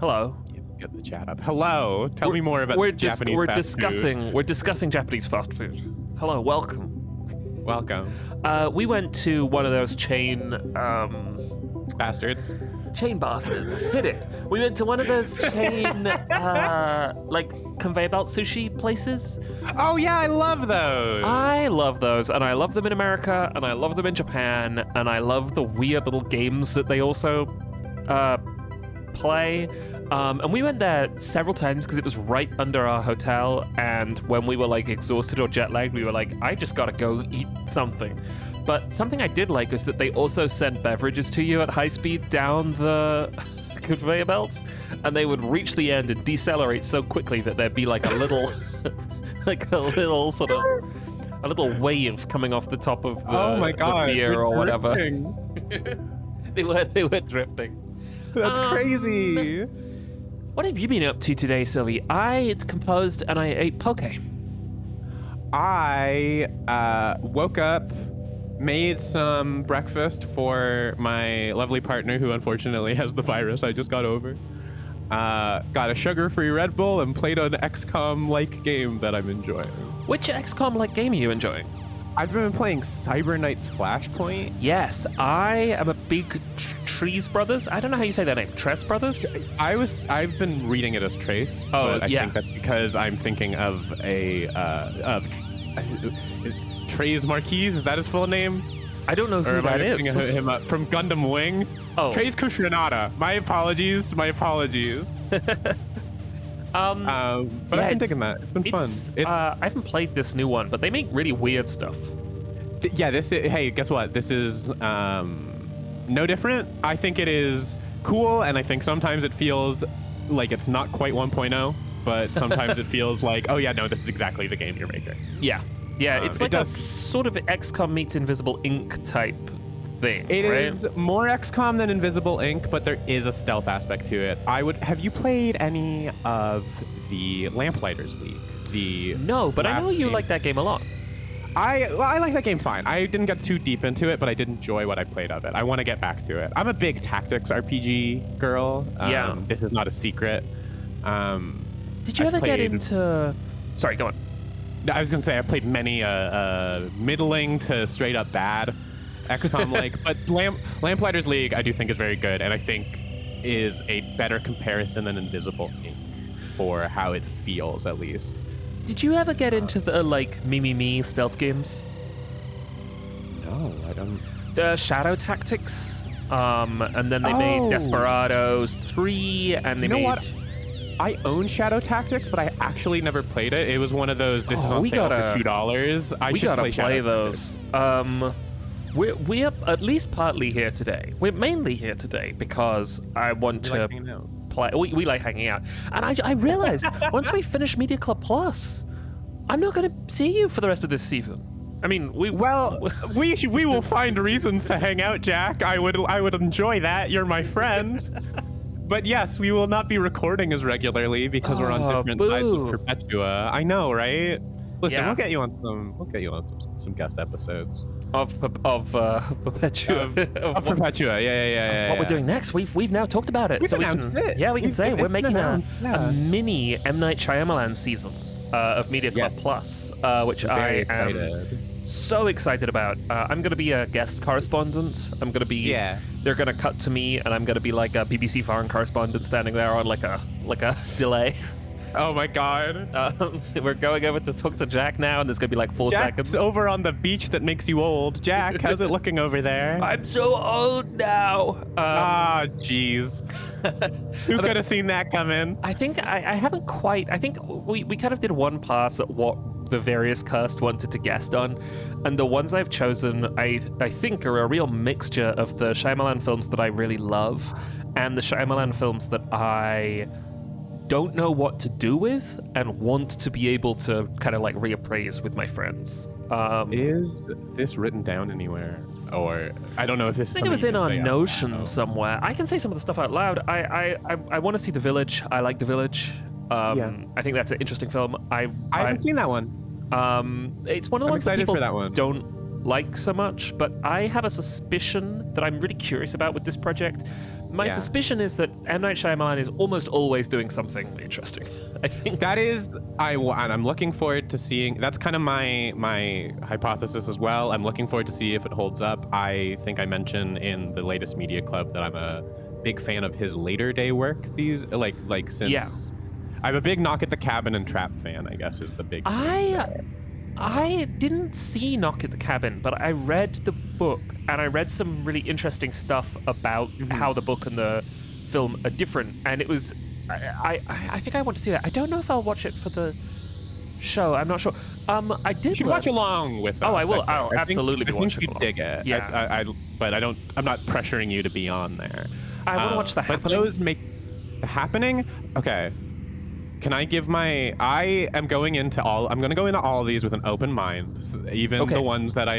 Hello. Get the chat up. Hello. Tell me more about this Japanese fast food. We're discussing Japanese fast food. Hello, welcome. Welcome. We went to one of those chain Bastards. bastards. Hit it. We went to one of those chain like conveyor belt sushi places. Oh yeah, I love those. I love those, and I love them in America, and I love them in Japan, and I love the weird little games that they also play. And we went there several times because it was right under our hotel, and when we were like exhausted or jet lagged, we were like, I just gotta go eat something. But something I did like is that they also sent beverages to you at high speed down the conveyor belts, and they would reach the end and decelerate so quickly that there'd be like a little like a little sort of a little wave coming off the top of the beer or whatever. they were drifting. That's crazy. What have you been up to today, Sylvi? I composed and I ate poke. I woke up, made some breakfast for my lovely partner who unfortunately has the virus I just got over. Got a sugar-free Red Bull and played an XCOM-like game that I'm enjoying. Which XCOM-like game are you enjoying? I've been playing Cyber Knight's Flashpoint. Yes, I am a big Trees Brothers. I don't know how you say that name. Tress Brothers? I've been reading it as Trace. Oh, but I think that's because I'm thinking of Trey's Marquise. Is that his full name? I don't know who that is. Him up from Gundam Wing. Oh, Trey's Kushranada. My apologies. But I've been thinking that. It's been fun. I haven't played this new one, but they make really weird stuff. Hey, guess what? This is no different. I think it is cool, and I think sometimes it feels like it's not quite 1.0, but sometimes it feels like, oh yeah, no, this is exactly the game you're making. Yeah, it's like a sort of XCOM meets Invisible Ink type thing. It right? is more XCOM than Invisible Ink, but there is a stealth aspect to it. Have you played any of the Lamplighters League? No, but I know you like that game a lot. I like that game fine. I didn't get too deep into it, but I did enjoy what I played of it. I want to get back to it. I'm a big tactics RPG girl. Yeah. This is not a secret. Did you ever get into... Sorry, go on. I was going to say, I've played many middling to straight up bad XCOM-like, but Lamplighters League I do think is very good, and I think is a better comparison than Invisible Ink for how it feels, at least. Did you ever get into the like me stealth games? No, I don't. The Shadow Tactics, and then they made Desperados 3, and they made. What? I own Shadow Tactics, but I actually never played it. It was one of those. This is on sale for $2. I should play those. We're at least partly here today. We're mainly here today because I want to. We like hanging out, and I realized once we finish Media Club Plus, I'm not going to see you for the rest of this season. I mean, we will find reasons to hang out, Jack. I would enjoy that. You're my friend. But yes, we will not be recording as regularly because we're on different sides of Perpetua. I know, right? Listen, we'll get you on some guest episodes of Perpetua. Of Perpetua, yeah. What we're doing next, we've now talked about it. We've announced it. Yeah, we can say we're making a mini M. Night Shyamalan season of Media Club Plus, which I am so excited about. I'm going to be a guest correspondent. I'm going to be. Yeah. They're going to cut to me, and I'm going to be like a BBC foreign correspondent standing there on like a delay. Oh my God. We're going over to talk to Jack now, and there's going to be like 4 seconds. Jack's over on the beach that makes you old. Jack, how's it looking over there? I'm so old now. Jeez. Who could have seen that coming? I think I haven't quite. I think we kind of did one pass at what the various cast wanted to guest on, and the ones I've chosen, I think, are a real mixture of the Shyamalan films that I really love and the Shyamalan films that I don't know what to do with and want to be able to kind of like reappraise with my friends. Is this written down anywhere? Or I don't know if this is I think it was in our Notion somewhere. I can say some of the stuff out loud. I want to see The Village. I like The Village. I think that's an interesting film. I haven't seen that one. It's one of the ones that people don't like so much, but I have a suspicion that I'm really curious about with this project My suspicion is that M. Night Shyamalan is almost always doing something interesting. I think that is, and I'm looking forward to seeing. That's kind of my hypothesis as well. I'm looking forward to see if it holds up. I think I mentioned in the latest media club that I'm a big fan of his later day work. Since I'm a big Knock at the Cabin and Trap fan, I guess is the big. I didn't see Knock at the Cabin, but I read the book, and I read some really interesting stuff about how the book and the film are different, and it was, I think I want to see that. I don't know if I'll watch it for the show. I'm not sure. I did. You should watch along with us. Oh, I will. I'll absolutely be watching. I think you'd dig it. Yeah. But I'm not pressuring you to be on there. I want to watch The Happening. But those make The Happening. Okay. Can I give I'm going into all of these with an open mind, even the ones that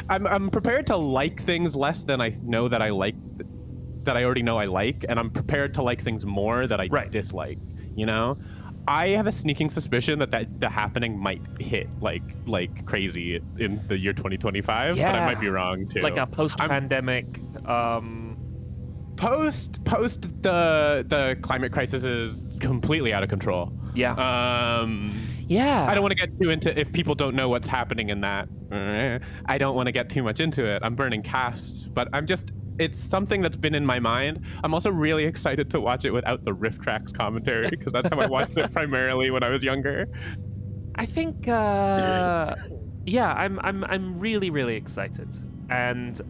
I'm prepared to like things less than I know that I like, that I already know I like, and I'm prepared to like things more that I dislike, you know? I have a sneaking suspicion that The Happening might hit like crazy in the year 2025, but I might be wrong too. Like a post-pandemic, Post the climate crisis is completely out of control. Yeah. I don't want to get too into, if people don't know what's happening in that. I don't want to get too much into it. I'm burning cast, but it's something that's been in my mind. I'm also really excited to watch it without the riff tracks commentary, because that's how I watched it primarily when I was younger. I think I'm really, really excited. And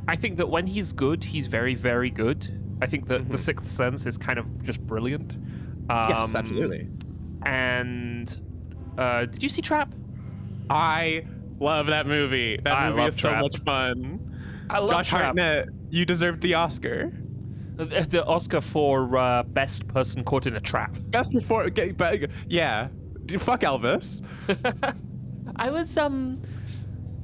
I think that when he's good, he's very, very good. I think that The Sixth Sense is kind of just brilliant. Yes, absolutely. And did you see Trap? I love that movie. That movie is Trap. So much fun. I love Josh Trap. Hartnett, you deserved the Oscar. The Oscar for best person caught in a trap. Best before, yeah. Fuck Elvis.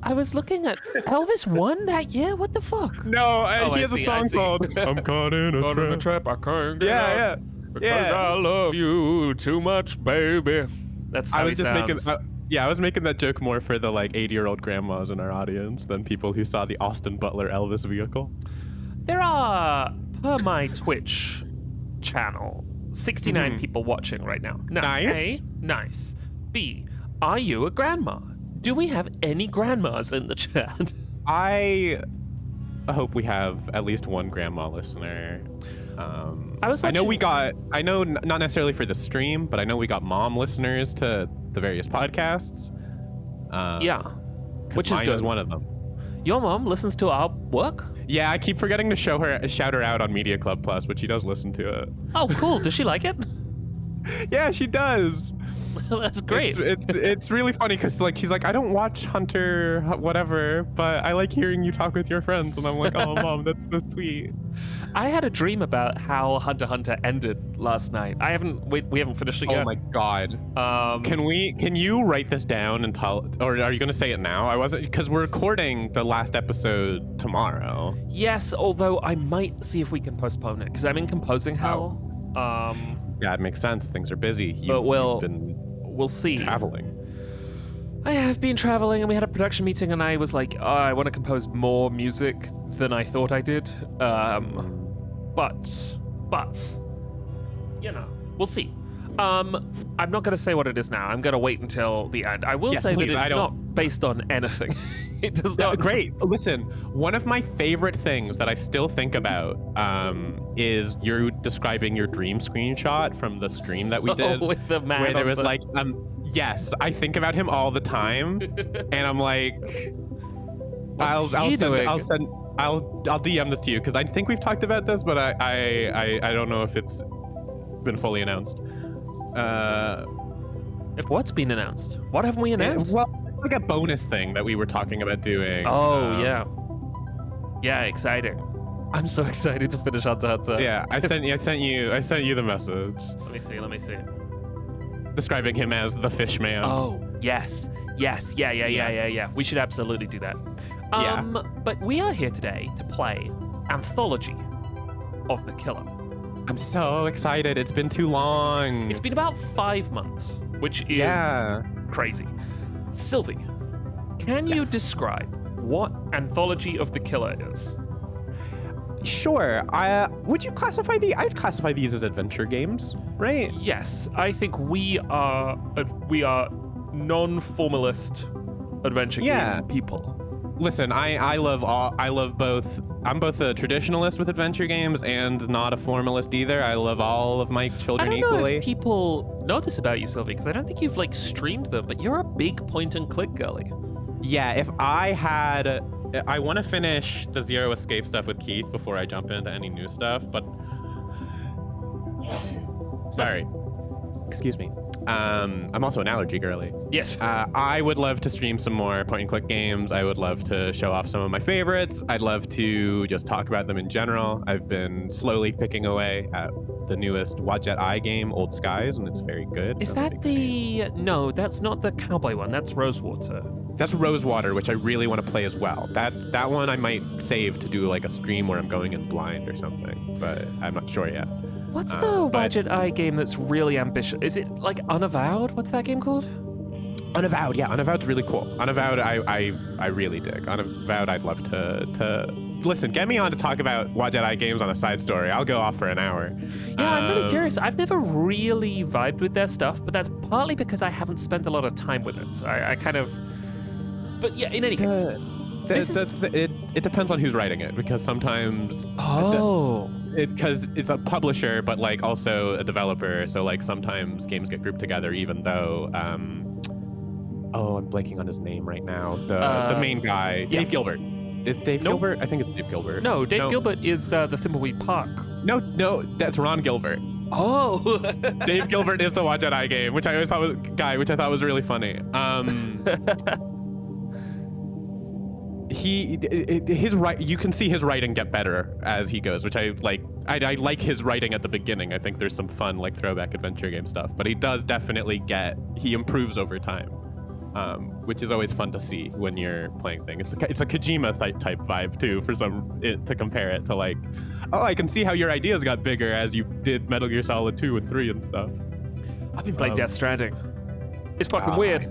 I was looking at Elvis won that year. What the fuck? No, he has a song called "I'm Caught in a Trap." I can't get out because I love you too much, baby. That's how he sounds. I was making that joke more for the 80-year-old grandmas in our audience than people who saw the Austin Butler Elvis vehicle. There are, per my Twitch channel, 69 people watching right now. Nice. A, nice. B, are you a grandma? Do we have any grandmas in the chat? I hope we have at least one grandma listener. I know not necessarily for the stream, but I know we got mom listeners to the various podcasts. Which is mine good. Is one of them. Your mom listens to our work? Yeah, I keep forgetting to shout her out on Media Club Plus, but she does listen to it. Oh, cool. Does she like it? Yeah, she does. That's great. It's really funny because she's like, I don't watch Hunter whatever, but I like hearing you talk with your friends, and I'm like, oh mom, that's so sweet. I had a dream about how Hunter x Hunter ended last night. We haven't finished it yet. Oh my god. Can you write this down and tell, or are you gonna say it now? I wasn't, because we're recording the last episode tomorrow. Yes, although I might see if we can postpone it because I'm in composing hell. Yeah, it makes sense. Things are busy. But we'll see. Traveling. I have been traveling, and we had a production meeting, and I was like, oh, I want to compose more music than I thought I did. But, you know, we'll see. I'm not going to say what it is now. I'm going to wait until the end. I will say that it's not based on anything. It does not. Great. Listen, one of my favorite things that I still think about is you describing your dream screenshot from the stream that we did. With the man where there was yes, I think about him all the time, and I'm like, I'll DM this to you because I think we've talked about this, but I don't know if it's been fully announced. If what's been announced? What have we announced? Like a bonus thing that we were talking about doing. Oh, yeah, exciting. I'm so excited to finish Hunter x Hunter. Yeah, I sent you the message. Let me see. Describing him as the fish man. Oh, yes. Yeah. We should absolutely do that. But we are here today to play Anthology of the Killer. I'm so excited. It's been too long. It's been about 5 months, which is crazy. Sylvi, can you describe what Anthology of the Killer is. Sure. Would you classify I'd classify these as adventure games, right? Yes, I think we are non-formalist adventure game people. Listen, I love both. I'm both a traditionalist with adventure games and not a formalist either. I love all of my children equally. I don't know if people know this about you, Sylvi, because I don't think you've like streamed them, but you're a big point and click girly. Yeah, if I want to finish the Zero Escape stuff with Keith before I jump into any new stuff, but sorry. Excuse me. I'm also an allergy girly. Yes. I would love to stream some more point and click games. I would love to show off some of my favorites. I'd love to just talk about them in general. I've been slowly picking away at the newest Wadjet Eye game, Old Skies, and it's very good. Is that No, that's not the cowboy one. That's Rosewater. That's Rosewater, which I really want to play as well. That one I might save to do like a stream where I'm going in blind or something, but I'm not sure yet. What's the Wadjet Eye game that's really ambitious? Is it like Unavowed? What's that game called? Unavowed, yeah. Unavowed's really cool. Unavowed, I really dig. Unavowed, I'd love to listen. Get me on to talk about Wadjet Eye games on a side story. I'll go off for an hour. Yeah, I'm really curious. I've never really vibed with their stuff, but that's partly because I haven't spent a lot of time with it. I kind of. But yeah, in any case. It depends on who's writing it, because sometimes because it's a publisher but like also a developer, so like sometimes games get grouped together even though I'm blanking on his name right now, the main guy, Dave Gilbert. Is Dave Gilbert? I think it's Dave Gilbert. No, Dave Gilbert is the Thimbleweed Park. No, that's Ron Gilbert. Oh. Dave Gilbert is the Wadjet Eye game, which I thought was really funny. You can see his writing get better as he goes, which I like. I like his writing at the beginning. I think there's some fun like throwback adventure game stuff, but he does definitely he improves over time, which is always fun to see when you're playing things. It's a Kojima type vibe too, to compare it to like, oh, I can see how your ideas got bigger as you did Metal Gear Solid 2 and 3 and stuff. I've been playing Death Stranding. It's fucking weird.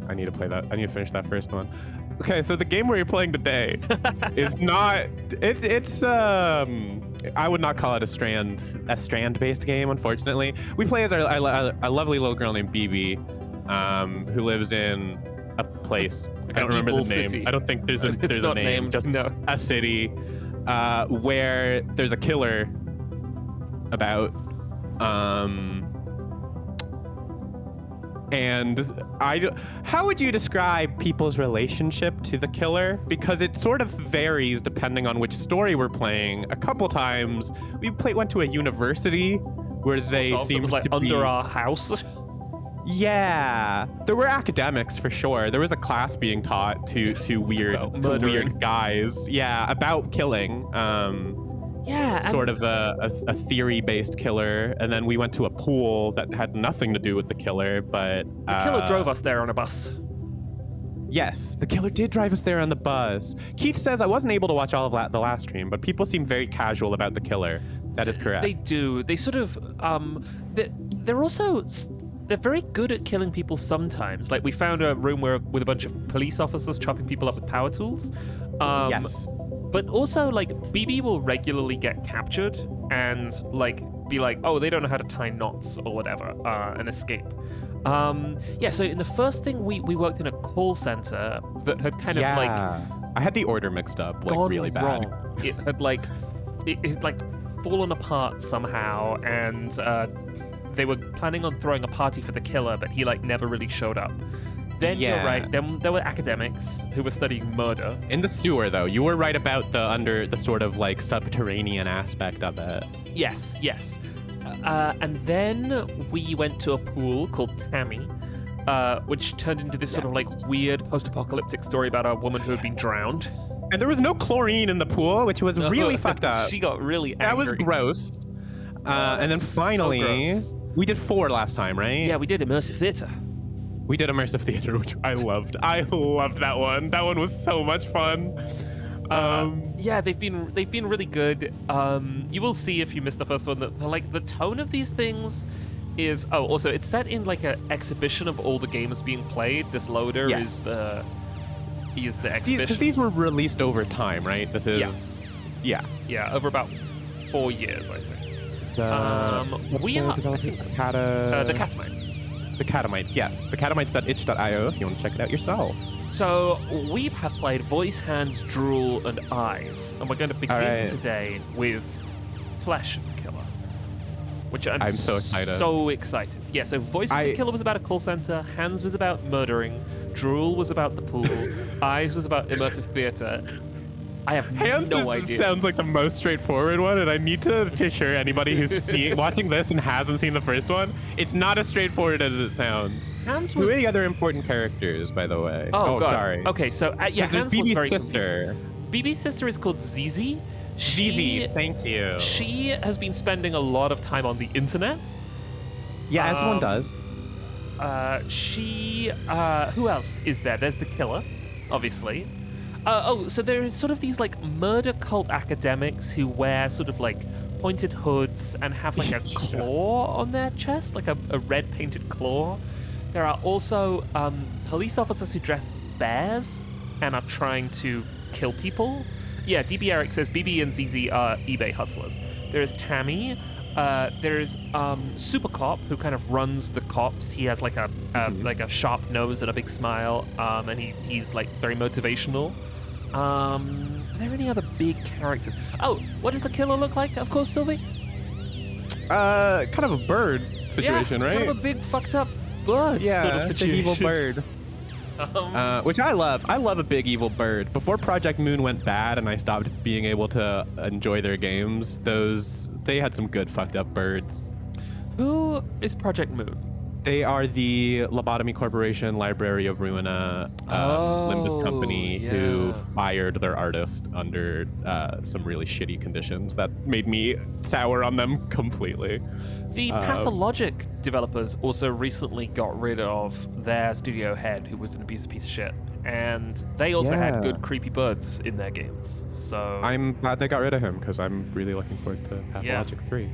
I need to play that. I need to finish that first one. Okay, so the game we're playing today is not. It's I would not call it a strand-based game, unfortunately. We play as a lovely little girl named BB, who lives in a place. I don't remember the name. City. I don't think there's a name. Named, just a city where there's a killer about. And how would you describe people's relationship to the killer? Because it sort of varies depending on which story we're playing. A couple times we went to a university where they seemed like to be under our house. Yeah, there were academics for sure. There was a class being taught to weird guys. Yeah, about killing. Sort of a theory-based killer, and then we went to a pool that had nothing to do with the killer, but the killer drove us there on a bus. Yes, the killer did drive us there on the bus. Keith says I wasn't able to watch all of the last stream, but people seem very casual about the killer. That is correct. They do. They sort of they're very good at killing people sometimes. Like we found a room with a bunch of police officers chopping people up with power tools. Yes. But also, like, BB will regularly get captured and, like, be like, oh, they don't know how to tie knots or whatever, and escape. So in the first thing, we worked in a call center that had kind of, like... I had the order mixed up, like, really bad. Wrong. It had, like, fallen apart somehow, and they were planning on throwing a party for the killer, but he, like, never really showed up. Then you're right. Then there were academics who were studying murder. In the sewer, though. You were right about the sort of like subterranean aspect of it. Yes. And then we went to a pool called Tammy, which turned into this sort of like weird post-apocalyptic story about a woman who had been drowned. And there was no chlorine in the pool, which was really fucked up. She got really angry. That was gross. And then finally, we did 4 last time, right? Yeah, we did immersive theater. We did immersive theater, which I loved. I loved that one. That one was so much fun. They've been really good. You will see if you missed the first one that like the tone of these things is also it's set in like an exhibition of all the games being played. This loader is the is the Because exhibition. these were released over time, right? This is yeah. Yeah, over about 4 years, I think. What's We the are developer? the Catamites. The Catamites, yes. The catamites.itch.io if you want to check it out yourself. So we have played Voice, Hands, Drool, and Eyes, and we're going to begin today with Flesh of the Killer, which I'm so excited. So excited. Yeah, so Voice of the Killer was about a call center, Hands was about murdering, Drool was about the pool, Eyes was about immersive theater. I have no idea. Sounds like the most straightforward one, and I need to assure anybody who's watching this and hasn't seen the first one, it's not as straightforward as it sounds. Hands was... Who are the other important characters, by the way? Oh God. Sorry. Okay, so yeah, Hands there's was very sister. confusing. BB's sister is called Zizi. Zizi, thank you. She has been spending a lot of time on the internet. Yeah, as one does. Who else is there? There's the killer, obviously. So there's sort of these like murder cult academics who wear sort of like pointed hoods and have like a claw on their chest, like a red painted claw. There are also police officers who dress as bears and are trying to kill people. Yeah, DB Eric says BB and ZZ are eBay hustlers. There's Tammy. There's Super Cop, who kind of runs the cops. He has like a sharp nose and a big smile, and he's like very motivational. Are there any other big characters? Oh, what does the killer look like? Of course, Sylvi. Kind of a bird situation, right? Kind of a big fucked up bird sort of situation. Big evil bird. Which I love. I love a big evil bird. Before Project Moon went bad and I stopped being able to enjoy their games, they had some good fucked up birds. Who is Project Moon? They are the Lobotomy Corporation Library of Ruina Limbus company who fired their artist under some really shitty conditions that made me sour on them completely. The Pathologic developers also recently got rid of their studio head, who was an abusive piece of shit. And they also had good creepy birds in their games. So I'm glad they got rid of him because I'm really looking forward to Pathologic 3.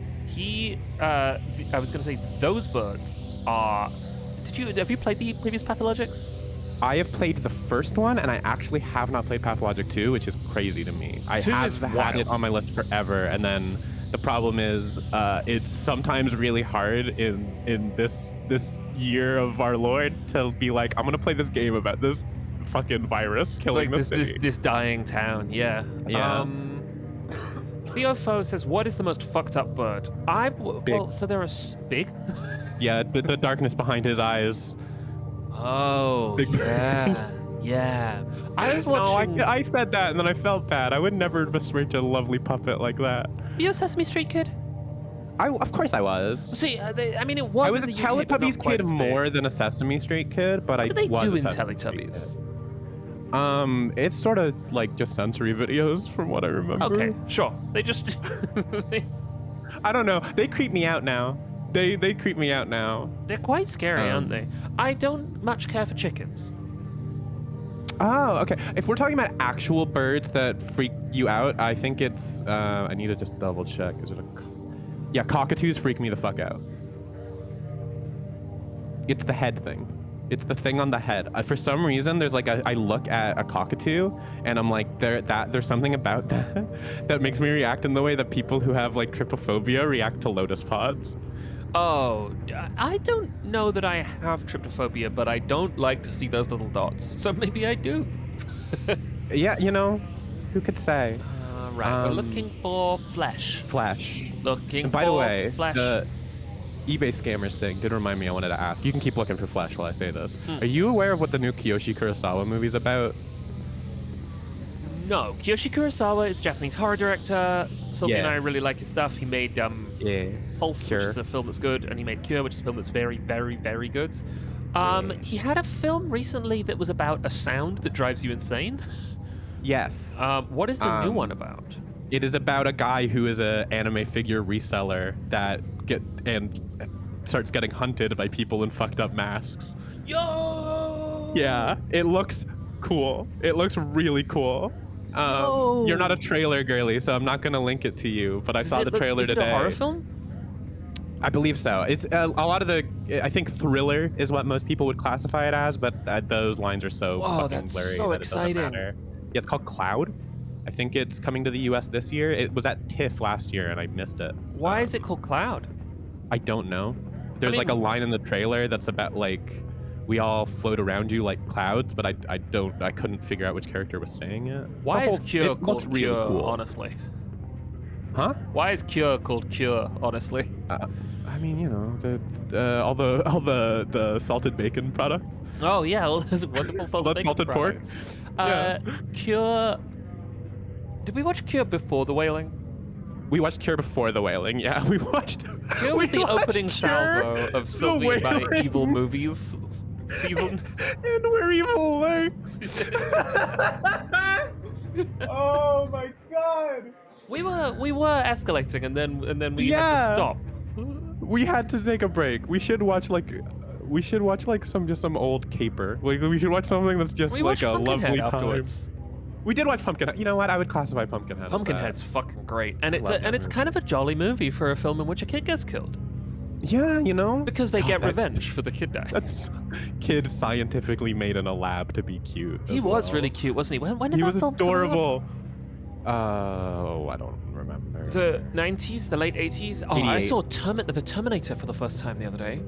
I was going to say those birds are... Have you played the previous Pathologics? I have played the first one, and I actually have not played Pathologic 2, which is crazy to me. I have had it on my list forever, and then the problem is it's sometimes really hard in this year of our Lord to be like, I'm going to play this game about this fucking virus killing the city. This dying town, yeah. Theofo says, what is the most fucked up bird? So there are big? Yeah, the darkness behind his eyes. Oh, big yeah. I was watching... No, I said that and then I felt bad. I would never besmirch a lovely puppet like that. Are you a Sesame Street kid? Of course I was. See, it was. I was a Teletubbies kid more than a Sesame Street kid, but what do they was do a in Sesame Teletubbies? It's sort of like just sensory videos from what I remember. Okay, sure. They just... I don't know. They creep me out now. They creep me out now. They're quite scary, aren't they? I don't much care for chickens. Oh, okay. If we're talking about actual birds that freak you out, I think it's... I need to just double check. Is it a... Yeah, cockatoos freak me the fuck out. It's the head thing. It's the thing on the head. For some reason, there's like I look at a cockatoo and I'm like, there's something about that that makes me react in the way that people who have like trypophobia react to lotus pods. Oh, I don't know that I have trypophobia, but I don't like to see those little dots. So maybe I do. Yeah, who could say? Right, we're looking for flesh. Flesh. Looking and by the way, flesh. The eBay scammers thing did remind me I wanted to ask. You can keep looking for flesh while I say this. Are you aware of what the new Kiyoshi Kurosawa movie's about? No. Kiyoshi Kurosawa is a Japanese horror director. Sylvi and I really like his stuff. He made Pulse, which is a film that's good, and he made Cure, which is a film that's very, very, very good. He had a film recently that was about a sound that drives you insane. Yes. What is the new one about? It is about a guy who is an anime figure reseller that starts getting hunted by people in fucked up masks. Yo! Yeah, it looks cool. It looks really cool. You're not a trailer girly, so I'm not gonna link it to you. But I saw the trailer today. Is it a horror film? I believe so. It's a lot of the. I think thriller is what most people would classify it as, but those lines are so Whoa, fucking that's blurry so that it doesn't exciting. matter. Yeah, it's called Cloud. I think it's coming to the U.S. this year. It was at TIFF last year, and I missed it. Why is it called Cloud? I don't know. There's like a line in the trailer that's about like we all float around you like clouds, but I couldn't figure out which character was saying it. Why is Cure it looks called really Cure, cool. honestly? Huh? Why is Cure called Cure, honestly? I mean, you know, all the salted bacon products. Oh yeah, all those wonderful salted bacon salted pork. products. Yeah. Cure. Did we watch Cure before The Wailing? We watched Cure before The Wailing. Yeah, we watched. Cure was the opening Cure, salvo of Sylvi by Evil Movies season. And where evil lurks. Oh my god. We were escalating, and then we had to stop. We had to take a break. We should watch like some old caper. Like we should watch something that's just We like watched a Pumpkinhead lovely time. afterwards. We did watch Pumpkinhead. You know what? I would classify Pumpkinhead. as that. Pumpkinhead's fucking great, and it's love that it's kind of a jolly movie for a film in which a kid gets killed Yeah, you know. because they get revenge for the kid death. That's kid scientifically made in a lab to be cute. He was really cute, wasn't he? When did He that was film come out? adorable. I don't remember. The 90s, the late 80s. Oh, I 88. saw the Terminator for the first time the other day.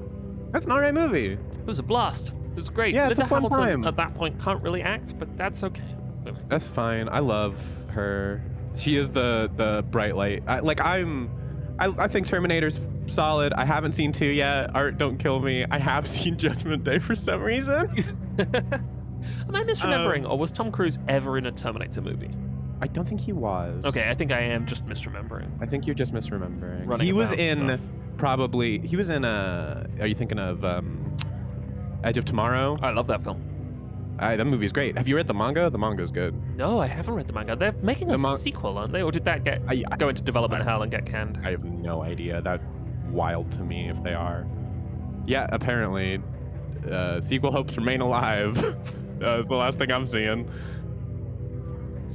That's an alright movie. It was a blast. It was great. Yeah, it's Linda a fun Hamilton time. at that point can't really act, but that's okay. That's fine. I love her. She is the bright light. I think Terminator's solid. I haven't seen 2 yet. Art, don't kill me. I have seen Judgment Day for some reason. Am I misremembering, or was Tom Cruise ever in a Terminator movie? I don't think he was. Okay, I think I am just misremembering. I think you're just misremembering. Running He was about in stuff. probably. He was in Are you thinking of Edge of Tomorrow? I love that film. That movie's great. Have you read the manga? The manga's good. No, I haven't read the manga. They're making a sequel, aren't they? Or did that go into development hell and get canned? I have no idea. That's wild to me if they are. Yeah, apparently. Sequel hopes remain alive. That's the last thing I'm seeing.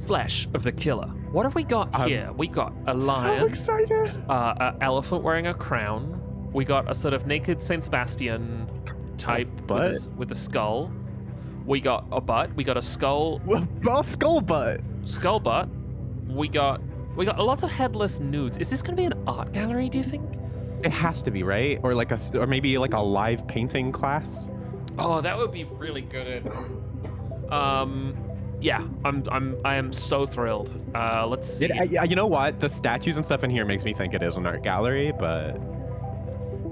Flesh of the Killer. What have we got here? We got a lion. So excited. An elephant wearing a crown. We got a sort of naked Saint Sebastian type with a skull. We got a butt. We got a skull. Well, skull butt. Skull butt. We got lots of headless nudes. Is this going to be an art gallery, do you think? It has to be, right? Or maybe like a live painting class. Oh, that would be really good. Yeah, I am so thrilled. Let's see. You know what? The statues and stuff in here makes me think it is an art gallery, but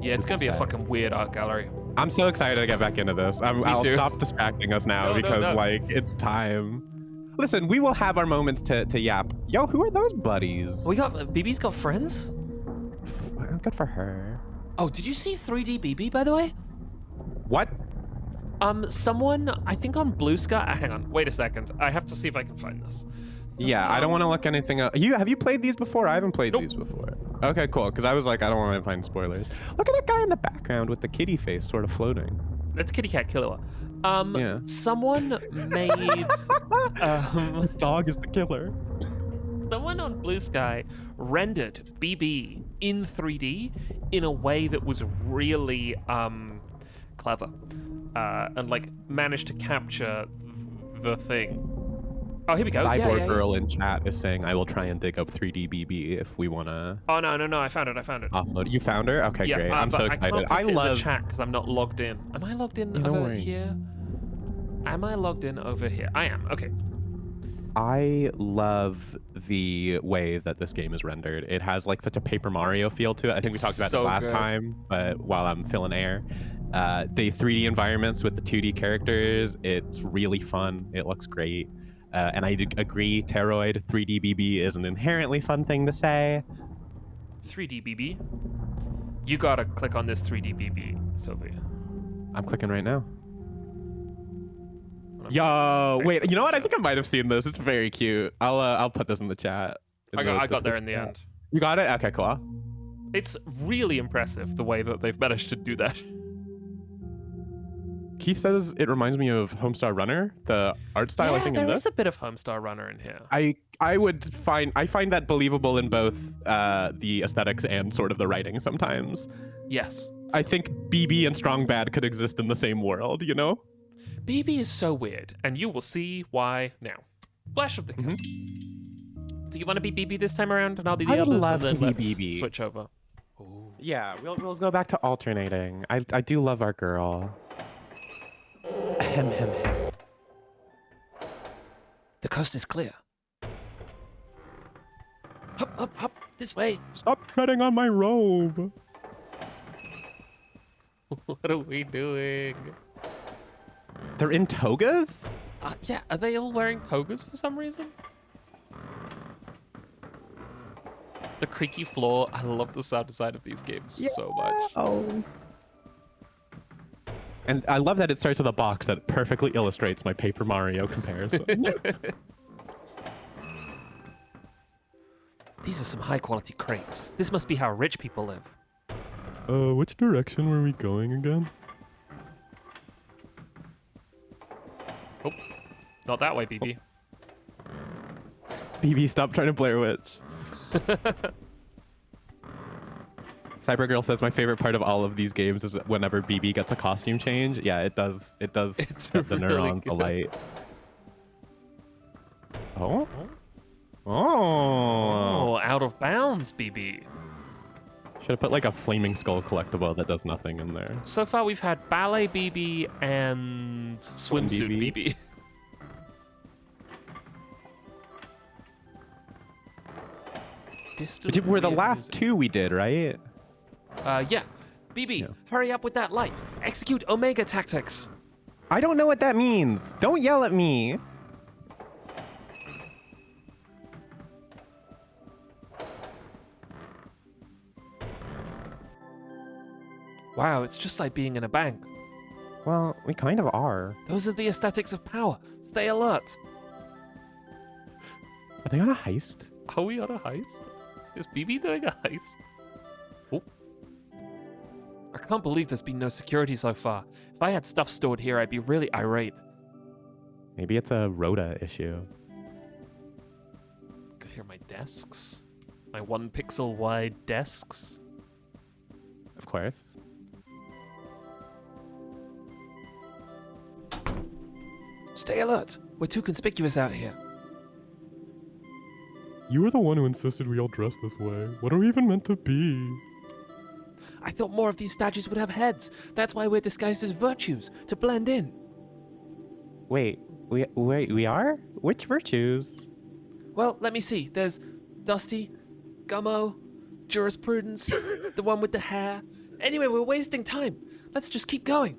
yeah, it's gonna be a fucking weird art gallery. I'm so excited to get back into this. I'll too. stop distracting us now because like it's time. Listen, we will have our moments to yap. Yo, who are those buddies? BB's got friends? Good for her. Oh, did you see 3D BB, by the way? What? Someone, I think on Blue Sky, hang on, wait a second. I have to see if I can find this. Yeah, I don't want to look anything up. Have you played these before? I haven't played these before. Okay, cool. Because I was like, I don't want to find spoilers. Look at that guy in the background with the kitty face sort of floating. That's Kitty Cat Killer. Yeah. Someone made... Dog is the killer. Someone on Blue Sky rendered BB in 3D in a way that was really clever. And like managed to capture the thing. Oh, here we go. Cyborg Girl in chat is saying, I will try and dig up 3D BB if we want to. Oh, no, I found it. Offload. You found her? Okay, great. I'm so excited. I love the chat because I'm not logged in. Am I logged in over here? Am I logged in over here? I am. Okay. I love the way that this game is rendered. It has like such a Paper Mario feel to it. I think we talked about this last time, but while I'm filling air. The 3D environments with the 2D characters, it's really fun. It looks great. And I agree, Pteroid 3D BB is an inherently fun thing to say. 3D BB? You gotta click on this 3D BB, Sylvi. I'm clicking right now. Yo, wait, you know what? I think I might have seen this. It's very cute. I'll put this in the chat. I got there in the end. You got it? Okay, cool. It's really impressive the way that they've managed to do that. Keith says it reminds me of Homestar Runner, the art style. Yeah, I think in there this. is a bit of Homestar Runner in here. I find that believable in both the aesthetics and sort of the writing sometimes. Yes. I think BB and Strong Bad could exist in the same world, you know? BB is so weird, and you will see why now. Flash of the Cut. Do you want to be BB this time around, and I'll be the I would others, love and then to be let's BB. switch over. Ooh. Yeah, we'll go back to alternating. I do love our girl. Ahem, hem, hem. The coast is clear. Hop, hop, hop, this way. Stop treading on my robe. What are we doing? They're in togas? Yeah, are they all wearing togas for some reason? The creaky floor. I love the sound design of these games so much. Oh. And I love that it starts with a box that perfectly illustrates my Paper Mario comparison. These are some high quality crates. This must be how rich people live. Which direction were we going again? Oh, not that way, BB. BB, stop trying to Blair Witch. Cybergirl says my favorite part of all of these games is whenever BB gets a costume change. Yeah, it does. It does set the really neurons good. alight. Oh. Oh. Oh, out of bounds, BB. Should have put like a flaming skull collectible that does nothing in there. So far, we've had ballet BB and swimsuit BB. BB. Distant We're the weird last music. two we did, right? Yeah. BB, Yeah. hurry up with that light. Execute Omega tactics. I don't know what that means. Don't yell at me. Wow, it's just like being in a bank. Well, we kind of are. Those are the aesthetics of power. Stay alert. Are they on a heist? Are we on a heist? Is BB doing a heist? Oh. I can't believe there's been no security so far. If I had stuff stored here, I'd be really irate. Maybe it's a Rhoda issue. Here are my desks. My 1 pixel wide desks. Of course. Stay alert. We're too conspicuous out here. You were the one who insisted we all dress this way. What are we even meant to be? I thought more of these statues would have heads. That's why we're disguised as virtues, to blend in. Wait, we are? Which virtues? Well, let me see. There's Dusty, Gummo, Jurisprudence, the one with the hair. Anyway, we're wasting time. Let's just keep going.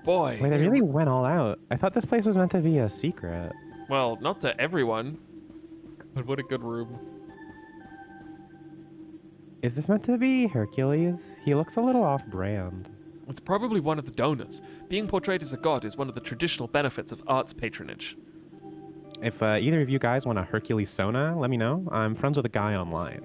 Boy. Wait, they really went all out. I thought this place was meant to be a secret. Well, not to everyone. But what a good room. Is this meant to be Hercules? He looks a little off-brand. It's probably one of the donors. Being portrayed as a god is one of the traditional benefits of arts patronage. If either of you guys want a Hercules Sona, let me know. I'm friends with a guy online.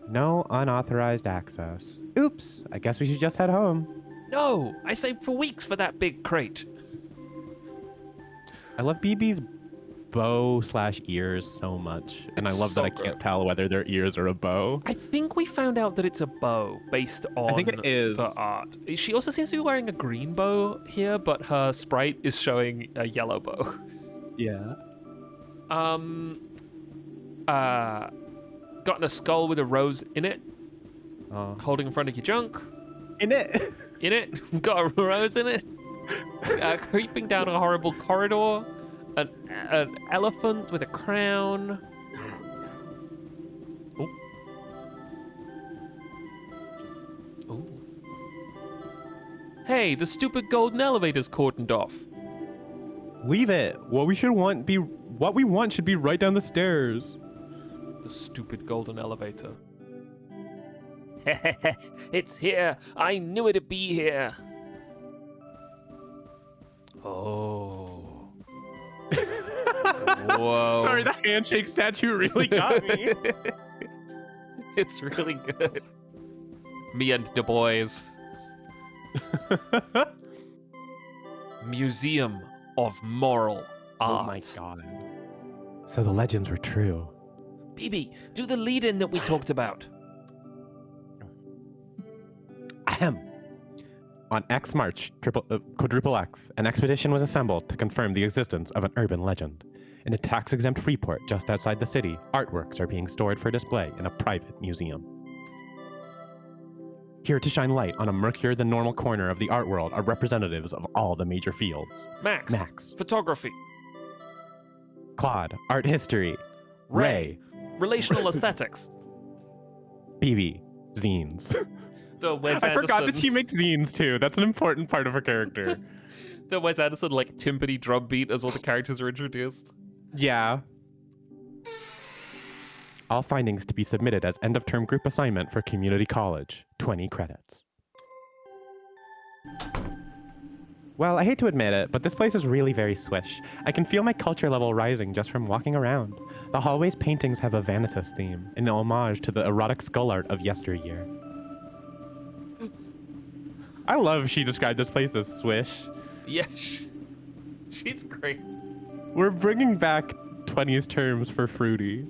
No unauthorized access. Oops, I guess we should just head home. No! I saved for weeks for that big crate. I love BB's bow/ears so much. And I It's love so that I can't good. tell whether they're ears or a bow. I think we found out that it's a bow based on think it is. the art. She also seems to be wearing a green bow here, but her sprite is showing a yellow bow. Yeah. Gotten a skull with a rose in it, Oh. holding in front of your junk. In it. In it, got a rose in it. Creeping down a horrible corridor. An elephant with a crown. Oh. Oh. Hey, the stupid golden elevator's cordoned off. Leave it. What we want should be right down the stairs. The stupid golden elevator. It's here. I knew it'd be here. Oh. Whoa. Sorry, the handshake statue really got me. It's really good. Me and Du Bois. Museum of Moral Art. Oh my god. So the legends were true. BB, do the lead-in that we talked about. Ahem. On X March, quadruple X, an expedition was assembled to confirm the existence of an urban legend. In a tax-exempt freeport just outside the city, artworks are being stored for display in a private museum. Here to shine light on a murkier than normal corner of the art world are representatives of all the major fields. Max. Photography. Claude. Art history. Ray. Relational aesthetics. BB. Zines. The Wes I forgot Anderson- that she makes zines too. That's an important part of her character. The Wes Anderson, like, timpani drum beat as all the characters are introduced. Yeah. All findings to be submitted as end-of-term group assignment for community college. 20 credits. Well, I hate to admit it, but this place is really very swish. I can feel my culture level rising just from walking around. The hallway's paintings have a vanitas theme, an homage to the erotic skull art of yesteryear. I love she described this place as swish. Yeah, she's great. We're bringing back 20s terms for fruity.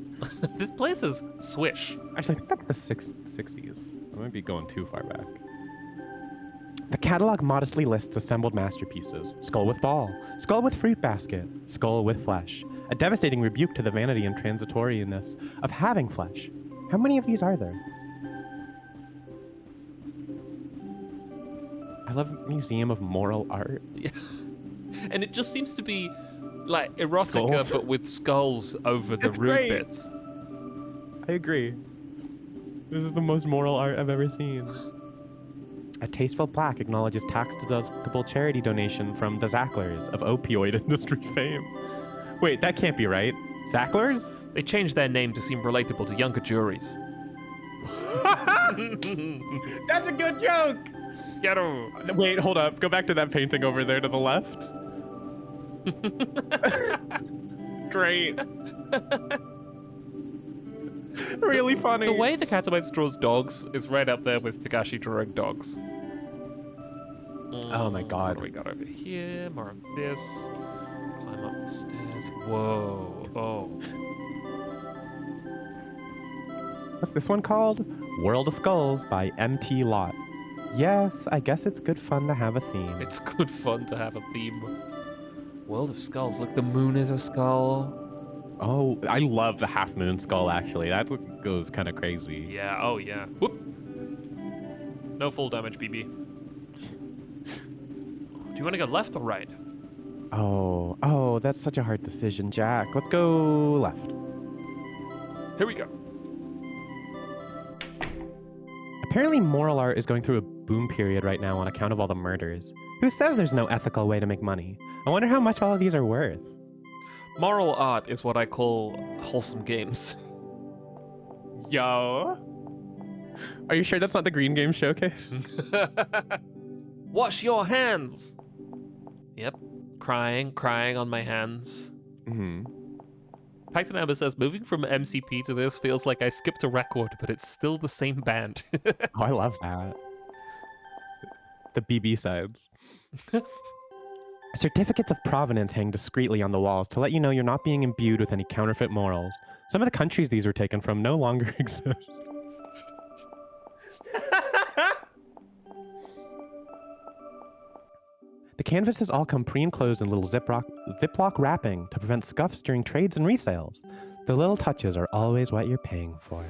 This place is swish. Actually, I think that's the 60s. I might be going too far back. The catalog modestly lists assembled masterpieces. Skull with ball, skull with fruit basket, skull with flesh. A devastating rebuke to the vanity and transitoriness of having flesh. How many of these are there? I love Museum of Moral Art. Yeah. And it just seems to be like erotica, Skulls. but with skulls over the It's rude great. bits. I agree. This is the most moral art I've ever seen. A tasteful plaque acknowledges tax-deductible charity donation from the Zacklers of opioid industry fame. Wait, that can't be right. Zacklers? They changed their name to seem relatable to younger juries. That's a good joke! Get him. Wait, hold up. Go back to that painting over there to the left. Great. Really funny. The way the Catamites draws dogs is right up there with Takashi drawing dogs. Oh my god. What do we got over here? More of this. Climb up the stairs. Whoa. Oh. What's this one called? World of Skulls by M.T. Lott. Yes, I guess it's good fun to have a theme. It's good fun to have a theme. World of Skulls. Look, the moon is a skull. Oh, I love the half moon skull, actually. That goes kind of crazy. Yeah, oh yeah. Whoop. No full damage, BB. Do you want to go left or right? Oh, that's such a hard decision, Jack. Let's go left. Here we go. Apparently, moral art is going through a boom period right now on account of all the murders. Who says there's no ethical way to make money? I wonder how much all of these are worth. Moral art is what I call wholesome games. Yo. Are you sure that's not the Green Game Showcase? Wash your hands. Yep. Crying on my hands. Mm-hmm. Pacton Amber says, moving from MCP to this feels like I skipped a record, but it's still the same band. Oh, I love that. The BB sides. Certificates of provenance hang discreetly on the walls to let you know you're not being imbued with any counterfeit morals. Some of the countries these were taken from no longer exist. The canvases all come pre-enclosed in little Ziploc wrapping to prevent scuffs during trades and resales. The little touches are always what you're paying for.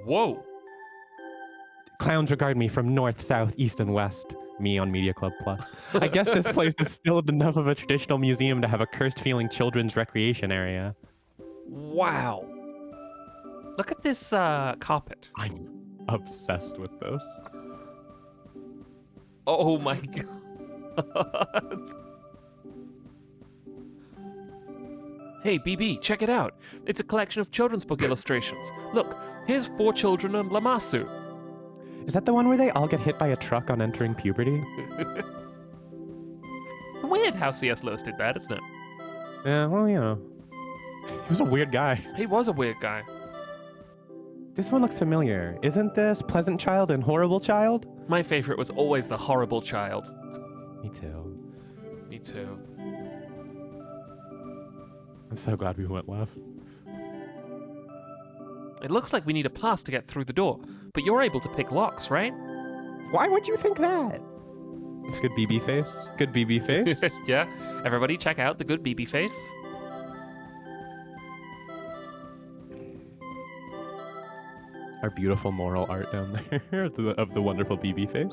Whoa. Clowns regard me from north, south, east, and west. Me on Media Club Plus. I guess this place is still enough of a traditional museum to have a cursed-feeling children's recreation area. Wow. Look at this carpet. I'm obsessed with this. Oh my god. Hey, BB, check it out. It's a collection of children's book illustrations. Look, here's 4 children and Lamassu. Is that the one where they all get hit by a truck on entering puberty? Weird how C.S. Lewis did that, isn't it? Yeah, well, you know. He was a weird guy. He was a weird guy. This one looks familiar. Isn't this Pleasant Child and Horrible Child? My favorite was always the horrible child. Me too. Me too. I'm so glad we went left. It looks like we need a pass to get through the door, but you're able to pick locks, right? Why would you think that? It's good BB face. Good BB face. Yeah. Everybody check out the good BB face. Our beautiful moral art down there of the wonderful BB face.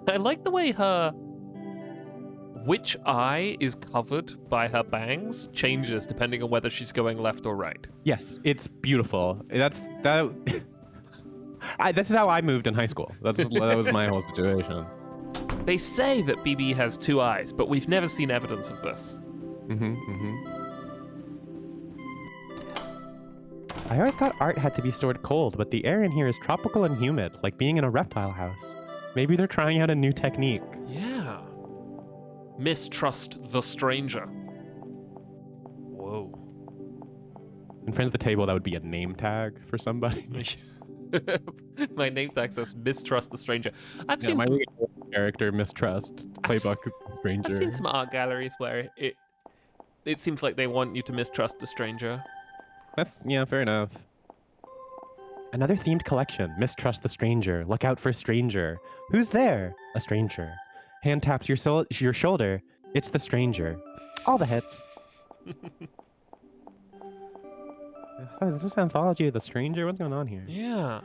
I like the way which eye is covered by her bangs changes depending on whether she's going left or right. Yes, it's beautiful. This is how I moved in high school. That was my whole situation. They say that BB has two eyes, but we've never seen evidence of this. I always thought art had to be stored cold, but the air in here is tropical and humid, like being in a reptile house. Maybe they're trying out a new technique. Yeah. Mistrust the stranger. Whoa. In front of the table, that would be a name tag for somebody. My name tag says mistrust the stranger. I've Yeah, seen my some character mistrust playbook stranger. I've seen some art galleries where it seems like they want you to mistrust the stranger. Yeah, fair enough. Another themed collection. Mistrust the stranger. Look out for stranger. Who's there? A stranger. Hand taps your shoulder. It's the stranger. All the hits. Is this Anthology of the Stranger? What's going on here? Yeah.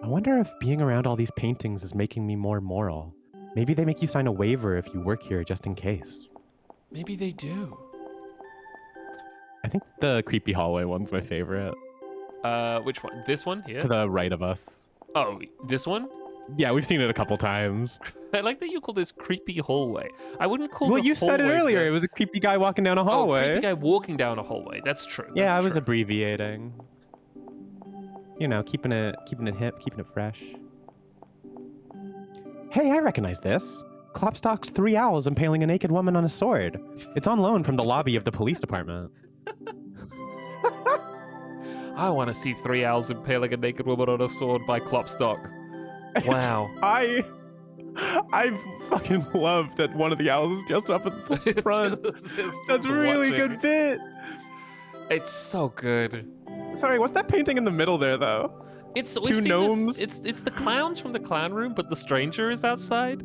I wonder if being around all these paintings is making me more moral. Maybe they make you sign a waiver if you work here just in case. Maybe they do. I think the creepy hallway one's my favorite. Which one? This one here? To the right of us. Oh, this one? Yeah, we've seen it a couple times. I like that you call this creepy hallway. I wouldn't call Well, the you said it hallway earlier. the- It was a creepy guy walking down a Oh, hallway. creepy guy walking down a hallway. That's true. Yeah, I That's was true. abbreviating. You know, keeping it hip, keeping it fresh. Hey, I recognize this. Klopstock's Three Owls impaling a naked woman on a sword. It's on loan from the lobby of the police department. I want to see three owls impaling a naked woman on a sword by Klopstock. Wow. I fucking love that one of the owls is just up in the front. That's a really good bit. It's so good. Sorry, what's that painting in the middle there, though? It's Two gnomes. It's the clowns from the clown room, but the stranger is outside.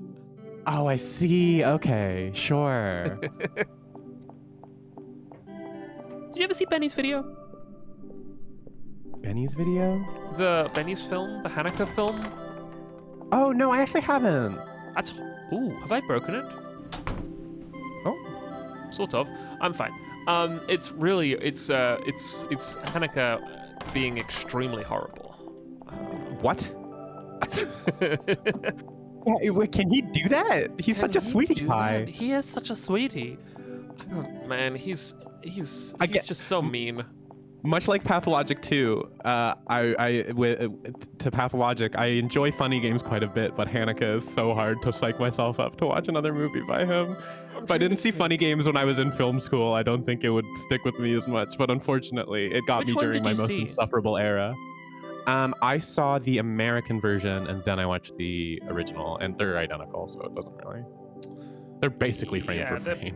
Oh, I see. Okay, sure. Did you ever see Benny's video? Benny's video? The Benny's film, the Hanukkah film? Oh, no, I actually haven't. That's... Ooh, have I broken it? Oh. Sort of. I'm fine. It's really... It's Hanukkah being extremely horrible. What? Wait, can he do that? He's such a sweetie pie. He is such a sweetie. Man, he's just so mean. Much like Pathologic 2, to Pathologic, I enjoy funny games quite a bit, but Hanukkah is so hard to psych myself up to watch another movie by him. If I didn't see funny games when I was in film school, I don't think it would stick with me as much, but unfortunately, it got me during my most insufferable era. I saw the American version, and then I watched the original, and they're identical, so it doesn't really... They're basically frame for frame.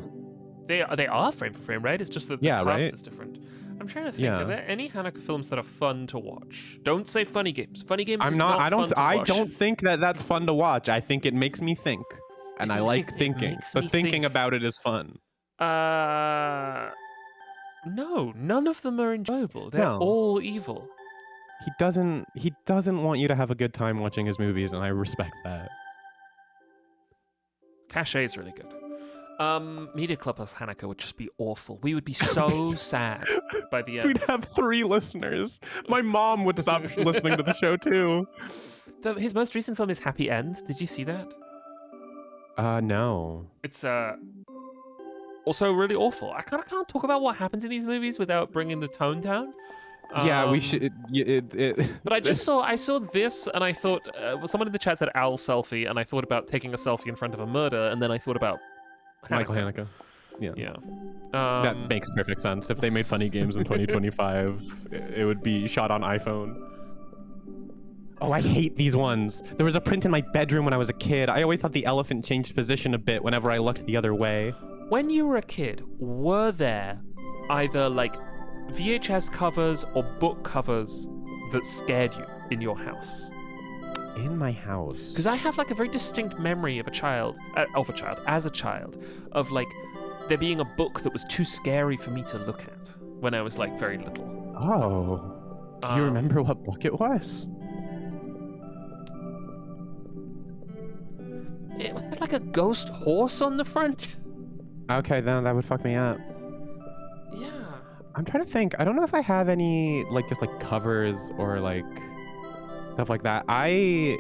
They are frame for frame, right? It's just that the cast is different. I'm trying to think. Are there any Hanukkah films that are fun to watch? Don't say funny games. Funny games. I don't think that that's fun to watch. I think it makes me think, and I like thinking. The thinking about it is fun. No, none of them are enjoyable. They're all evil. He doesn't want you to have a good time watching his movies, and I respect that. Cachet is really good. Media Club plus Hanukkah would just be awful. We would be so sad by the end. We'd have 3 listeners. My mom would stop listening to the show too. His most recent film is Happy Ends. Did you see that? No. It's also really awful. I can't talk about what happens in these movies without bringing the tone down. Yeah, we should. But I saw this, and I thought someone in the chat said owl selfie, and I thought about taking a selfie in front of a murder, and then I thought about Michael Haneke. Yeah. Yeah. That makes perfect sense. If they made funny games in 2025, it would be shot on iPhone. Oh, I hate these ones. There was a print in my bedroom when I was a kid. I always thought the elephant changed position a bit whenever I looked the other way. When you were a kid, were there either like VHS covers or book covers that scared you in your house? In my house? Because I have like a very distinct memory of a child, as a child, of like there being a book that was too scary for me to look at when I was like very little. Oh. Do you remember what book it was? It was like a ghost horse on the front. Okay, then that would fuck me up. Yeah. I'm trying to think. I don't know if I have any like just like covers or like stuff like that. My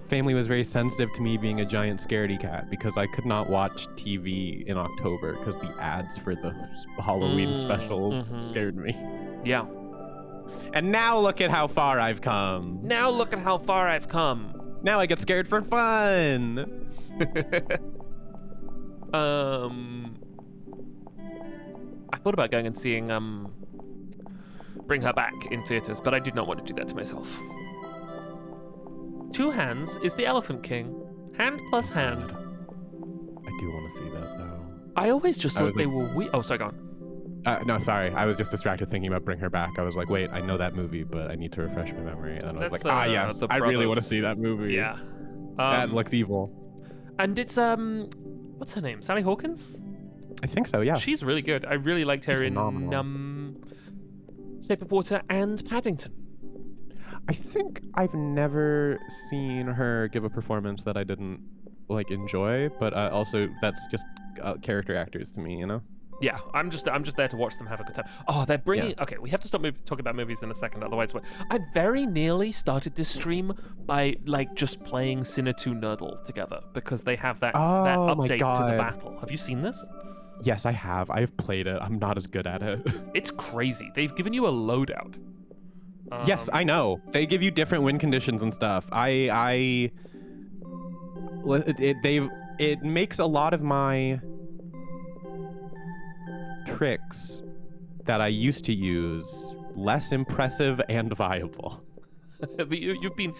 family was very sensitive to me being a giant scaredy cat because I could not watch TV in October because the ads for the Halloween specials scared me. Yeah. And now look at how far I've come. Now look at how far I've come. Now I get scared for fun. I thought about going and seeing Bring Her Back in theaters, but I did not want to do that to myself. Two Hands is the Elephant King. Hand plus hand. I do want to see that though. I always just thought they were weird. Oh, sorry, go on. No, sorry. I was just distracted thinking about Bring Her Back. I was like, wait, I know that movie, but I need to refresh my memory. And I was like, yes, I really want to see that movie. Yeah. That looks evil. And it's, what's her name? Sally Hawkins? I think so, yeah. She's really good. I really liked her in Shape of Water and Paddington. I think I've never seen her give a performance that I didn't like enjoy, but also that's just character actors to me, you know? Yeah, I'm just there to watch them have a good time. Oh, they're bringing... Yeah. Okay, we have to stop talking about movies in a second, otherwise... I very nearly started this stream by, like, just playing Sinner 2 Nerdle together, because they have that update to the battle. Have you seen this? Yes, I have. I've played it. I'm not as good at it. It's crazy. They've given you a loadout. Yes, I know. They give you different win conditions and stuff. It makes a lot of my tricks that I used to use less impressive and viable. But you've been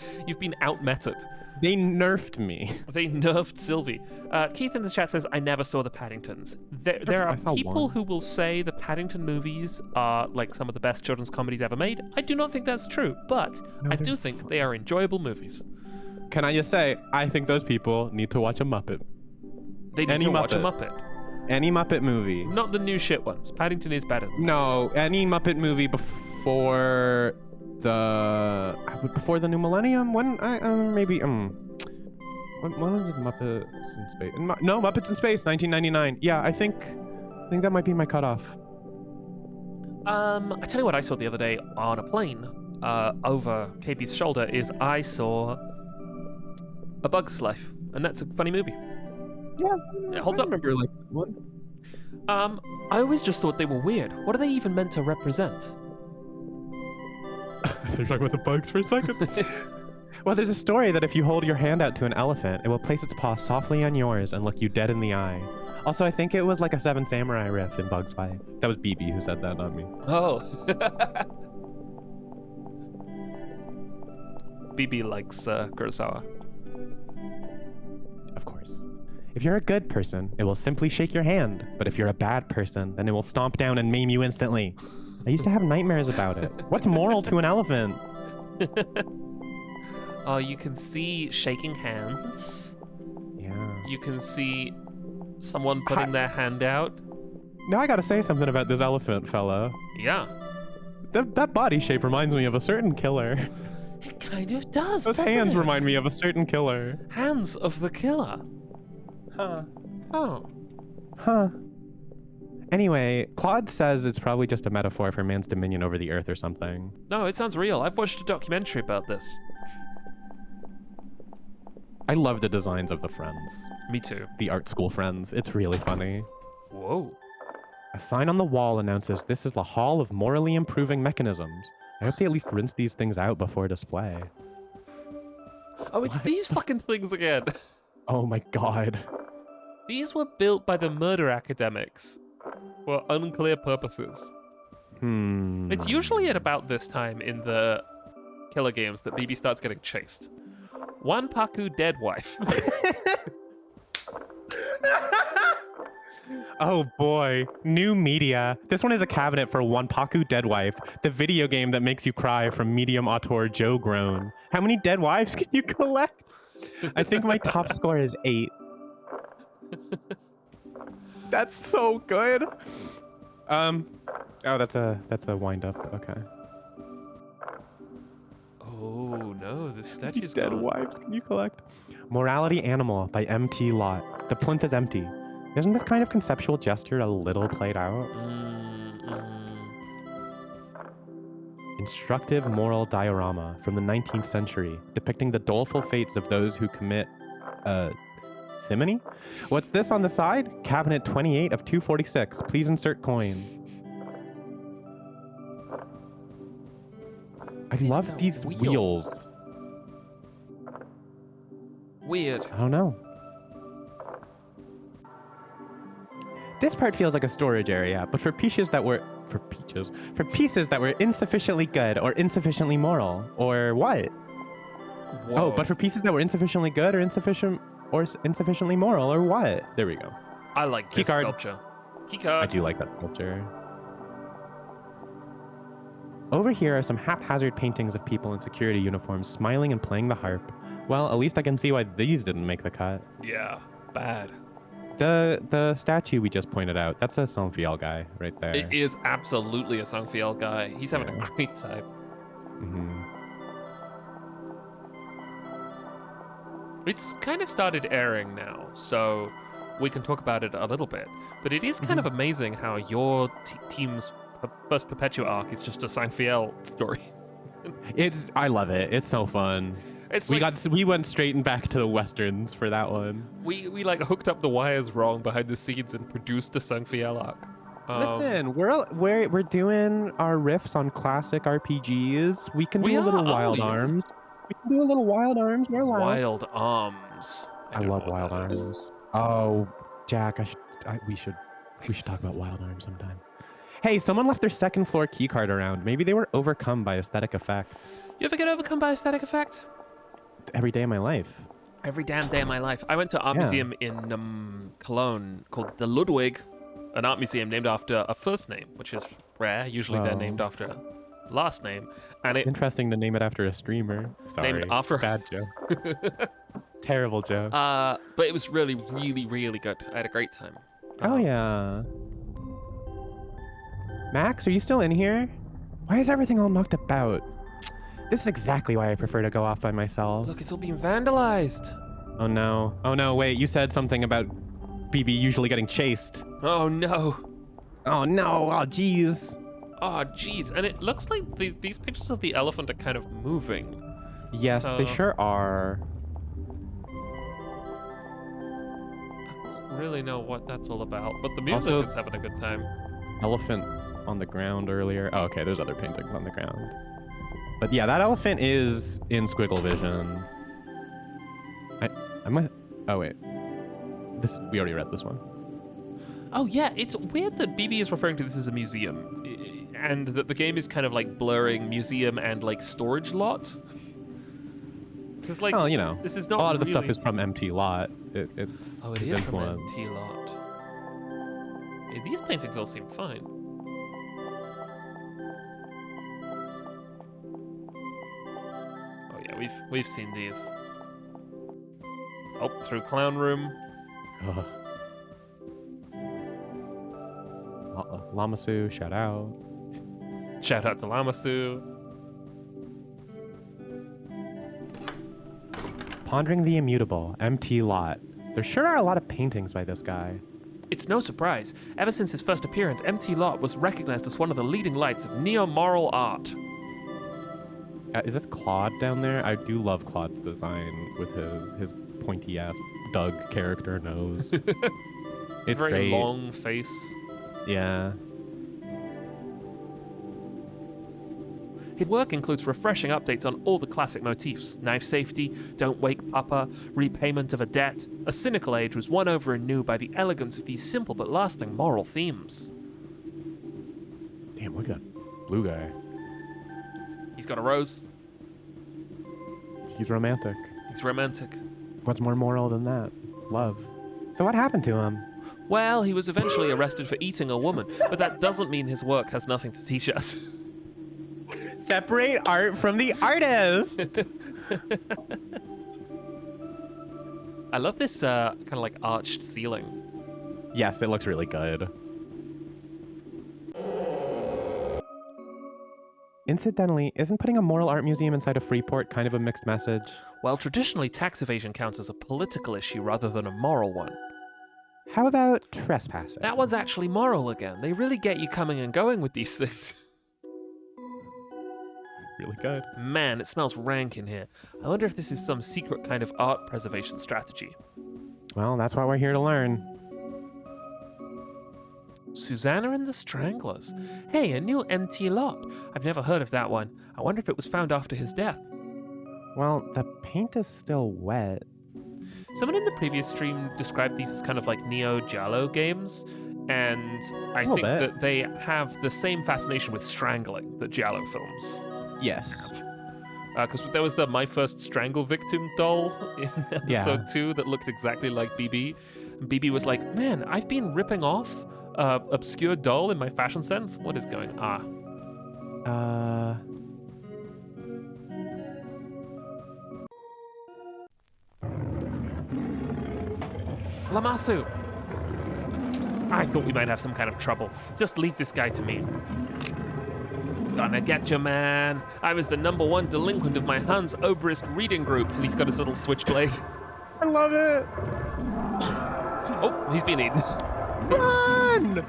out-meted. They nerfed me. They nerfed Sylvi. Keith in the chat says, I never saw the Paddingtons. There are people who will say the Paddington movies are like some of the best children's comedies ever made. I do not think that's true, but I do think they are enjoyable movies. Can I just say, I think those people need to watch a Muppet. They need to watch a Muppet. Any Muppet movie. Not the new shit ones. Paddington is better. No, any Muppet movie before the new millennium. When when did Muppets in Space? No, Muppets in Space, 1999. Yeah, I think that might be my cutoff. I tell you what I saw the other day on a plane over KB's shoulder is I saw A Bug's Life, and that's a funny movie. Yeah, it holds up. I remember like one. I always just thought they were weird. What are they even meant to represent? I think you're talking about the bugs for a second. Well, there's a story that if you hold your hand out to an elephant, it will place its paw softly on yours and look you dead in the eye. Also, I think it was like a Seven Samurai riff in Bug's Life. That was BB who said that, not me. Oh. BB likes Kurosawa. Of course. If you're a good person, it will simply shake your hand. But if you're a bad person, then it will stomp down and maim you instantly. I used to have nightmares about it. What's moral to an elephant? Oh, you can see shaking hands. Yeah. You can see someone putting their hand out. Now I gotta say something about this elephant fella. Yeah. That body shape reminds me of a certain killer. It kind of does. Those hands remind me of a certain killer. Hands of the killer. Huh. Oh. Huh. Anyway, Claude says it's probably just a metaphor for man's dominion over the earth or something. No, it sounds real. I've watched a documentary about this. I love the designs of the friends. Me too. The art school friends. It's really funny. Whoa. A sign on the wall announces this is the Hall of Morally Improving Mechanisms. I hope they at least rinse these things out before display. Oh, it's these fucking things again. Oh my god. These were built by the murder academics for unclear purposes. It's usually at about this time in the killer games that BB starts getting chased. Wanpaku Dead Wife. Oh boy, new media. This one is a cabinet for Wanpaku Dead Wife, the video game that makes you cry from medium auteur Joe Groan. How many dead wives can you collect? I think my top score is 8. That's so good. Oh, that's a wind up. Okay. Oh no, the statue's Dead gone. wives can you collect? Morality Animal by MT Lot. The plinth is empty. Isn't this kind of conceptual gesture a little played out? Instructive moral diorama from the 19th century, depicting the doleful fates of those who commit simony? What's this on the side? Cabinet 28 of 246. Please insert coin. I love these wheels. Weird. I don't know. This part feels like a storage area, but for pieces that were insufficiently good or insufficiently moral, or what? Whoa. Oh, but for pieces that were insufficiently good or insufficiently moral, or what? There we go. I like this sculpture. Keycard. I do like that sculpture. Over here are some haphazard paintings of people in security uniforms smiling and playing the harp. Well, at least I can see why these didn't make the cut. Yeah, bad. The statue we just pointed out, that's a Sylvi guy right there. It is absolutely a Sylvi guy. He's having a great time. It's kind of started airing now, so we can talk about it a little bit. But it is kind of amazing how your team's first Perpetua arc is just a Sylvi story. I love it. It's so fun. We went straight and back to the westerns for that one. We like hooked up the wires wrong behind the scenes and produced a Sylvi arc. Listen, we're doing our riffs on classic RPGs. We can do a little Wild Arms. We can do a little Wild Arms. We're allowed. Wild Arms. I love Wild Arms. Oh, Jack, we should talk about Wild Arms sometime. Hey, someone left their second floor keycard around. Maybe they were overcome by aesthetic effect. You ever get overcome by aesthetic effect? Every day of my life. Every damn day of my life. I went to an art museum in Cologne called the Ludwig, an art museum named after a first name, which is rare. Usually they're named after a last name. And it's interesting to name it after a streamer. Sorry. Named after bad joke. Terrible joke. But it was really, really, really good. I had a great time. Oh yeah. Max, are you still in here? Why is everything all knocked about? This is exactly why I prefer to go off by myself. Look, it's all being vandalized. Oh no. Oh no, wait, you said something about BB usually getting chased. Oh no. Oh no, oh jeez. Oh jeez, and it looks like these pictures of the elephant are kind of moving. Yes, they sure are. I don't really know what that's all about, but the music is having a good time. Elephant on the ground earlier. Oh, okay, there's other paintings on the ground. But yeah, that elephant is in squiggle vision. Oh wait, we already read this one. Oh yeah, it's weird that BB is referring to this as a museum, and that the game is kind of like blurring museum and like storage lot. Because like, well, you know, this is not a lot of the really... stuff is from MT Lot. It is from MT Lot. Yeah, these paintings all seem fine. We've seen these. Oh, through clown room. Lamasu, shout out. Shout out to Lamasu. Pondering the Immutable, MT Lot. There sure are a lot of paintings by this guy. It's no surprise. Ever since his first appearance, MT Lot was recognized as one of the leading lights of neo-moral art. Is this Claude down there? I do love Claude's design with his pointy ass Doug character nose. It's very great. Long face. Yeah. His work includes refreshing updates on all the classic motifs: knife safety, don't wake papa, repayment of a debt. A cynical age was won over anew by the elegance of these simple but lasting moral themes. Damn, look at that blue guy. He's got a rose. He's romantic. He's romantic. What's more moral than that? Love. So what happened to him? Well, he was eventually arrested for eating a woman, but that doesn't mean his work has nothing to teach us. Separate art from the artist! I love this kind of like arched ceiling. Yes, it looks really good. Incidentally, isn't putting a moral art museum inside of Freeport kind of a mixed message? Well, traditionally, tax evasion counts as a political issue rather than a moral one. How about trespassing? That one's actually moral again. They really get you coming and going with these things. Really good. Man, it smells rank in here. I wonder if this is some secret kind of art preservation strategy. Well, that's why we're here to learn. Susanna and the Stranglers. Hey, a new empty lot. I've never heard of that one. I wonder if it was found after his death. Well, the paint is still wet. Someone in the previous stream described these as kind of like Neo-Giallo games, and I think that they have the same fascination with strangling that Giallo films Yes. have. Because there was the My First Strangle Victim doll in episode 2 that looked exactly like BB. And BB was like, man, I've been ripping off obscure doll in my fashion sense. What is going on? Lamasu! I thought we might have some kind of trouble. Just leave this guy to me. Gonna get you, man. I was the #1 delinquent of my Hans Obrist reading group, and he's got his little switchblade. I love it! Oh, he's been eaten. Run!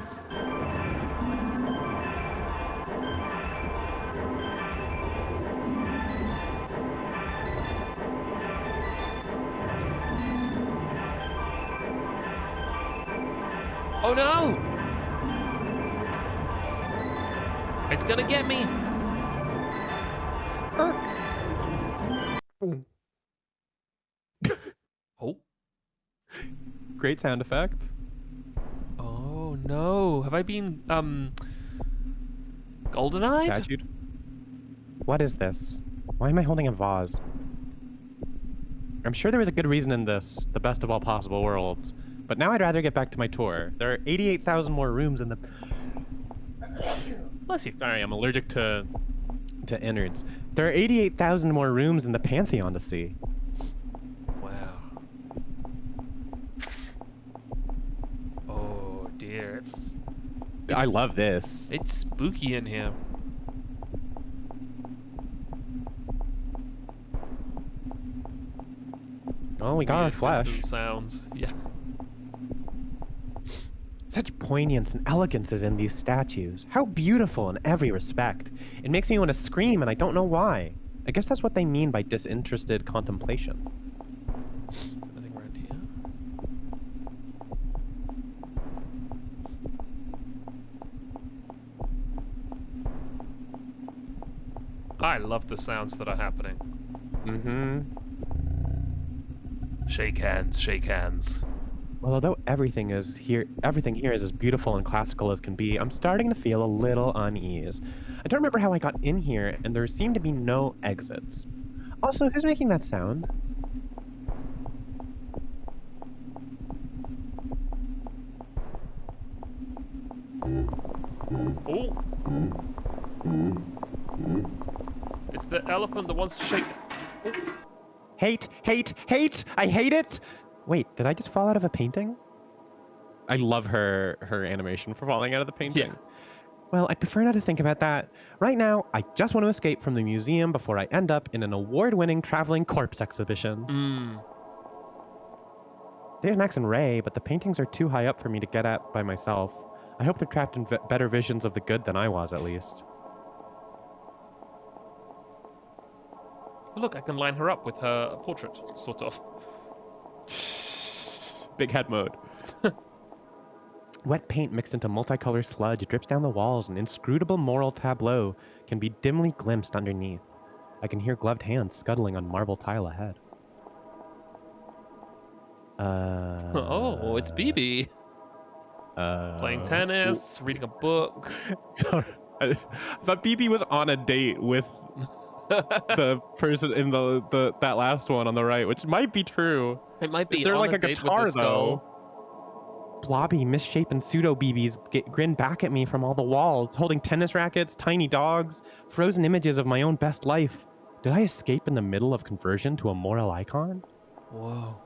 Oh no! It's gonna get me! Oh. Great sound effect. Oh no. Have I been, golden-eyed? Statued. What is this? Why am I holding a vase? I'm sure there was a good reason in this, the best of all possible worlds. But now I'd rather get back to my tour. There are 88,000 more rooms in the... Bless you. Sorry, I'm allergic to innards. There are 88,000 more rooms in the Pantheon to see. Wow. Oh dear, it's I love this. It's spooky in here. Oh, we got our Weird flesh. distant sounds. Yeah. Such poignance and elegance is in these statues. How beautiful in every respect. It makes me want to scream, and I don't know why. I guess that's what they mean by disinterested contemplation. Is there anything around here? I love the sounds that are happening. Mm-hmm. Shake hands, shake hands. Well, although everything here is as beautiful and classical as can be, I'm starting to feel a little unease. I don't remember how I got in here, and there seem to be no exits. Also, who's making that sound? Oh! It's the elephant that wants to shake. Oh. Hate, hate, hate! I hate it! Wait, did I just fall out of a painting? I love her animation for falling out of the painting. Yeah. Well, I prefer not to think about that. Right now, I just want to escape from the museum before I end up in an award-winning traveling corpse exhibition. There's Max and Ray, but the paintings are too high up for me to get at by myself. I hope they're trapped in better visions of the good than I was, at least. Look, I can line her up with her portrait, sort of. Big head mode. Wet paint mixed into multicolored sludge drips down the walls, an inscrutable moral tableau can be dimly glimpsed underneath. I can hear gloved hands scuttling on marble tile ahead. Oh, it's BB. Playing tennis, reading a book. Sorry. I thought BB was on a date with the person in that last one on the right, which might be true. It might be. They're on like a date guitar, with the though. Blobby, misshapen pseudo-BBs grin back at me from all the walls, holding tennis rackets, tiny dogs, frozen images of my own best life. Did I escape in the middle of conversion to a moral icon? Whoa.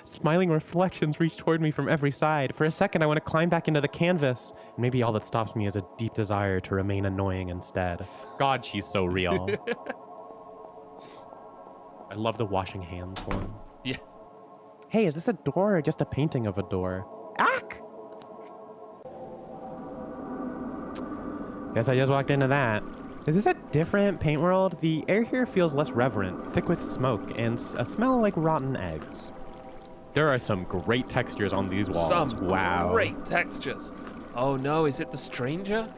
Smiling reflections reach toward me from every side. For a second, I want to climb back into the canvas. Maybe all that stops me is a deep desire to remain annoying instead. God, she's so real. I love the washing hands one. Yeah. Hey, is this a door or just a painting of a door? Ack! Guess I just walked into that. Is this a different paint world? The air here feels less reverent, thick with smoke, and a smell like rotten eggs. There are some great textures on these walls. Some wow. great textures. Oh no, is it the stranger?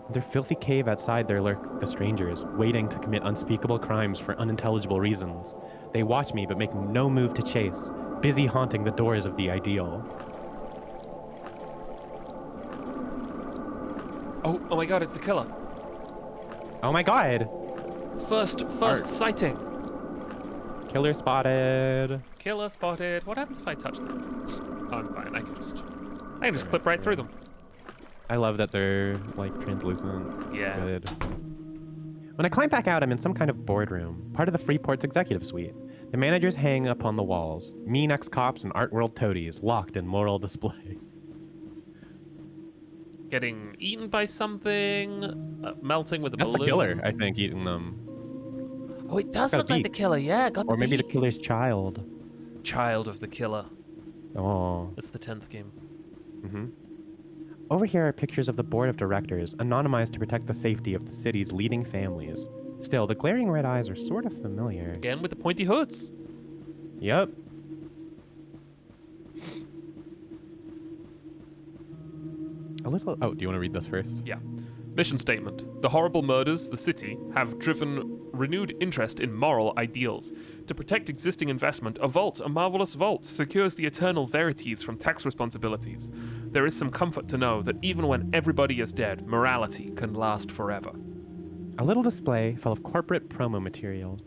In their filthy cave outside there lurk the strangers, waiting to commit unspeakable crimes for unintelligible reasons. They watch me but make no move to chase, busy haunting the doors of the ideal. Oh my god, it's the killer. Oh my god! First sighting. Killer spotted. Killer spotted. What happens if I touch them? Oh, I'm fine. I can just clip right through them. I love that they're like translucent. Yeah. Good. When I climb back out, I'm in some kind of boardroom, part of the Freeport's executive suite. The managers hang upon the walls, mean ex-cops and art world toadies locked in moral display. Getting eaten by something, melting with a balloon. That's the killer, I think, eating them. Oh, it does Got a look like the beak. killer. Yeah, got the Or maybe the beak. killer's child. Child of the killer. Oh. It's the 10th game. Mm-hmm. Over here are pictures of the board of directors, anonymized to protect the safety of the city's leading families. Still, the glaring red eyes are sort of familiar. Again with the pointy hoods. Yep. A little... Oh, do you want to read this first? Yeah. Mission statement. The horrible murders, the city, have driven renewed interest in moral ideals. To protect existing investment, a vault, a marvelous vault, secures the eternal verities from tax responsibilities. There is some comfort to know that even when everybody is dead, morality can last forever. A little display full of corporate promo materials.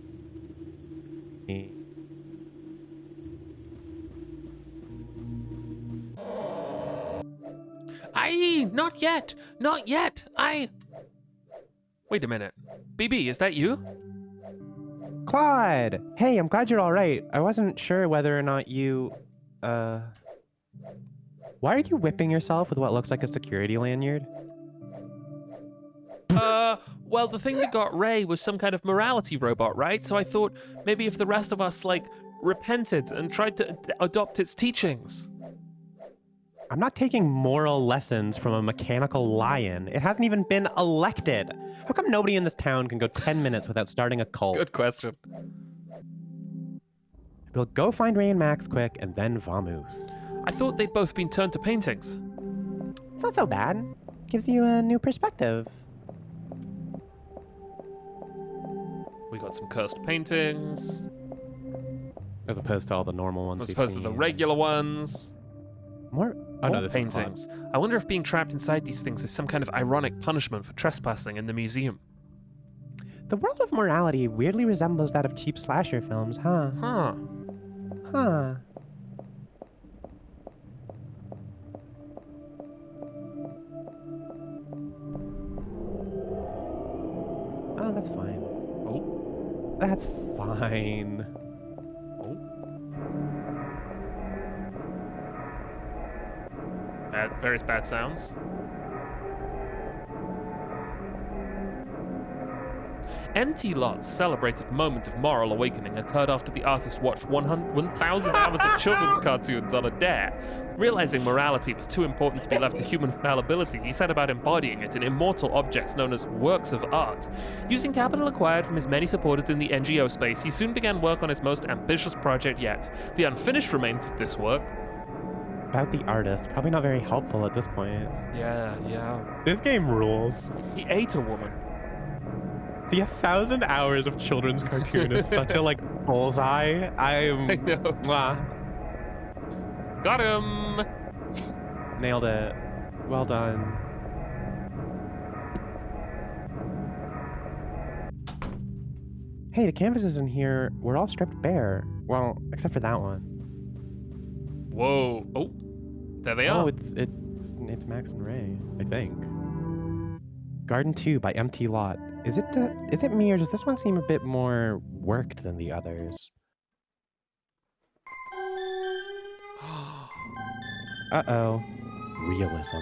Not yet! Not yet! Wait a minute. BB, is that you? Claude! Hey, I'm glad you're all right. I wasn't sure whether or not you... Why are you whipping yourself with what looks like a security lanyard? Well, the thing that got Ray was some kind of morality robot, right? So I thought maybe if the rest of us, repented and tried to adopt its teachings. I'm not taking moral lessons from a mechanical lion. It hasn't even been elected. How come nobody in this town can go 10 minutes without starting a cult? Good question. We'll go find Ray and Max quick, and then vamoose. I thought they'd both been turned to paintings. It's not so bad. Gives you a new perspective. We got some cursed paintings. As opposed to all the normal ones. As opposed to the regular ones. More? Oh, More no, this paintings. is I wonder if being trapped inside these things is some kind of ironic punishment for trespassing in the museum. The world of morality weirdly resembles that of cheap slasher films, huh? Huh. Huh. Oh, that's fine. Oh. That's fine. Various bad sounds. Empty Lot's celebrated moment of moral awakening occurred after the artist watched 1,000 hours of children's cartoons on a dare. Realizing morality was too important to be left to human fallibility, he set about embodying it in immortal objects known as works of art. Using capital acquired from his many supporters in the NGO space, he soon began work on his most ambitious project yet, the unfinished remains of this work. About the artist, probably not very helpful at this point. Yeah. This game rules. He ate a woman. The 1,000 hours of children's cartoon is such a bullseye. I know. Mwah. Got him. Nailed it. Well done. Hey, the canvases in here were all stripped bare. Well, except for that one. Whoa. Oh, there they are. Oh, it's Max and Ray, I think. Garden 2 by MT Lot. Is it me, or does this one seem a bit more worked than the others? Uh-oh. Realism.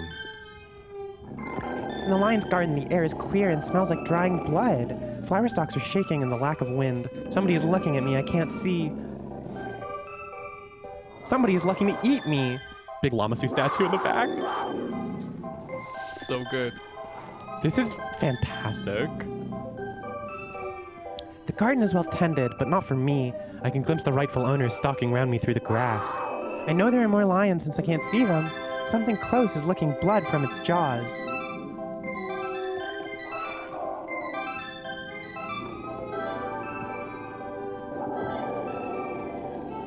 In the lion's garden, the air is clear and smells like drying blood. Flower stalks are shaking in the lack of wind. Somebody is looking at me I can't see. Somebody is looking to eat me. Big Lamasu statue in the back. So good. This is fantastic. The garden is well tended, but not for me. I can glimpse the rightful owners stalking around me through the grass. I know there are more lions since I can't see them. Something close is licking blood from its jaws.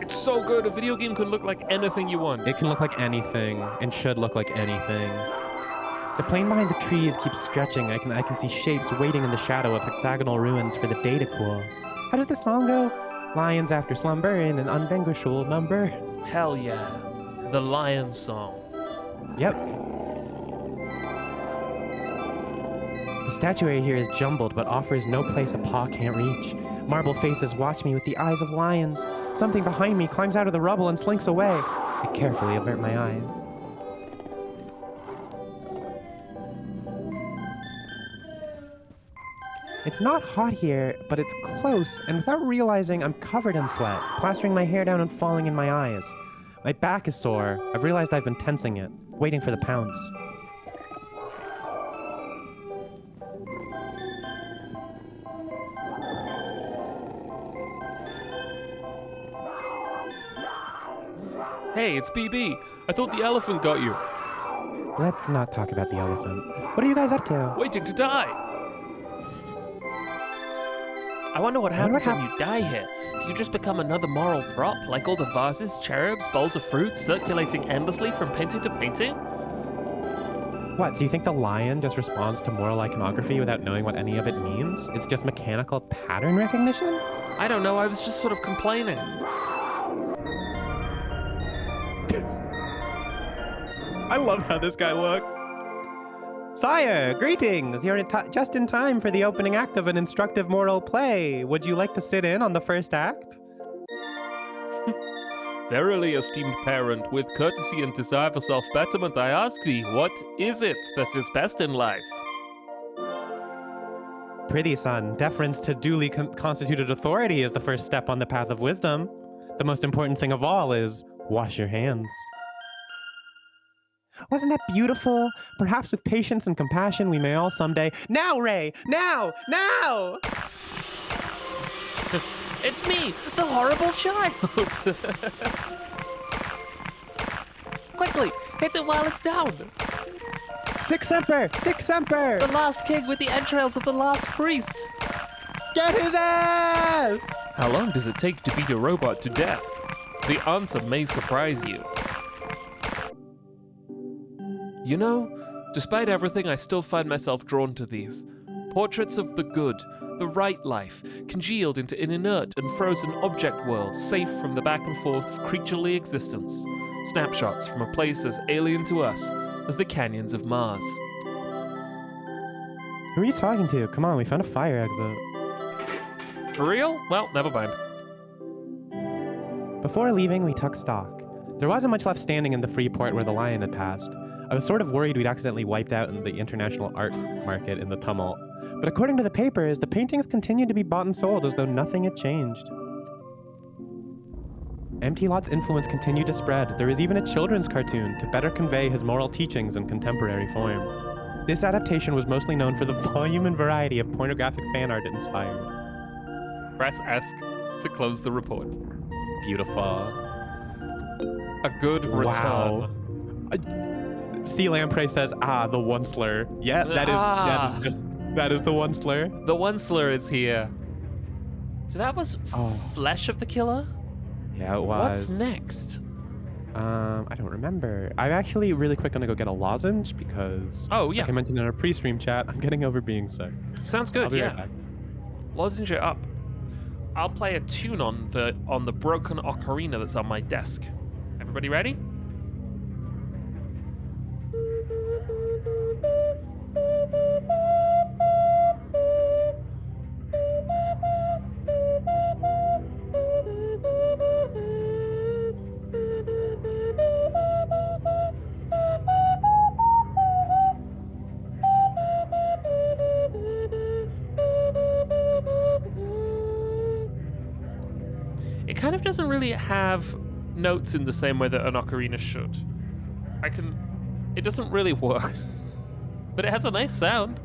It's so good. A video game can look like anything you want. It can look like anything, and should look like anything. The plain behind the trees keeps stretching. I can see shapes waiting in the shadow of hexagonal ruins for the day to cool. How does the song go? Lions after slumber in an unvanquishable number. Hell yeah. The lion song. Yep. The statuary here is jumbled, but offers no place a paw can't reach. Marble faces watch me with the eyes of lions. Something behind me climbs out of the rubble and slinks away. I carefully avert my eyes. It's not hot here, but it's close, and without realizing, I'm covered in sweat, plastering my hair down and falling in my eyes. My back is sore. I've realized I've been tensing it, waiting for the pounce. Hey, it's BB. I thought the elephant got you. Let's not talk about the elephant. What are you guys up to? Waiting to die. I wonder what happens when you die here. Do you just become another moral prop, like all the vases, cherubs, bowls of fruit, circulating endlessly from painting to painting? What, so you think the lion just responds to moral iconography without knowing what any of it means? It's just mechanical pattern recognition? I don't know, I was just sort of complaining. I love how this guy looks. Sire, greetings! You're just in time for the opening act of an instructive moral play. Would you like to sit in on the first act? Verily, esteemed parent, with courtesy and desire for self-betterment, I ask thee, what is it that is best in life? Prithee, son, deference to duly constituted authority is the first step on the path of wisdom. The most important thing of all is wash your hands. Wasn't that beautiful? Perhaps with patience and compassion, we may all someday... Now, Ray! Now! Now! It's me, the horrible child! Quickly, hit it while it's down! Sic Semper! Sic Semper! The last king with the entrails of the last priest! Get his ass! How long does it take to beat a robot to death? The answer may surprise you. You know, despite everything, I still find myself drawn to these. Portraits of the good, the right life, congealed into an inert and frozen object world, safe from the back and forth of creaturely existence. Snapshots from a place as alien to us as the canyons of Mars. Who are you talking to? Come on, we found a fire exit. For real? Well, never mind. Before leaving, we took stock. There wasn't much left standing in the free port where the lion had passed. I was sort of worried we'd accidentally wiped out in the international art market in the tumult. But according to the papers, the paintings continued to be bought and sold as though nothing had changed. Empty Lot's influence continued to spread. There is even a children's cartoon to better convey his moral teachings in contemporary form. This adaptation was mostly known for the volume and variety of pornographic fan art it inspired. Press S to close the report. Beautiful. A good return. Wow. C. Lamprey says, the one slur. Yeah, that is the one slur. The one slur is here. So that was Flesh of the Killer? Yeah, it was. What's next? I don't remember. I'm actually really quick gonna go get a lozenge because, like I mentioned in our pre-stream chat, I'm getting over being sick. Sounds good. I'll be yeah. right back. Lozenge it up. I'll play a tune on the broken ocarina that's on my desk. Everybody ready? It kind of doesn't really have notes in the same way that an ocarina should. It doesn't really work, but it has a nice sound.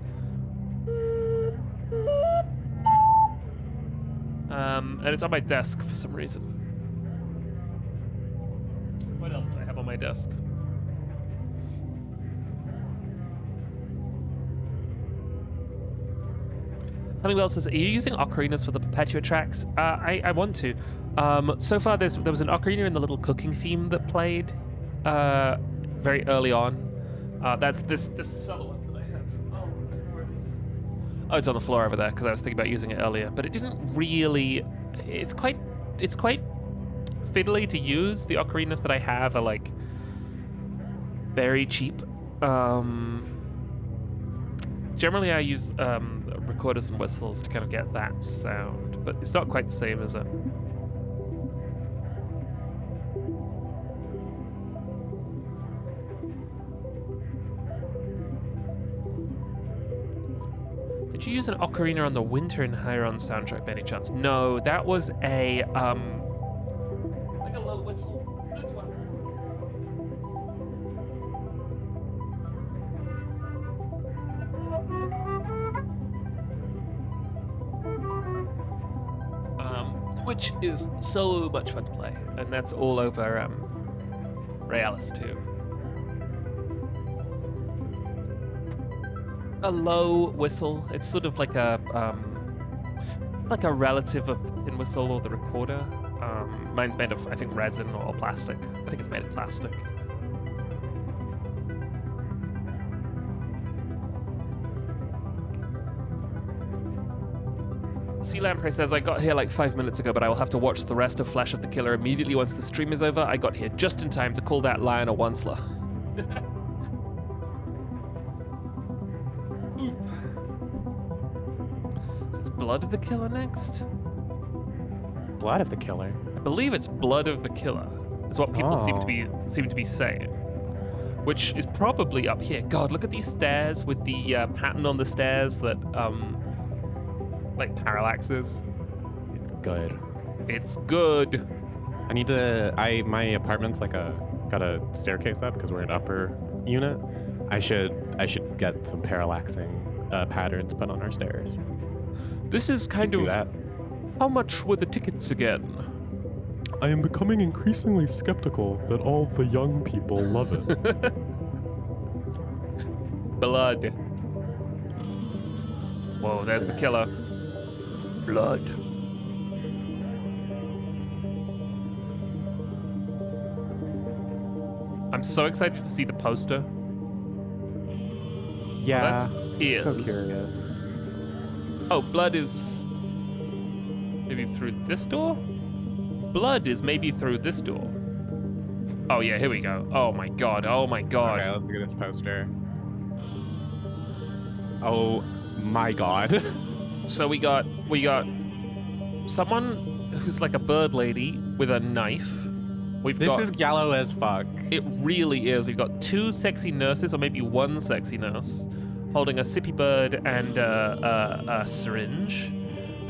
And it's on my desk for some reason. What else do I have on my desk? Hummingwell says, are you using ocarinas for the Perpetua tracks? I want to. So far, there was an ocarina in the little cooking theme that played very early on. That's this other one that I have. Oh, it's on the floor over there because I was thinking about using it earlier, but it didn't really. It's quite fiddly to use. The ocarinas that I have are like very cheap. Generally, I use recorders and whistles to kind of get that sound, but it's not quite the same, is it? Did you use an ocarina on the Winter in Hyron soundtrack by any chance? No, that was a like a low whistle. This one. Which is so much fun to play, and that's all over Realis too. A low whistle. It's sort of like a it's like a relative of the tin whistle or the recorder. Mine's made of, I think, resin or plastic. I think it's made of plastic. C. Lamprey says, I got here like 5 minutes ago, but I will have to watch the rest of Flesh of the Killer immediately once the stream is over. I got here just in time to call that lion a onceler. So it's Blood of the Killer next? Blood of the Killer? I believe it's Blood of the Killer. Is what people seem to be saying. Which is probably up here. God, look at these stairs with the pattern on the stairs that like parallaxes. It's good. It's good. I need to. My apartment's like got a staircase up because we're an upper unit. I should get some parallaxing patterns put on our stairs. This is kind of. How much were the tickets again? I am becoming increasingly skeptical that all the young people love it. Blood. Whoa, there's the killer. Blood. I'm so excited to see the poster. Yeah, that's ears. So curious. Oh, blood is maybe through this door? Blood is maybe through this door. Oh yeah, here we go. Oh my god, oh my god. Okay, let's look at this poster. Oh my god. So we got someone who's like a bird lady with a knife This is gallow as fuck. It really is. We've got 2 sexy nurses, or maybe 1 sexy nurse, holding a sippy bird and a syringe.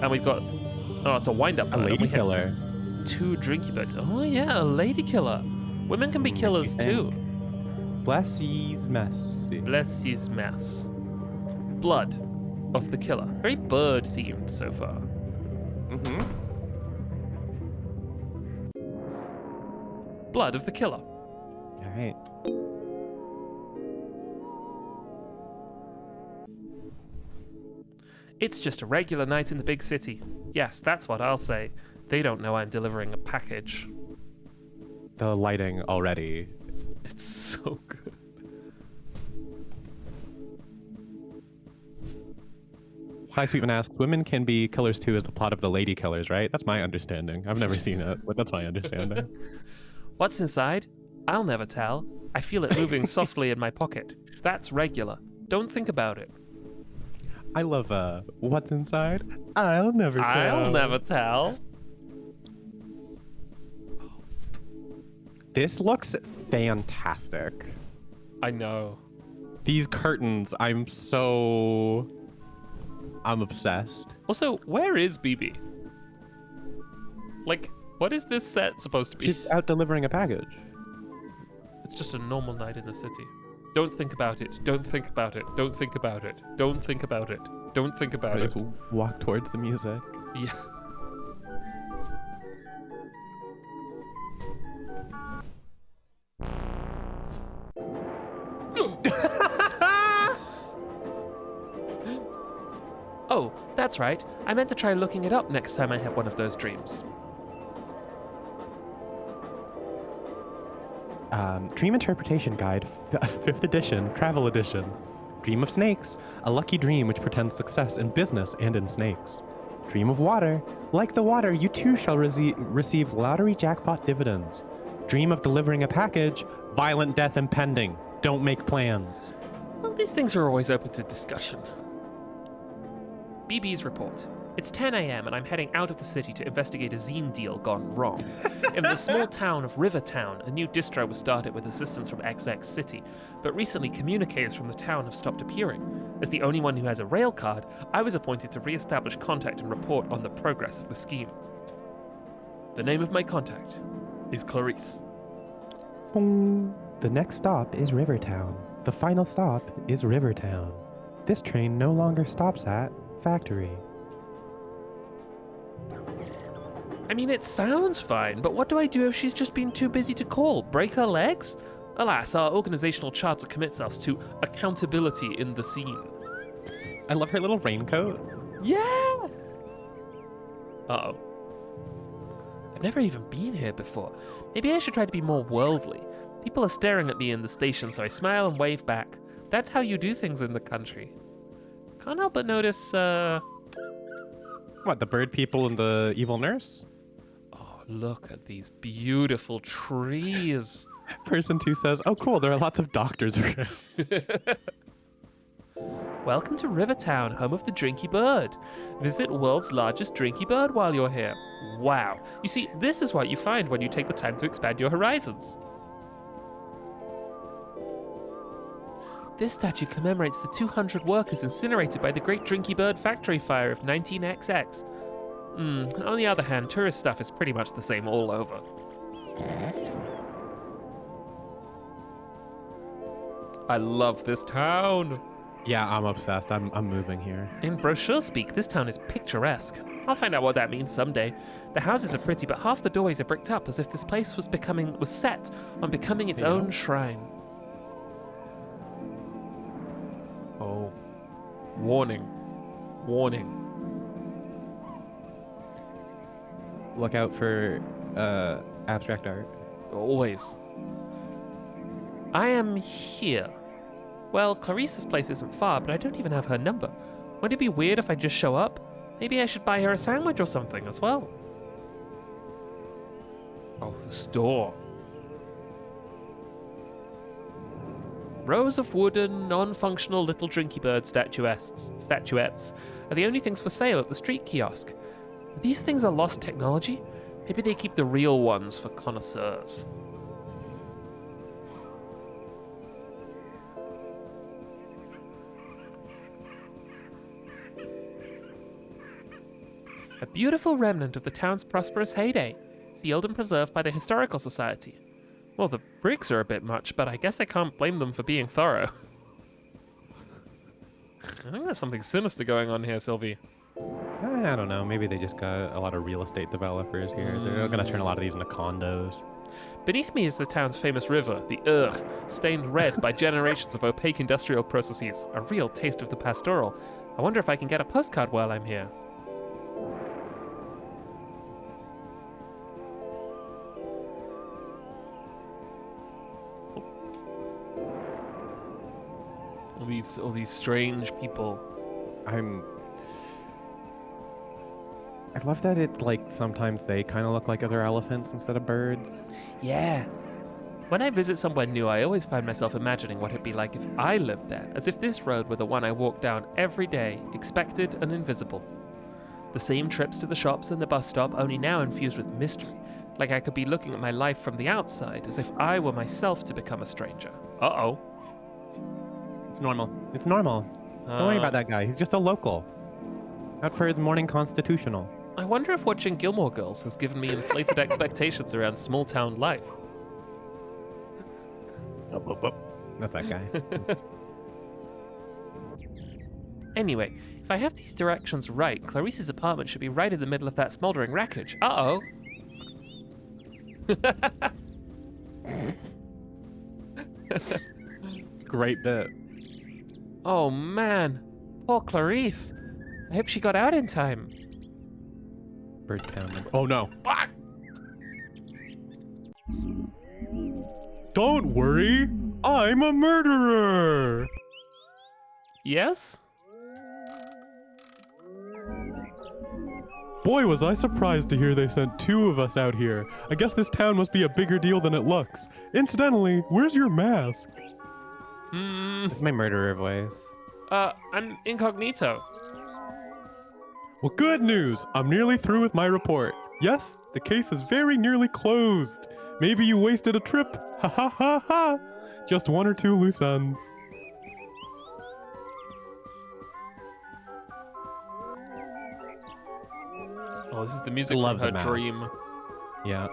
And we've got, oh, it's a wind-up bird. A lady killer. 2 drinky birds. Oh yeah, a lady killer. Women can be killers too. Bless ye's mess. Bless his mess. Blood of the killer. Very bird themed so far. Mm-hmm. Blood of the killer. All right. It's just a regular night in the big city. Yes, that's what I'll say. They don't know I'm delivering a package. The lighting already. It's so good. Sly Sweetman asks, women can be killers too as the plot of The Lady Killers, right? That's my understanding. I've never seen it, but that's my understanding. What's inside? I'll never tell. I feel it moving softly in my pocket. That's regular. Don't think about it. I love, what's inside? I'll never tell. I'll never tell. This looks fantastic. I know. These curtains, I'm obsessed. Also, where is BB? Like, what is this set supposed to be? She's out delivering a package. It's just a normal night in the city. Don't think about it. Don't think about it. Don't think about it. Don't think about it. Don't think about it. Just walk towards the music. Yeah. Oh, that's right. I meant to try looking it up next time I have one of those dreams. Dream Interpretation Guide, 5th edition, travel edition. Dream of snakes, a lucky dream which portends success in business and in snakes. Dream of water, like the water, you too shall receive lottery jackpot dividends. Dream of delivering a package, violent death impending. Don't make plans. Well, these things are always open to discussion. BB's report. It's 10 a.m. and I'm heading out of the city to investigate a zine deal gone wrong. In the small town of Rivertown, a new distro was started with assistance from XX City, but recently communicators from the town have stopped appearing. As the only one who has a rail card, I was appointed to re-establish contact and report on the progress of the scheme. The name of my contact is Clarice. Boom. The next stop is Rivertown. The final stop is Rivertown. This train no longer stops at Factory. I mean, it sounds fine, but what do I do if she's just been too busy to call? Break her legs? Alas, our organizational charter commits us to accountability in the scene. I love her little raincoat. Yeah! Uh-oh. I've never even been here before. Maybe I should try to be more worldly. People are staring at me in the station, so I smile and wave back. That's how you do things in the country. Can't help but notice, What, the bird people and the evil nurse? Oh, look at these beautiful trees. Person 2 says, oh cool, there are lots of doctors around. Welcome to Rivertown, home of the Drinky Bird. Visit world's largest Drinky Bird while you're here. Wow. You see, this is what you find when you take the time to expand your horizons. This statue commemorates the 200 workers incinerated by the Great Drinky Bird factory fire of 19XX. On the other hand, tourist stuff is pretty much the same all over. I love this town. Yeah, I'm obsessed. I'm moving here. In brochure speak, this town is picturesque. I'll find out what that means someday. The houses are pretty, but half the doorways are bricked up as if this place was set on becoming its own shrine. Oh. Warning. Warning. Look out for abstract art. Always. I am here. Well, Clarice's place isn't far, but I don't even have her number. Wouldn't it be weird if I just show up? Maybe I should buy her a sandwich or something as well. Oh, the store. Rows of wooden, non-functional little Drinky Bird statuettes are the only things for sale at the street kiosk. These things are lost technology. Maybe they keep the real ones for connoisseurs. A beautiful remnant of the town's prosperous heyday, sealed and preserved by the Historical Society. Well, the bricks are a bit much, but I guess I can't blame them for being thorough. I think there's something sinister going on here, Sylvi. I don't know. Maybe they just got a lot of real estate developers here. They're going to turn a lot of these into condos. Beneath me is the town's famous river, the Urch, stained red by generations of opaque industrial processes. A real taste of the pastoral. I wonder if I can get a postcard while I'm here. All these strange people. I love that it, like, sometimes they kind of look like other elephants instead of birds. Yeah. When I visit somewhere new, I always find myself imagining what it'd be like if I lived there, as if this road were the one I walked down every day, expected and invisible. The same trips to the shops and the bus stop, only now infused with mystery, like I could be looking at my life from the outside, as if I were myself to become a stranger. Uh-oh. It's normal. It's normal. Don't worry about that guy. He's just a local. Out for his morning constitutional. I wonder if watching Gilmore Girls has given me inflated expectations around small town life. That's that guy. Anyway, if I have these directions right, Clarice's apartment should be right in the middle of that smoldering wreckage. Uh-oh. Great bit. Oh man, poor Clarice. I hope she got out in time. Bird town. Oh no. Ah! Don't worry, I'm a murderer. Yes? Boy, was I surprised to hear they sent 2 of us out here. I guess this town must be a bigger deal than it looks. Incidentally, where's your mask? It's my murderer voice. I'm incognito. Well, good news. I'm nearly through with my report. Yes, the case is very nearly closed. Maybe you wasted a trip. Ha ha ha ha. Just 1 or 2 loose ends. Oh, this is the music Love from her the mask. dream. Yeah.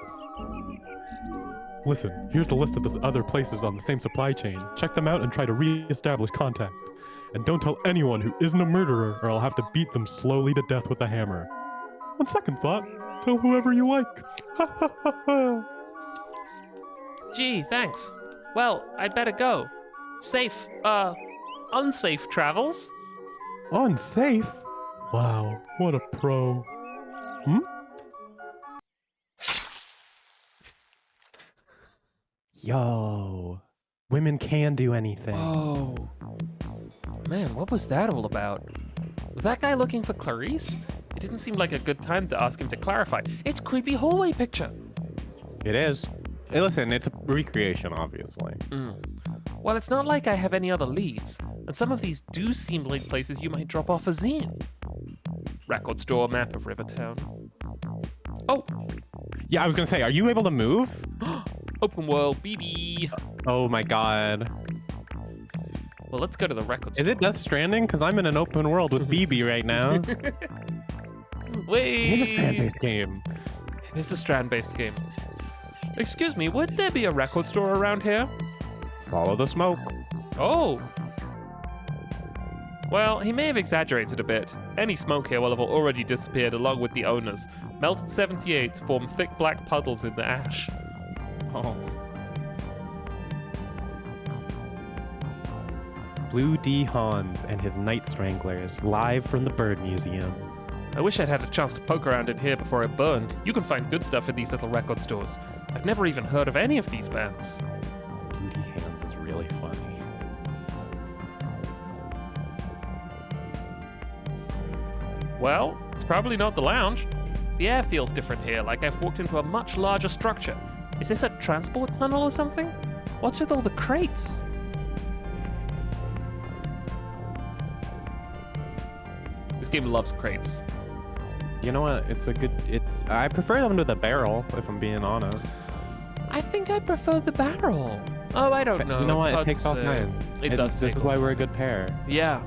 Listen, here's the list of the other places on the same supply chain. Check them out and try to re-establish contact. And don't tell anyone who isn't a murderer, or I'll have to beat them slowly to death with a hammer. On second thought, tell whoever you like. Ha ha ha ha. Gee, thanks. Well, I'd better go. Safe, unsafe travels? Unsafe? Wow, what a pro. Hmm? Yo, women can do anything. Oh. Man, what was that all about? Was that guy looking for Clarice? It didn't seem like a good time to ask him to clarify. It's creepy hallway picture. It is. Hey, listen, it's a recreation, obviously. Well, it's not like I have any other leads, and some of these do seem like places you might drop off a zine. Record store map of Rivertown. Oh! Yeah, I was gonna say, are you able to move? Open world, BB. Oh my god. Well, let's go to the record store. Is it Death Stranding? Because I'm in an open world with BB right now. Wait! It's a strand-based game. It is a strand-based game. Excuse me, would there be a record store around here? Follow the smoke. Oh! Well, he may have exaggerated a bit. Any smoke here will have already disappeared along with the owners. Melted 78 form thick black puddles in the ash. Oh. Blue D. Hans and his Night Stranglers, live from the Bird Museum. I wish I'd had a chance to poke around in here before it burned. You can find good stuff in these little record stores. I've never even heard of any of these bands. Blue D. Hans is really funny. Well, it's probably not the lounge. The air feels different here, like I've walked into a much larger structure. Is this a transport tunnel or something? What's with all the crates? This game loves crates. You know what? I prefer them to the barrel, if I'm being honest. I think I prefer the barrel. Oh, I don't know. You know It's what? It hard takes to all say. kinds. It does take This is all why we're a kinds. good pair. Yeah.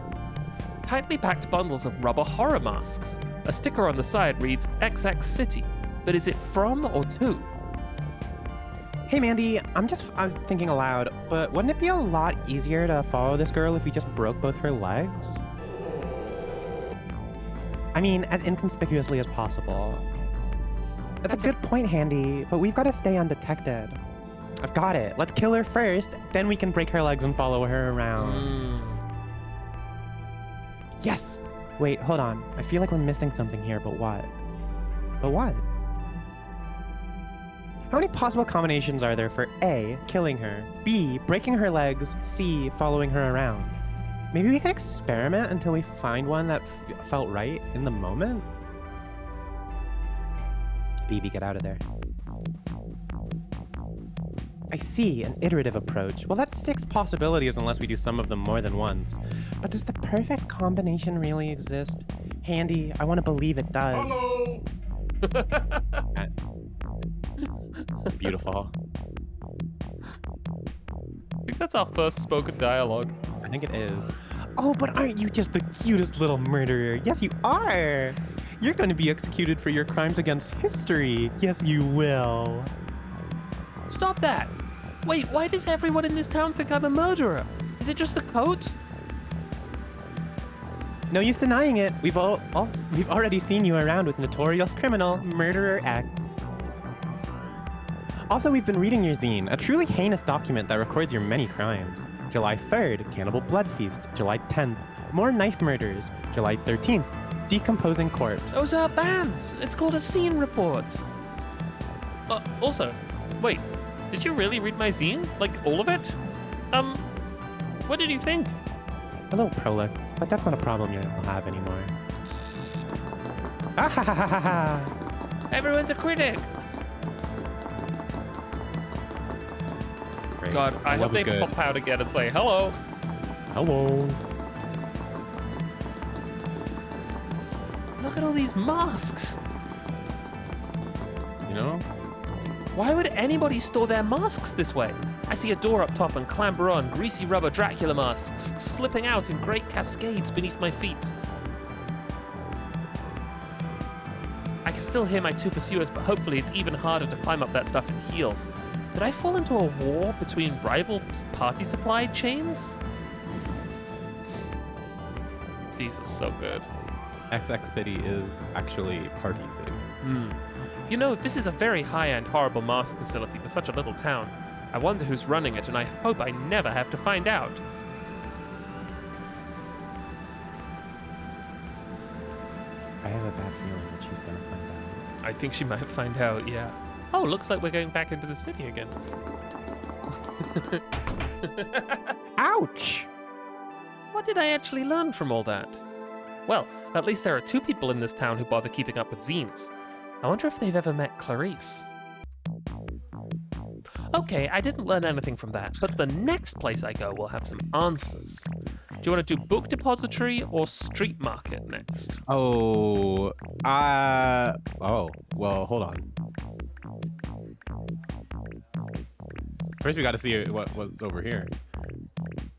Tightly packed bundles of rubber horror masks. A sticker on the side reads XX City. But is it from or to? Hey Mandy, I was thinking aloud, but wouldn't it be a lot easier to follow this girl if we just broke both her legs? I mean, as inconspicuously as possible. That's a good point, Handy, but we've got to stay undetected. I've got it. Let's kill her first, then we can break her legs and follow her around. Yes! Wait, hold on. I feel like we're missing something here, but what? But what? How many possible combinations are there for A, killing her, B, breaking her legs, C, following her around? Maybe we can experiment until we find one that felt right in the moment? BB, get out of there. I see, an iterative approach. Well, that's 6 possibilities unless we do some of them more than once. But does the perfect combination really exist? Handy, I want to believe it does. Hello! Beautiful. I think that's our first spoken dialogue. I think it is. Oh, but aren't you just the cutest little murderer? Yes, you are. You're going to be executed for your crimes against history. Yes, you will. Stop that! Wait, why does everyone in this town think I'm a murderer? Is it just the coat? No use denying it. We've already seen you around with notorious criminal Murderer X. Also, we've been reading your zine, a truly heinous document that records your many crimes. July 3rd, Cannibal Blood Feast. July 10th, more knife murders. July 13th, decomposing corpse. Those are bands. It's called a scene report. Also, wait, did you really read my zine? Like, all of it? What did you think? A little prolix, but that's not a problem you'll have anymore. Ah ha ha ha ha ha! Everyone's a critic. Great. God, I hope they pop out again and say hello. Hello. Look at all these masks. You know? Why would anybody store their masks this way? I see a door up top and clamber on, greasy rubber Dracula masks slipping out in great cascades beneath my feet. I can still hear my 2 pursuers, but hopefully it's even harder to climb up that stuff in heels. Did I fall into a war between rival party supply chains? These are so good. XX City is actually Party City. You know, this is a very high-end, horrible mask facility for such a little town. I wonder who's running it, and I hope I never have to find out. I have a bad feeling that she's gonna find out. I think she might find out, yeah. Oh, looks like we're going back into the city again. Ouch! What did I actually learn from all that? Well, at least there are 2 people in this town who bother keeping up with zines. I wonder if they've ever met Clarice. Okay, I didn't learn anything from that, but the next place I go will have some answers. Do you want to do book depository or street market next? Oh, well, hold on. First, we got to see what's over here.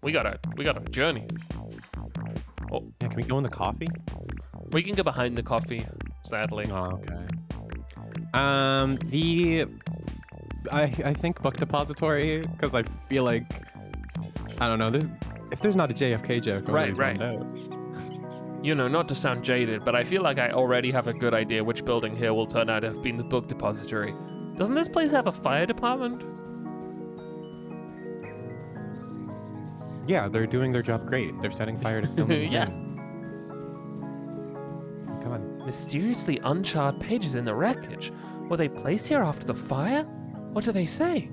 We got a journey. Oh, Yeah, can we go in the coffee? we can go behind the coffee, sadly. Oh, okay. I think book depository, because I feel like, I don't know, if there's not a JFK joke, I Right. found out. You know, not to sound jaded, but I feel like I already have a good idea which building here will turn out to have been the book depository. Doesn't this place have a fire department? Yeah, they're doing their job great. They're setting fire to so many Yeah. things. Come on. Mysteriously uncharred pages in the wreckage. Were they placed here after the fire? What do they say?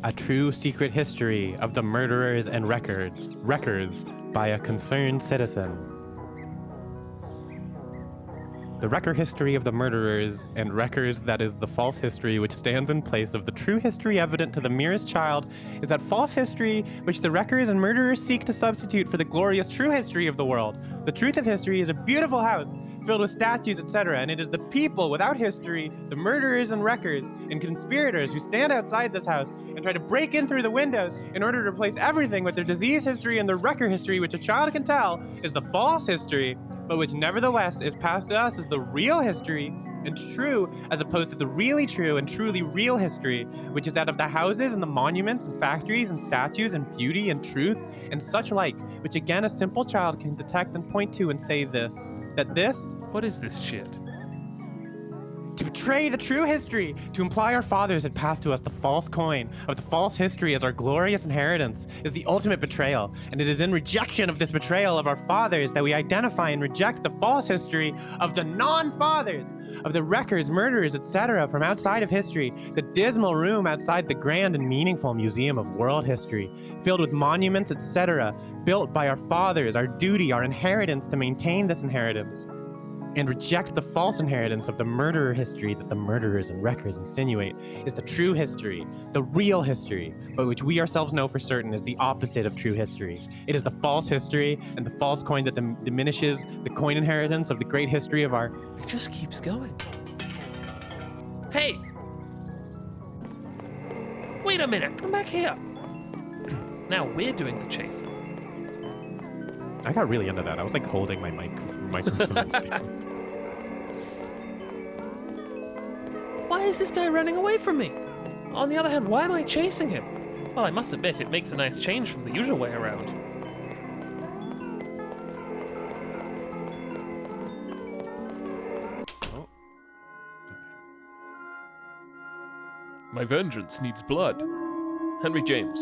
A true secret history of the murderers and wreckers by a concerned citizen. The wrecker history of the murderers and wreckers, that is the false history which stands in place of the true history evident to the merest child, is that false history which the wreckers and murderers seek to substitute for the glorious true history of the world. The truth of history is a beautiful house filled with statues, etc., and it is the people without history, the murderers and wreckers and conspirators who stand outside this house and try to break in through the windows in order to replace everything with their disease history and their wrecker history, which a child can tell is the false history, but which nevertheless is passed to us as the real history and true, as opposed to the really true and truly real history, which is that of the houses and the monuments and factories and statues and beauty and truth and such like, which again a simple child can detect and point to and say this, that this... What is this shit? To betray the true history, to imply our fathers had passed to us the false coin of the false history as our glorious inheritance, is the ultimate betrayal. And it is in rejection of this betrayal of our fathers that we identify and reject the false history of the non-fathers, of the wreckers, murderers, etc. from outside of history, the dismal room outside the grand and meaningful museum of world history, filled with monuments, etc., built by our fathers, our duty, our inheritance to maintain this inheritance, and reject the false inheritance of the murderer history that the murderers and wreckers insinuate is the true history, the real history, but which we ourselves know for certain is the opposite of true history. It is the false history and the false coin that diminishes the coin inheritance of the great history of our... It just keeps going. Hey! Wait a minute, come back here. Now we're doing the chasing. I got really into that. I was like holding my microphone and speaking. Why is this guy running away from me? On the other hand, why am I chasing him? Well, I must admit, it makes a nice change from the usual way around. Oh. My vengeance needs blood. Henry James.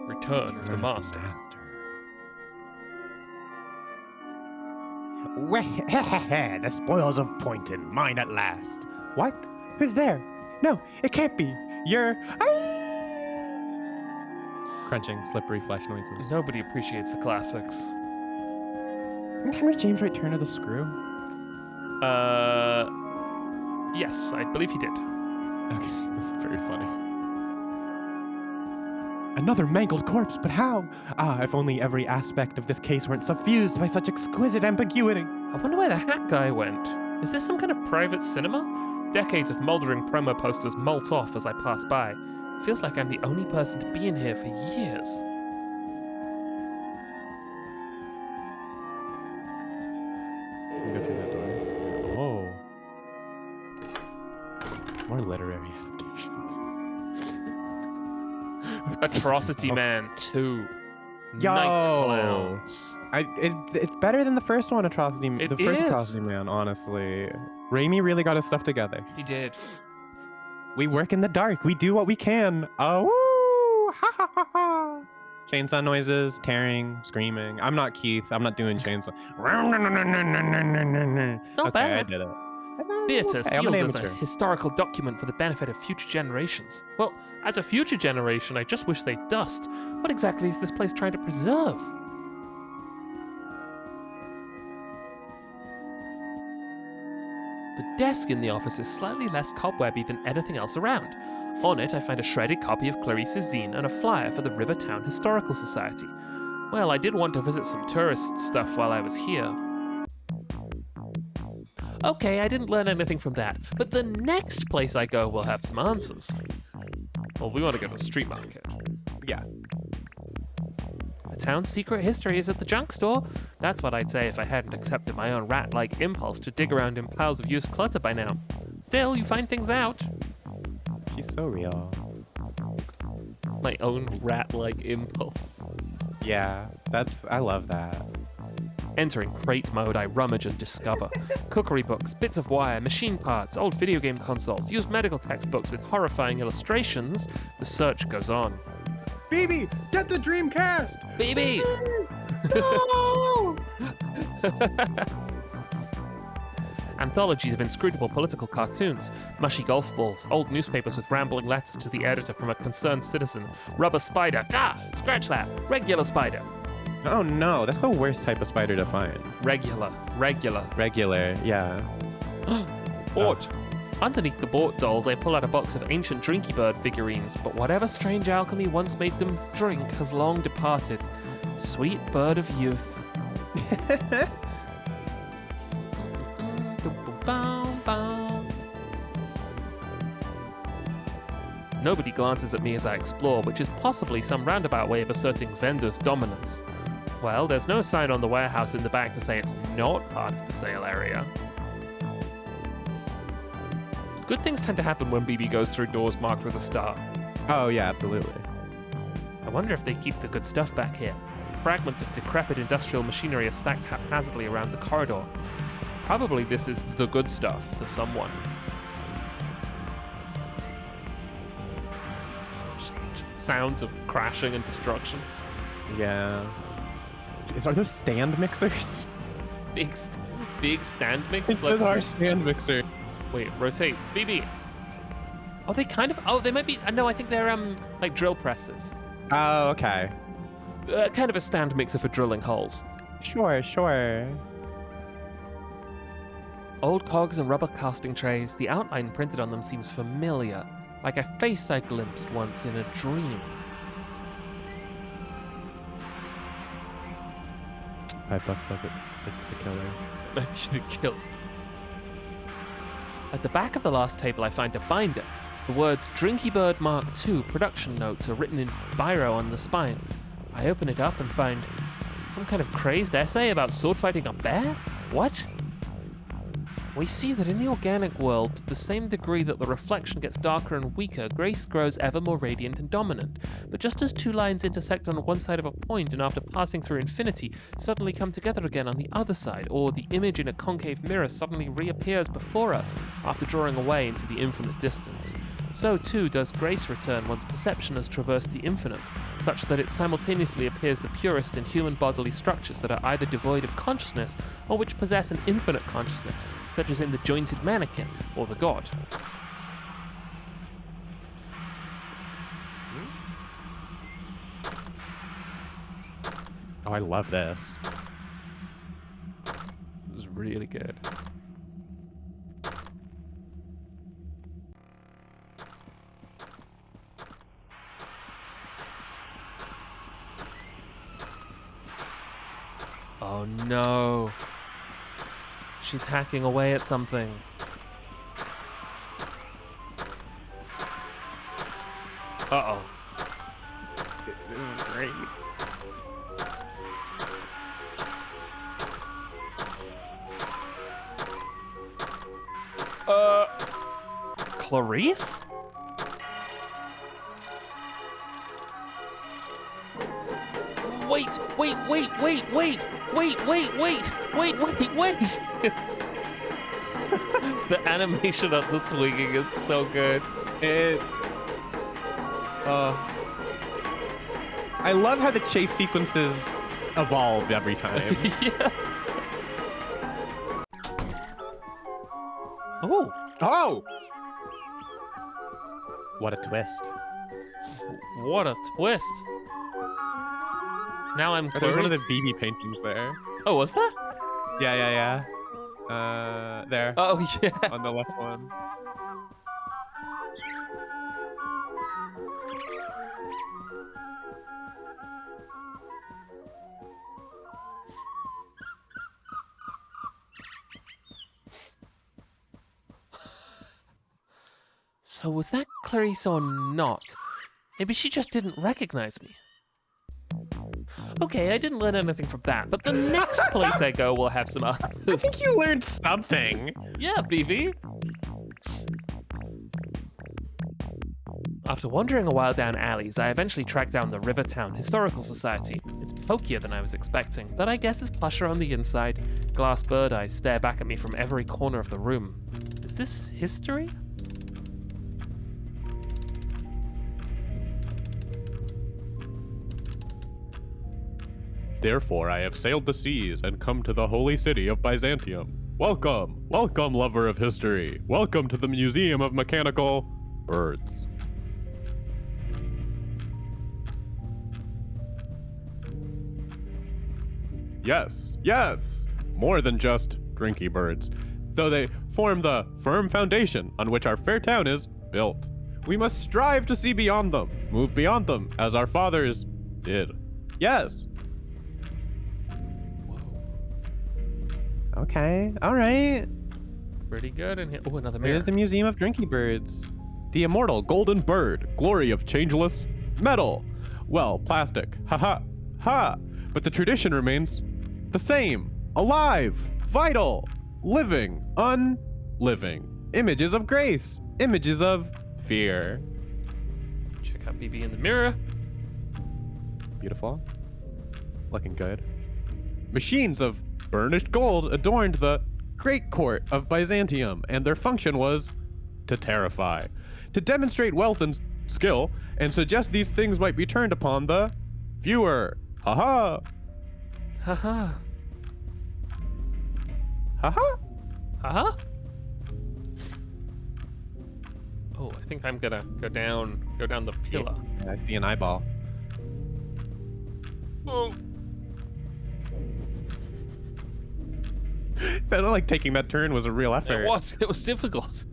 Return of the Master. The spoils of Poynton, mine at last. What? Who's there? No, it can't be. You're... Crunching, slippery flesh noises. Nobody appreciates the classics. Didn't Henry James write Turn of the Screw? Yes, I believe he did. Okay, this is very funny. Another mangled corpse, but how? Ah, if only every aspect of this case weren't suffused by such exquisite ambiguity. I wonder where the hat guy went. Is this some kind of private cinema? Decades of mouldering promo posters molt off as I pass by. It feels like I'm the only person to be in here for years. Can we go through that door? Oh. More literary adaptations. Atrocity Man 2. Yo! Night Clowns. It's better than the first one, Atrocity. It the first is. Atrocity Man, honestly. Raimi really got his stuff together. He did. We work in the dark. We do what we can. Oh, woo! Ha ha ha ha! Chainsaw noises, tearing, screaming. I'm not Keith. I'm not doing chainsaw. Not Okay, I bad. did it. Theatre Okay, I'm sealed an as a amateur. historical document for the benefit of future generations. Well, as a future generation, I just wish they'd dust. What exactly is this place trying to preserve? The desk in the office is slightly less cobwebby than anything else around. On it, I find a shredded copy of Clarice's zine and a flyer for the Rivertown Historical Society. Well, I did want to visit some tourist stuff while I was here. Okay, I didn't learn anything from that, but the next place I go will have some answers. Well, we want to go to the street market. Yeah. The town's secret history is at the junk store. That's what I'd say if I hadn't accepted my own rat-like impulse to dig around in piles of used clutter by now. Still, you find things out. She's so real. My own rat-like impulse. Yeah, I love that. Entering crate mode, I rummage and discover cookery books, bits of wire, machine parts, old video game consoles, used medical textbooks with horrifying illustrations. The search goes on. Phoebe, get the Dreamcast! Baby! No! Anthologies of inscrutable political cartoons, mushy golf balls, old newspapers with rambling letters to the editor from a concerned citizen, rubber spider, scratch that, regular spider. Oh no, that's the worst type of spider to find. Regular. Regular, yeah. Bort. Underneath the Bort dolls, I pull out a box of ancient Drinky Bird figurines, but whatever strange alchemy once made them drink has long departed. Sweet bird of youth. Nobody glances at me as I explore, which is possibly some roundabout way of asserting vendor's dominance. Well, there's no sign on the warehouse in the back to say it's not part of the sale area. Good things tend to happen when BB goes through doors marked with a star. Oh, yeah, absolutely. I wonder if they keep the good stuff back here. Fragments of decrepit industrial machinery are stacked haphazardly around the corridor. Probably this is the good stuff to someone. Just sounds of crashing and destruction. Yeah. Are those stand mixers? Big stand mixers? Those are stand mixer. Wait, rotate. BB. Oh, they kind of... Oh, they might be... No, I think they're, like drill presses. Oh, okay. Kind of a stand mixer for drilling holes. Sure, sure. Old cogs and rubber casting trays. The outline printed on them seems familiar, like a face I glimpsed once in a dream. $5 says it's the killer. Maybe the kill. At the back of the last table, I find a binder. The words Drinky Bird Mark II production notes are written in biro on the spine. I open it up and find some kind of crazed essay about sword fighting a bear? What? We see that in the organic world, to the same degree that the reflection gets darker and weaker, grace grows ever more radiant and dominant. But just as two lines intersect on one side of a point and after passing through infinity, suddenly come together again on the other side, or the image in a concave mirror suddenly reappears before us after drawing away into the infinite distance, so too does grace return once perception has traversed the infinite, such that it simultaneously appears the purest in human bodily structures that are either devoid of consciousness or which possess an infinite consciousness, such as in the jointed mannequin or the god. Oh, I love this. This is really good. Oh no. She's hacking away at something. Uh-oh. This is great. Clarice? Wait. The animation of the swinging is so good. I love how the chase sequences evolve every time. Yeah. Oh. Oh! What a twist. What a twist. Now I'm There's one of the Clarice. BB paintings there. Oh, was that? Yeah. There. Oh, yeah. On the left one. So was that Clarice or not? Maybe she just didn't recognize me. Okay, I didn't learn anything from that, but the next place I go will have some I others. think you learned something. Yeah, BB. After wandering a while down alleys, I eventually tracked down the Rivertown Historical Society. It's pokier than I was expecting, but I guess it's plusher on the inside. Glass bird eyes stare back at me from every corner of the room. Is this history? Therefore, I have sailed the seas and come to the holy city of Byzantium. Welcome, welcome, lover of history. Welcome to the Museum of Mechanical Birds. Yes, more than just drinky birds, though they form the firm foundation on which our fair town is built. We must strive to see beyond them, move beyond them, as our fathers did. Yes, Okay, all right. Pretty good in here. Oh, another mirror. Here's the Museum of Drinky Birds. The immortal golden bird, glory of changeless metal. Well, plastic. Ha ha ha. But the tradition remains the same. Alive, vital, living, unliving. Images of grace, images of fear. Check out BB in the mirror. Beautiful. Looking good. Machines of burnished gold adorned the great court of Byzantium, and their function was to terrify, to demonstrate wealth and skill, and suggest these things might be turned upon the viewer. Ha-ha! Haha. Ha-ha! Haha. Oh, I think I'm gonna go down the pillar. Yeah, I see an eyeball. Oh. Sounded like taking that turn was a real effort. It was difficult.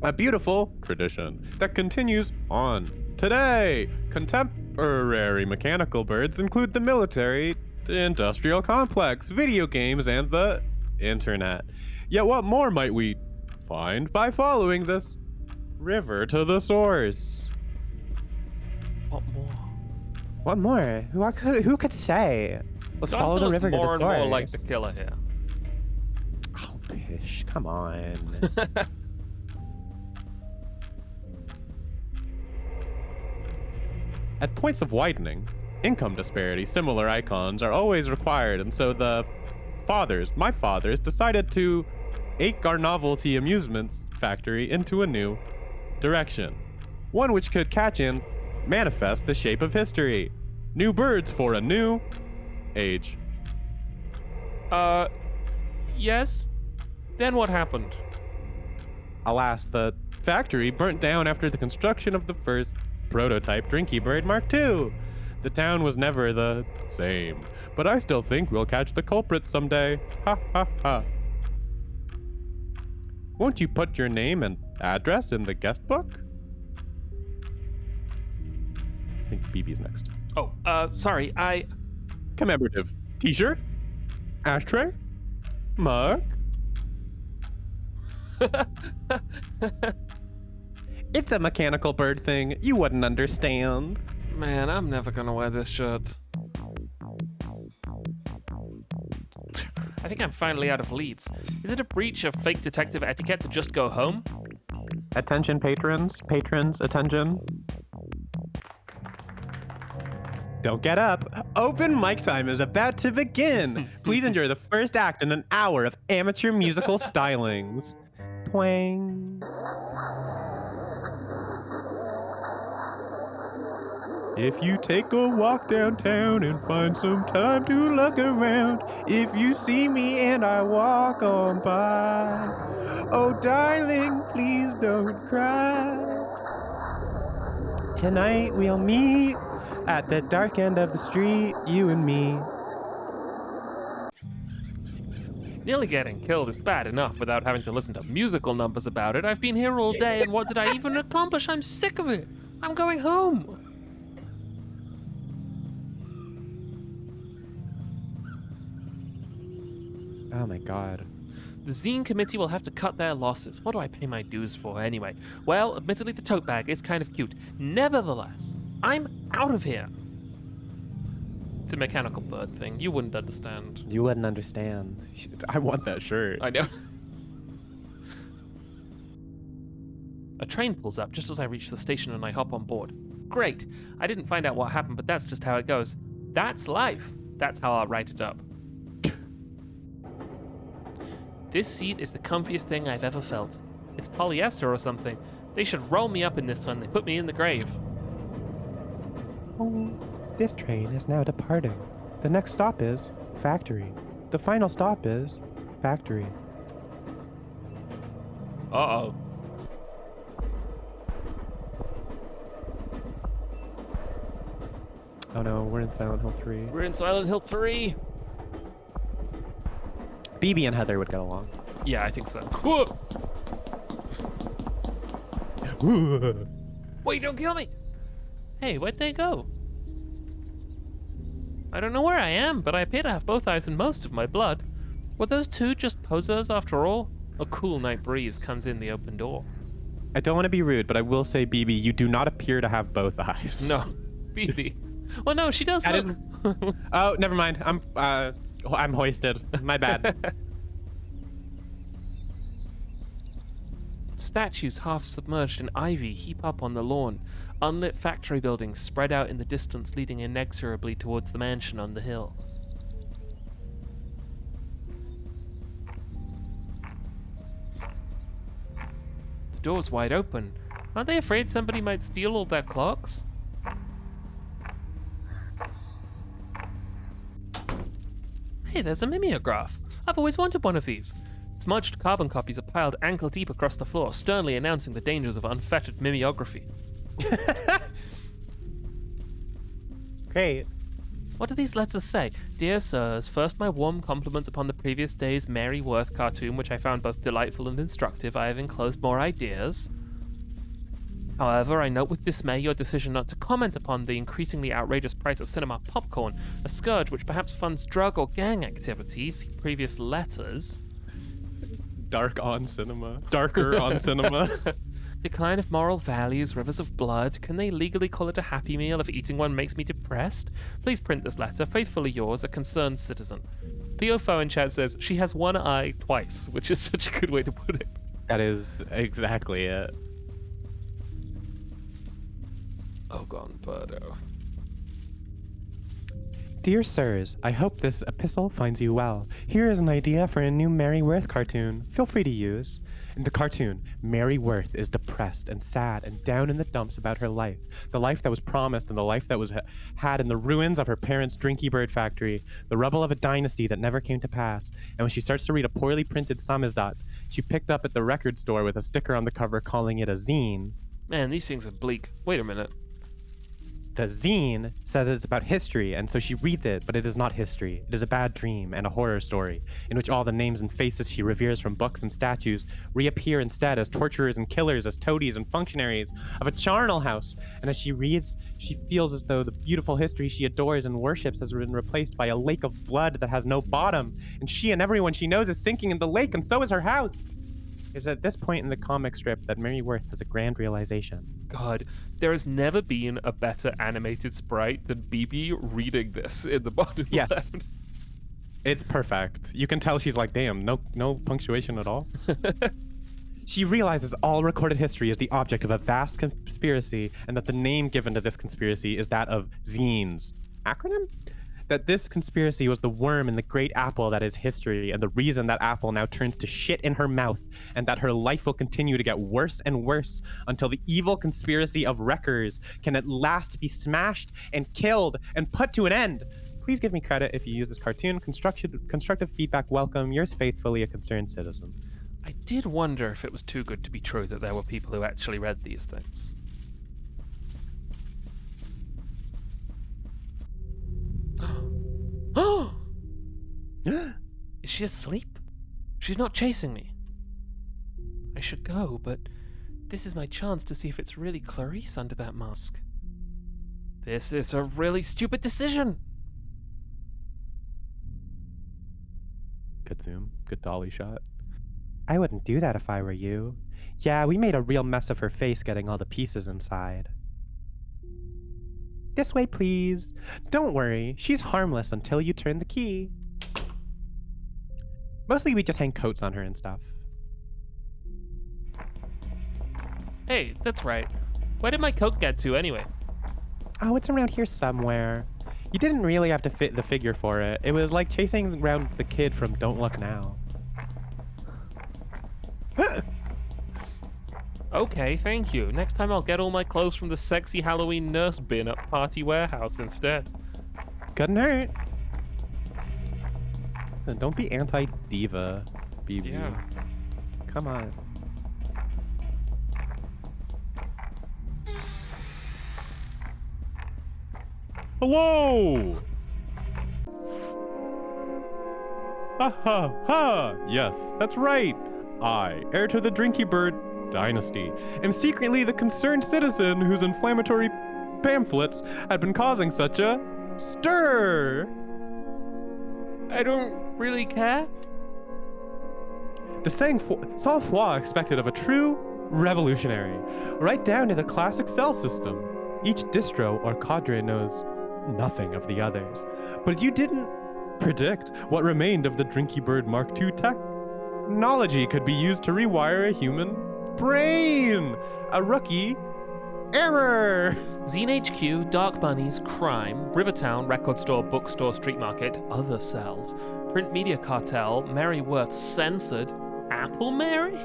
A beautiful tradition that continues on today. Contemporary mechanical birds include the military, the industrial complex, video games, and the internet. Yet what more might we find by following this river to the source? What more? What more? Who could say? Let's Starting follow to the look river to the more source. and more like the killer here. Oh, pish! Come on. At points of widening, income disparity, similar icons are always required, and so my fathers, decided to ache our novelty amusements factory into a new direction. One which could catch and manifest the shape of history. New birds for a new age. Yes? Then what happened? Alas, the factory burnt down after the construction of the first prototype Drinky Bird Mark II. The town was never the same, but I still think we'll catch the culprit someday. Ha ha ha. Won't you put your name and address in the guest book? I think BB's next. Oh, sorry, Commemorative t-shirt? Ashtray? Mug? It's a mechanical bird thing. You wouldn't understand. Man, I'm never gonna wear this shirt. I think I'm finally out of leads. Is it a breach of fake detective etiquette to just go home? Attention, patrons. Patrons, attention. Don't get up. Open mic time is about to begin. Please enjoy the first act in an hour of amateur musical stylings. Twang. If you take a walk downtown and find some time to look around, if you see me and I walk on by, oh darling, please don't cry. Tonight we'll meet at the dark end of the street, you and me. Nearly getting killed is bad enough without having to listen to musical numbers about it. I've been here all day, and what did I even accomplish? I'm sick of it. I'm going home. Oh my god. The zine committee will have to cut their losses. What do I pay my dues for anyway? Well, admittedly, the tote bag is kind of cute. Nevertheless, I'm out of here. It's a mechanical bird thing. You wouldn't understand. You wouldn't understand. I want that shirt. I know. A train pulls up just as I reach the station and I hop on board. Great. I didn't find out what happened, but that's just how it goes. That's life. That's how I'll write it up. This seat is the comfiest thing I've ever felt. It's polyester or something. They should roll me up in this when they put me in the grave. Oh, this train is now departing. The next stop is factory. The final stop is factory. Uh-oh. Oh no, we're in Silent Hill 3. We're in Silent Hill 3. BB and Heather would get along. Yeah, I think so. Whoa! Wait, don't kill me! Hey, where'd they go? I don't know where I am, but I appear to have both eyes and most of my blood. Were those two just posers after all? A cool night breeze comes in the open door. I don't want to be rude, but I will say, BB, you do not appear to have both eyes. No, BB. Well, no, she does. That Look. is... Oh, never mind. I'm hoisted. My bad. Statues half submerged in ivy heap up on the lawn. Unlit factory buildings spread out in the distance, leading inexorably towards the mansion on the hill. The door's wide open. Aren't they afraid somebody might steal all their clocks? Hey, there's a mimeograph. I've always wanted one of these. Smudged carbon copies are piled ankle deep across the floor, sternly announcing the dangers of unfettered mimeography. Great. What do these letters say? Dear sirs, first my warm compliments upon the previous day's Mary Worth cartoon, which I found both delightful and instructive. I have enclosed more ideas. However, I note with dismay your decision not to comment upon the increasingly outrageous price of cinema popcorn, a scourge which perhaps funds drug or gang activities. See previous letters. Darker on cinema. Decline of moral values, rivers of blood. Can they legally call it a happy meal if eating one makes me depressed? Please print this letter. Faithfully yours, a concerned citizen. Theo Foe in chat says, she has one eye twice, which is such a good way to put it. That is exactly it. Oh, gone, Birdo. Dear sirs, I hope this epistle finds you well. Here is an idea for a new Mary Worth cartoon. Feel free to use. In the cartoon, Mary Worth is depressed and sad and down in the dumps about her life. The life that was promised and the life that was had in the ruins of her parents' Drinky Bird factory. The rubble of a dynasty that never came to pass. And when she starts to read a poorly printed samizdat, she picked up at the record store with a sticker on the cover calling it a zine. Man, these things are bleak. Wait a minute. The zine says it's about history, and so she reads it, but it is not history. It is a bad dream and a horror story, in which all the names and faces she reveres from books and statues reappear instead as torturers and killers, as toadies and functionaries of a charnel house. And as she reads, she feels as though the beautiful history she adores and worships has been replaced by a lake of blood that has no bottom, and she and everyone she knows is sinking in the lake, and so is her house. It's at this point in the comic strip that Mary Worth has a grand realization. God, there has never been a better animated sprite than BB reading this in the bottom Yes. left. It's perfect. You can tell she's like, damn, no punctuation at all. She realizes all recorded history is the object of a vast conspiracy, and that the name given to this conspiracy is that of zines. Acronym? That this conspiracy was the worm in the great apple that is history, and the reason that apple now turns to shit in her mouth, and that her life will continue to get worse and worse until the evil conspiracy of wreckers can at last be smashed and killed and put to an end. Please give me credit if you use this cartoon. Constructive feedback welcome. Yours faithfully, a concerned citizen. I did wonder if it was too good to be true that there were people who actually read these things. Oh! Is she asleep? She's not chasing me. I should go, but this is my chance to see if it's really Clarice under that mask. This is a really stupid decision. Good zoom. Good dolly shot. I wouldn't do that if I were you. Yeah, we made a real mess of her face getting all the pieces inside. This way, please. Don't worry, she's harmless until you turn the key. Mostly we just hang coats on her and stuff. Hey, that's right. Where did my coat get to anyway? Oh, it's around here somewhere. You didn't really have to fit the figure for it. It was like chasing around the kid from Don't Look Now. Okay, thank you. Next time I'll get all my clothes from the sexy Halloween nurse bin at Party Warehouse instead. Couldn't hurt. And don't be anti-diva, BB. Yeah. Come on. Hello! Ha ha ha! Yes, that's right. I, heir to the Drinky Bird dynasty, am secretly the concerned citizen whose inflammatory pamphlets had been causing such a stir. I don't really care. The sang-froid expected of a true revolutionary, right down to the classic cell system. Each distro or cadre knows nothing of the others. But you didn't predict what remained of the Drinky Bird Mark II technology could be used to rewire a human brain. A rookie error. Zine HQ, Dark Bunnies, Crime, Rivertown, Record Store, Bookstore, Street Market, Other Cells, Print Media Cartel, Mary Worth, Censored, Apple Mary?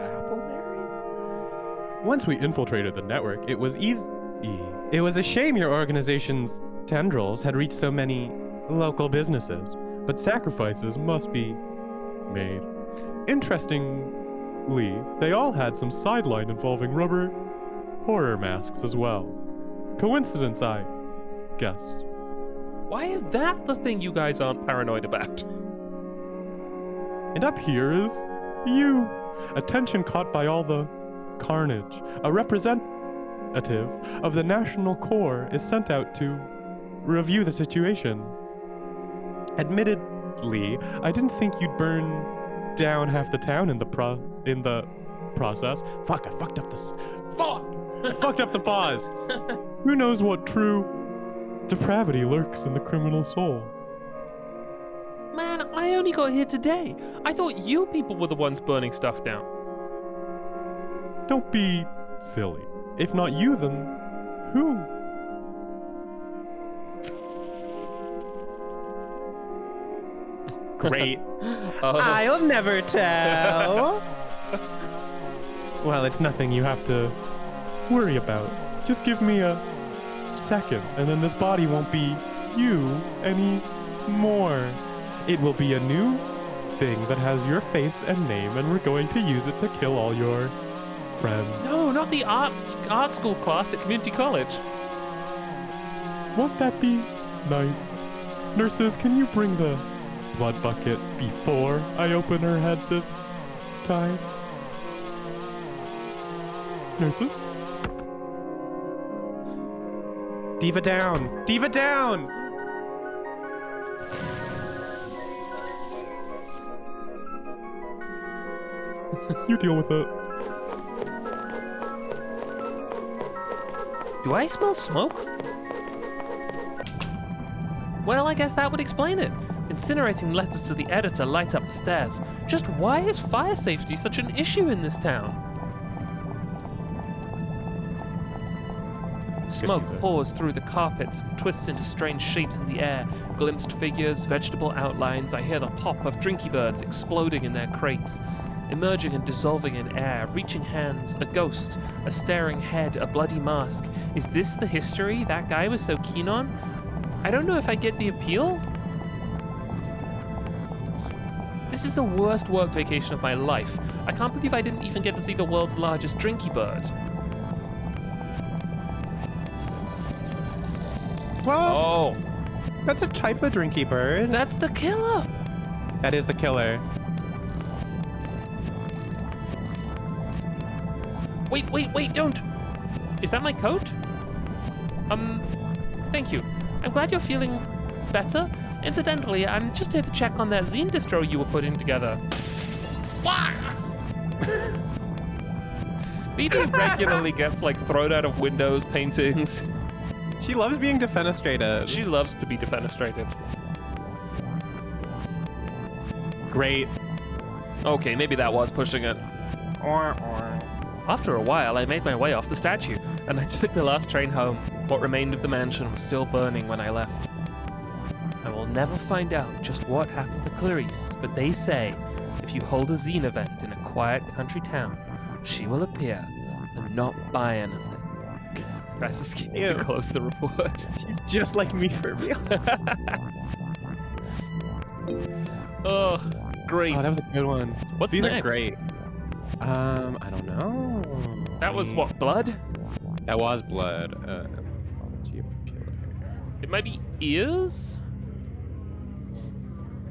Apple Mary? Once we infiltrated the network, it was easy. It was a shame your organization's tendrils had reached so many local businesses, but sacrifices must be made. Interestingly, they all had some sideline involving rubber horror masks as well. Coincidence, I guess. Why is that the thing you guys aren't paranoid about? And up here is you. Attention caught by all the carnage. A representative of the National Corps is sent out to review the situation. Admittedly, I didn't think you'd burn down half the town in the process. Fuck, I fucked up this. Fuck! I fucked up the pause. Who knows what true depravity lurks in the criminal soul? Man, I only got here today. I thought you people were the ones burning stuff down. Don't be silly. If not you, then who? Great. Oh. I'll never tell. Well, it's nothing you have to worry about. Just give me a second, and then this body won't be you anymore. It will be a new thing that has your face and name, and we're going to use it to kill all your friends. No, not the art school class at community college. Won't that be nice? Nurses, can you bring the blood bucket before I open her head this time? Nurses? Diva down! Diva down! You deal with it. Do I smell smoke? Well, I guess that would explain it. Incinerating letters to the editor light up the stairs. Just why is fire safety such an issue in this town? Smoke pours through the carpets, twists into strange shapes in the air, glimpsed figures, vegetable outlines. I hear the pop of drinky birds exploding in their crates, emerging and dissolving in air, reaching hands, a ghost, a staring head, a bloody mask. Is this the history that guy was so keen on? I don't know if I get the appeal. This is the worst work vacation of my life. I can't believe I didn't even get to see the world's largest drinky bird. Well, that's a type of drinky bird. That's the killer. That is the killer. Wait, don't. Is that my coat? Thank you. I'm glad you're feeling better. Incidentally, I'm just here to check on that zine distro you were putting together. BB regularly gets thrown out of windows, paintings. She loves being defenestrated. She loves to be defenestrated. Great. Okay, maybe that was pushing it. After a while, I made my way off the statue, and I took the last train home. What remained of the mansion was still burning when I left. I will never find out just what happened to Clarice, but they say if you hold a zine event in a quiet country town, she will appear and not buy anything. Press escape to close the report. She's just like me for real. Oh, great. Oh, that was a good one. What's These next? are great. I don't know. That was what, blood? That was blood. Gee, of the killer. It might be ears?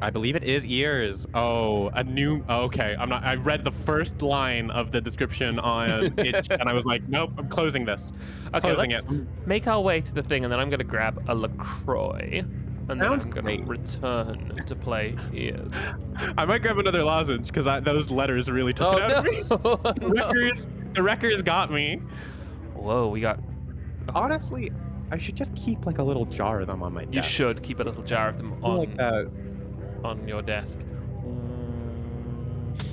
I believe it is ears. Oh, a new. Okay, I'm not. I read the first line of the description on it, and I was like, nope, I'm closing this. Okay, Closing let's it. make our way to the thing, and then I'm gonna grab a LaCroix. And then Sounds I'm going great. to return to play ears. I might grab another lozenge because those letters really took Oh, it out of me. no. No. The wreckers got me. Whoa, we got... Honestly, I should just keep like a little jar of them on my desk. You should keep a little jar of them Like that. on your desk.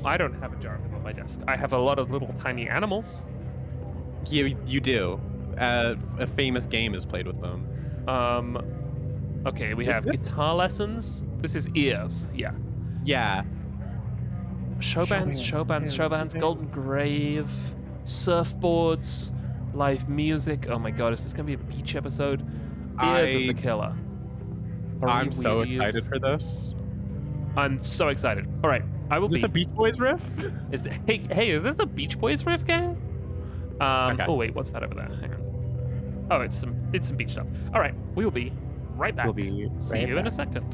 I don't have a jar of them on my desk. I have a lot of little tiny animals. You do. A famous game is played with them. Okay, we Is have this- guitar lessons. This is ears, yeah. Yeah. Show bands, Golden Grave, surfboards, live music. Oh my god, is this gonna be a beach episode? Ears of the Killer. I'm Three so wheelies. excited for this. I'm so excited. All right, I will Is this be. a Beach Boys riff? Hey, is this a Beach Boys riff gang? Okay. Oh wait, what's that over there? Hang on. Oh, it's some beach stuff. All right, we will be right back. We'll be See right you in a back. second.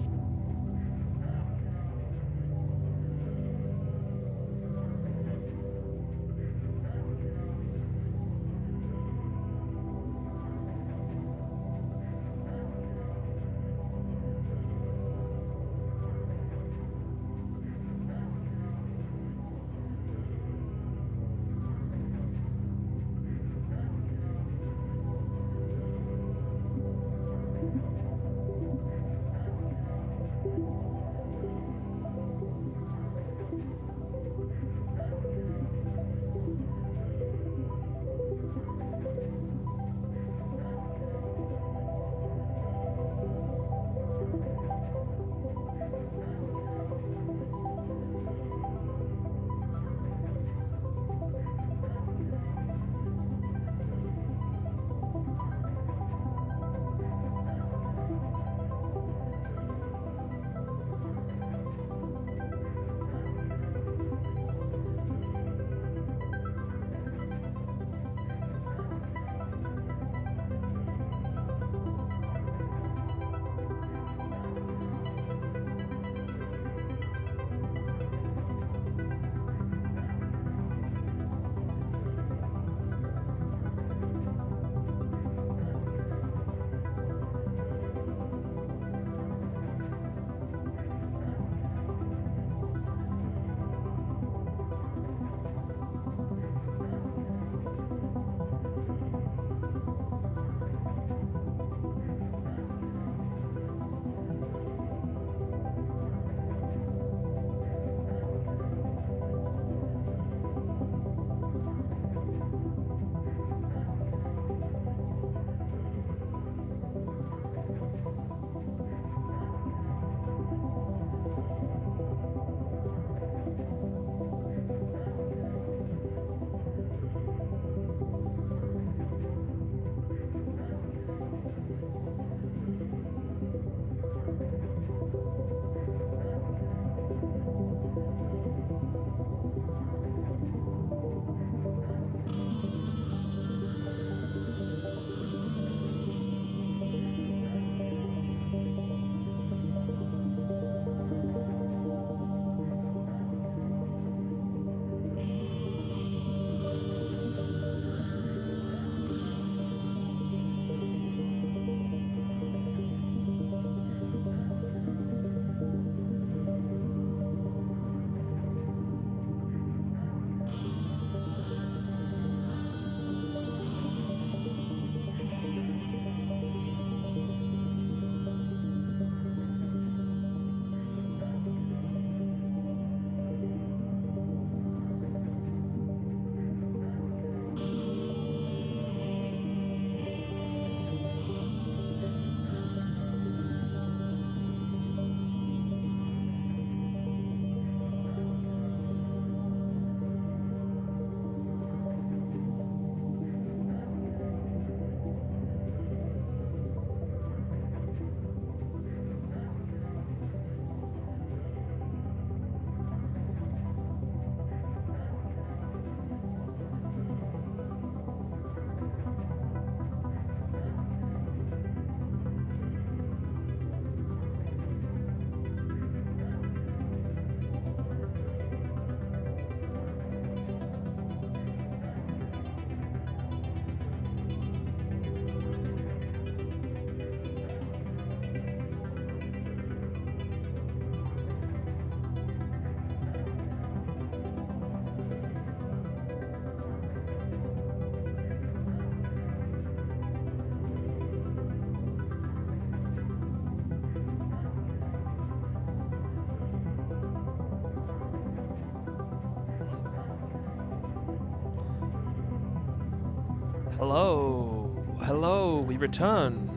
Hello, hello, we return.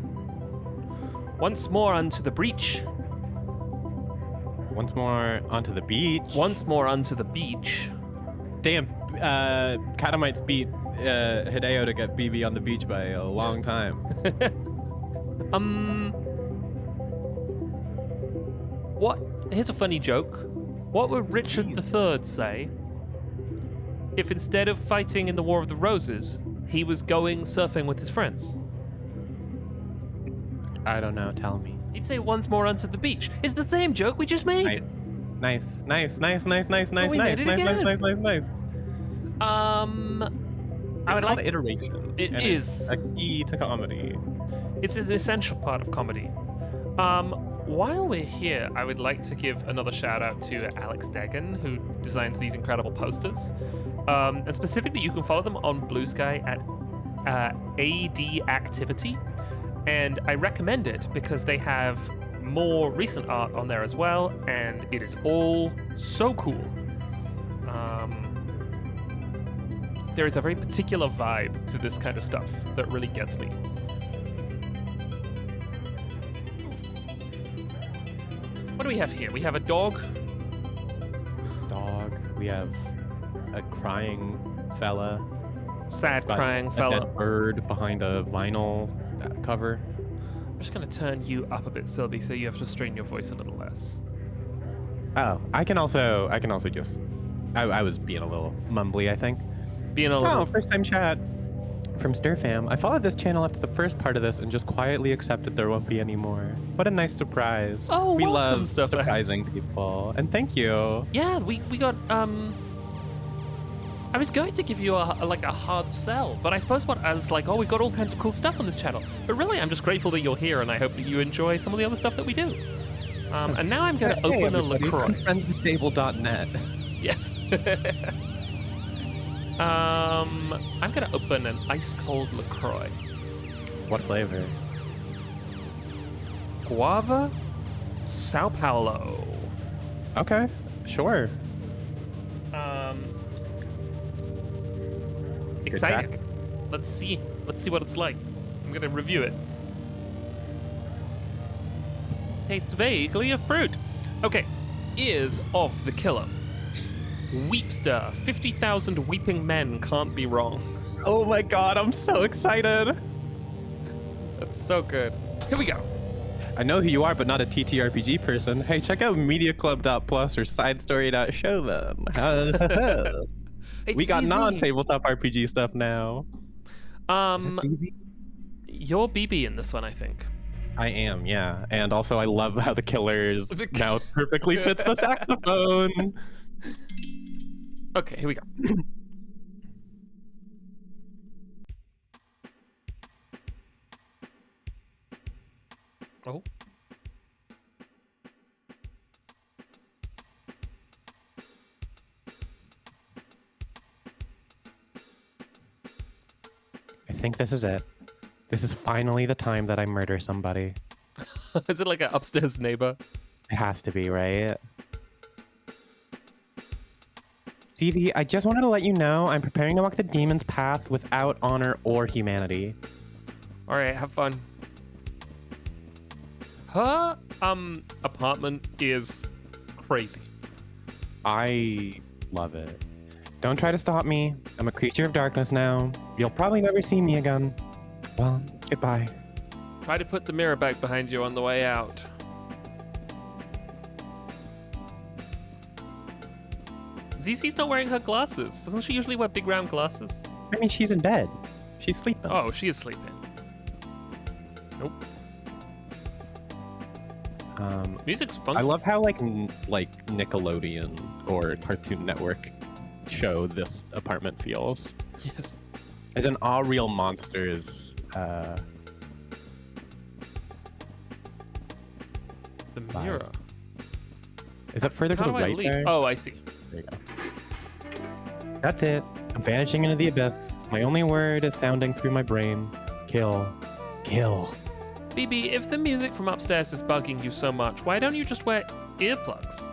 Once more unto the breach. Once more onto the beach. Once more unto the beach. Damn, Catamites beat Hideo to get BB on the beach by a long time. What? Here's a funny joke. What would Richard III say if instead of fighting in the War of the Roses, he was going surfing with his friends? I don't know, tell me. He'd say once more onto the beach. It's the same joke we just made. Nice. We made it again. Nice. I would called like iteration. It and is. It's a key to comedy. It's an essential part of comedy. While we're here, I would like to give another shout out to Alex Degan, who designs these incredible posters. And specifically, you can follow them on Blue Sky at AD Activity. And I recommend it because they have more recent art on there as well, and it is all so cool. There is a very particular vibe to this kind of stuff that really gets me. What do we have here? We have a dog. We have a crying fella. Sad Got crying a fella. dead bird behind a vinyl cover. I'm just going to turn you up a bit, Sylvie, so you have to strain your voice a little less. Oh, I can also just. I was being a little mumbly, I think. Being a little... Oh, first time chat from StirFam. I followed this channel after the first part of this and just quietly accepted there won't be any more. What a nice surprise. Oh, we welcome, love Stefan. surprising people. And thank you. Yeah, we got, I was going to give you a hard sell, but I suppose we've got all kinds of cool stuff on this channel. But really, I'm just grateful that you're here, and I hope that you enjoy some of the other stuff that we do. And now I'm going to open a LaCroix. Friendswithtable.net. Yes. I'm going to open an ice-cold LaCroix. What flavor? Guava, Sao Paulo. Okay, sure. Excited. crack. Let's see what it's like. I'm gonna review it. Tastes vaguely of fruit. Okay, ears of the killer. Weepster, 50,000 weeping men can't be wrong. Oh my god, I'm so excited. That's so good. Here we go. I know who you are, but not a TTRPG person. Hey, check out mediaclub.plus or sidestory.show then. We got It's non-tabletop RPG stuff now. Is this easy? You're BB in this one, I think. I am, yeah. And also I love how the killer's mouth perfectly fits the saxophone. Okay, here we go. Oh. I think this is it. This is finally the time that I murder somebody. Is it like an upstairs neighbor? It has to be, right? Zizi, I just wanted to let you know I'm preparing to walk the demon's path without honor or humanity. All right, have fun. Her apartment is crazy. I love it. Don't try to stop me. I'm a creature of darkness now. You'll probably never see me again. Well, goodbye. Try to put the mirror back behind you on the way out. ZZ's not wearing her glasses. Doesn't she usually wear big round glasses? I mean, she's in bed. She's sleeping. Oh, she is sleeping. Nope. This music's funky. I love how like Nickelodeon or Cartoon Network show this apartment feels. Yes. It's an all real monsters. The mirror. Is that further How to do the I right leave? there? Oh, I see. There you go. That's it. I'm vanishing into the abyss. My only word is sounding through my brain. Kill. Kill. BB, if the music from upstairs is bugging you so much, why don't you just wear earplugs?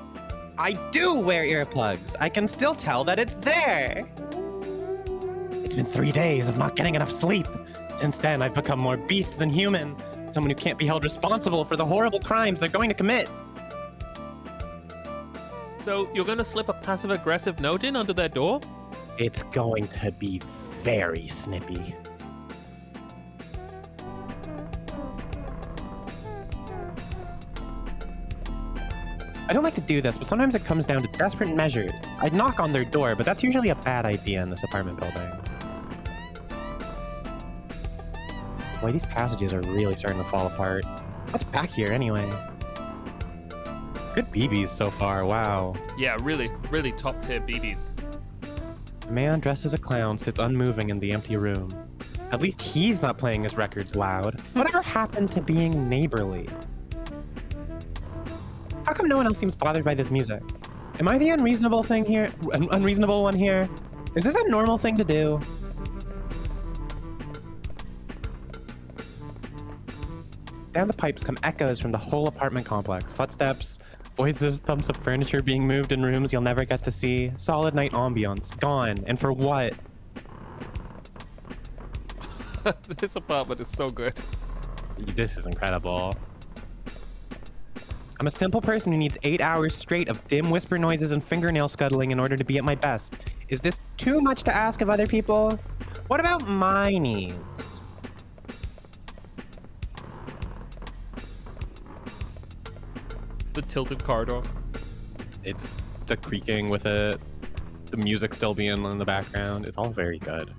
I do wear earplugs. I can still tell that it's there. It's been 3 days of not getting enough sleep. Since then, I've become more beast than human. Someone who can't be held responsible for the horrible crimes they're going to commit. So you're going to slip a passive-aggressive note in under their door? It's going to be very snippy. I don't like to do this, but sometimes it comes down to desperate measures. I'd knock on their door, but that's usually a bad idea in this apartment building. Boy, these passages are really starting to fall apart. What's back here, anyway? Good BBs so far, wow. Yeah, really, really top-tier BBs. A man dressed as a clown sits unmoving in the empty room. At least he's not playing his records loud. Whatever happened to being neighborly? How come no one else seems bothered by this music? Am I the unreasonable one here? Is this a normal thing to do? Down the pipes come echoes from the whole apartment complex. Footsteps, voices, thumps of furniture being moved in rooms you'll never get to see. Solid night ambiance. Gone. And for what? This apartment is so good. This is incredible. I'm a simple person who needs 8 hours straight of dim whisper noises and fingernail scuttling in order to be at my best. Is this too much to ask of other people? What about my needs? The tilted corridor. It's the creaking with it, the music still being in the background. It's all very good.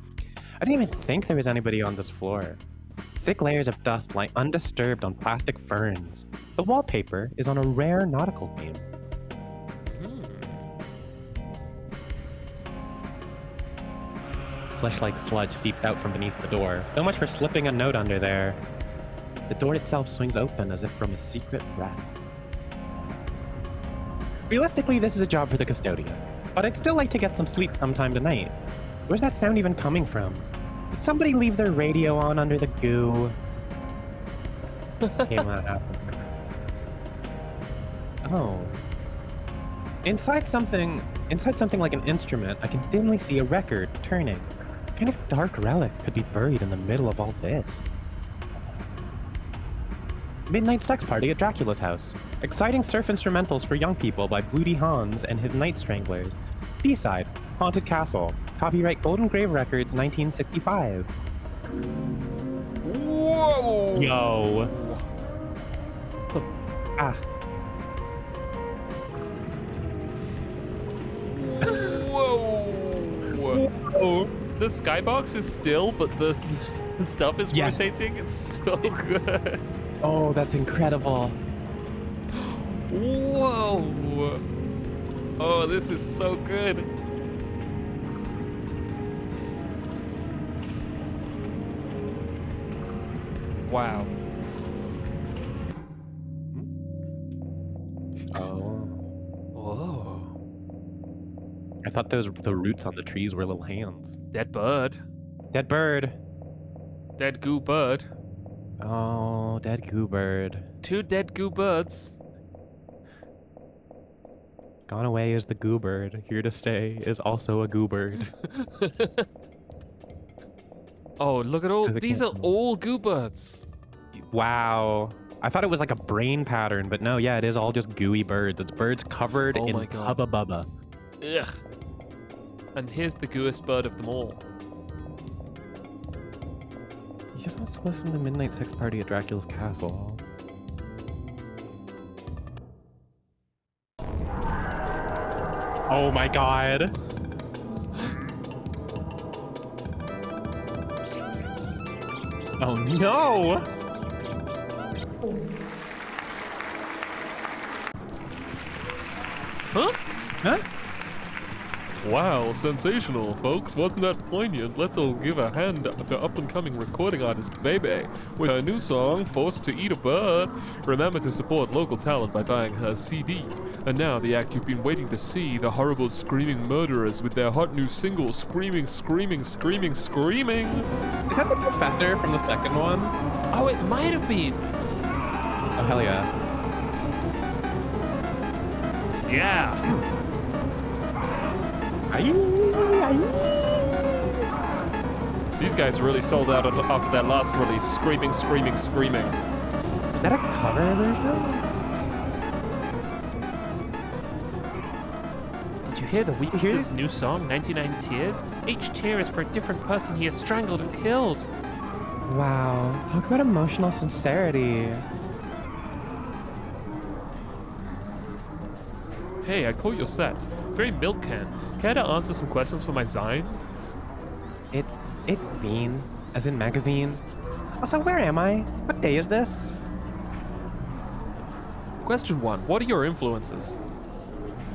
I didn't even think there was anybody on this floor. Thick layers of dust lie undisturbed on plastic ferns. The wallpaper is on a rare nautical theme. Flesh-like sludge seeps out from beneath the door. So much for slipping a note under there. The door itself swings open as if from a secret breath. Realistically, this is a job for the custodian, but I'd still like to get some sleep sometime tonight. Where's that sound even coming from? Did somebody leave their radio on under the goo? Can't let that happen. Oh. Inside something like an instrument, I can dimly see a record turning. What kind of dark relic could be buried in the middle of all this? Midnight sex party at Dracula's house. Exciting surf instrumentals for young people by Bloody Hans and his Night Stranglers. B-side, Haunted Castle. Copyright Golden Grave Records, 1965. Whoa! Yo. Ah. Whoa! Oh. The skybox is still, but the stuff is Yes. rotating. It's so good. Oh, that's incredible. Whoa! Oh, this is so good. Wow. Oh. Whoa. I thought the roots on the trees were little hands. Dead bird. Dead bird. Dead goo bird. Oh, dead goo bird. 2 dead goo birds. Gone away is the goo bird. Here to stay is also a goo bird. Oh, look at all. 'Cause it These are can't- all goo birds. Wow. I thought it was like a brain pattern, but no, yeah, it is all just gooey birds. It's birds covered Oh in my God. Hubba Bubba. Ugh. And here's the gooest bird of them all. You just wants to listen to Midnight Sex Party at Dracula's Castle. Oh my god. Oh no! Huh? Huh? Wow, sensational, folks. Wasn't that poignant? Let's all give a hand to up-and-coming recording artist Bebe with her new song, Forced to Eat a Bird. Remember to support local talent by buying her CD. And now the act you've been waiting to see, the horrible screaming murderers with their hot new single, Screaming, Screaming, Screaming, Screaming. Is that the professor from the second one? Oh, it might have been. Oh, hell yeah. Yeah. Aye, aye. These guys really sold out after their last release. Screaming, screaming, screaming. Is that a cover version? Did you hear the Weepster's new song, 99 Tears? Each tear is for a different person he has strangled and killed. Wow, talk about emotional sincerity. Hey, I caught your set. Very milk can. Care to answer some questions for my Zine? It's zine, as in magazine. Also, where am I? What day is this? Question 1. What are your influences?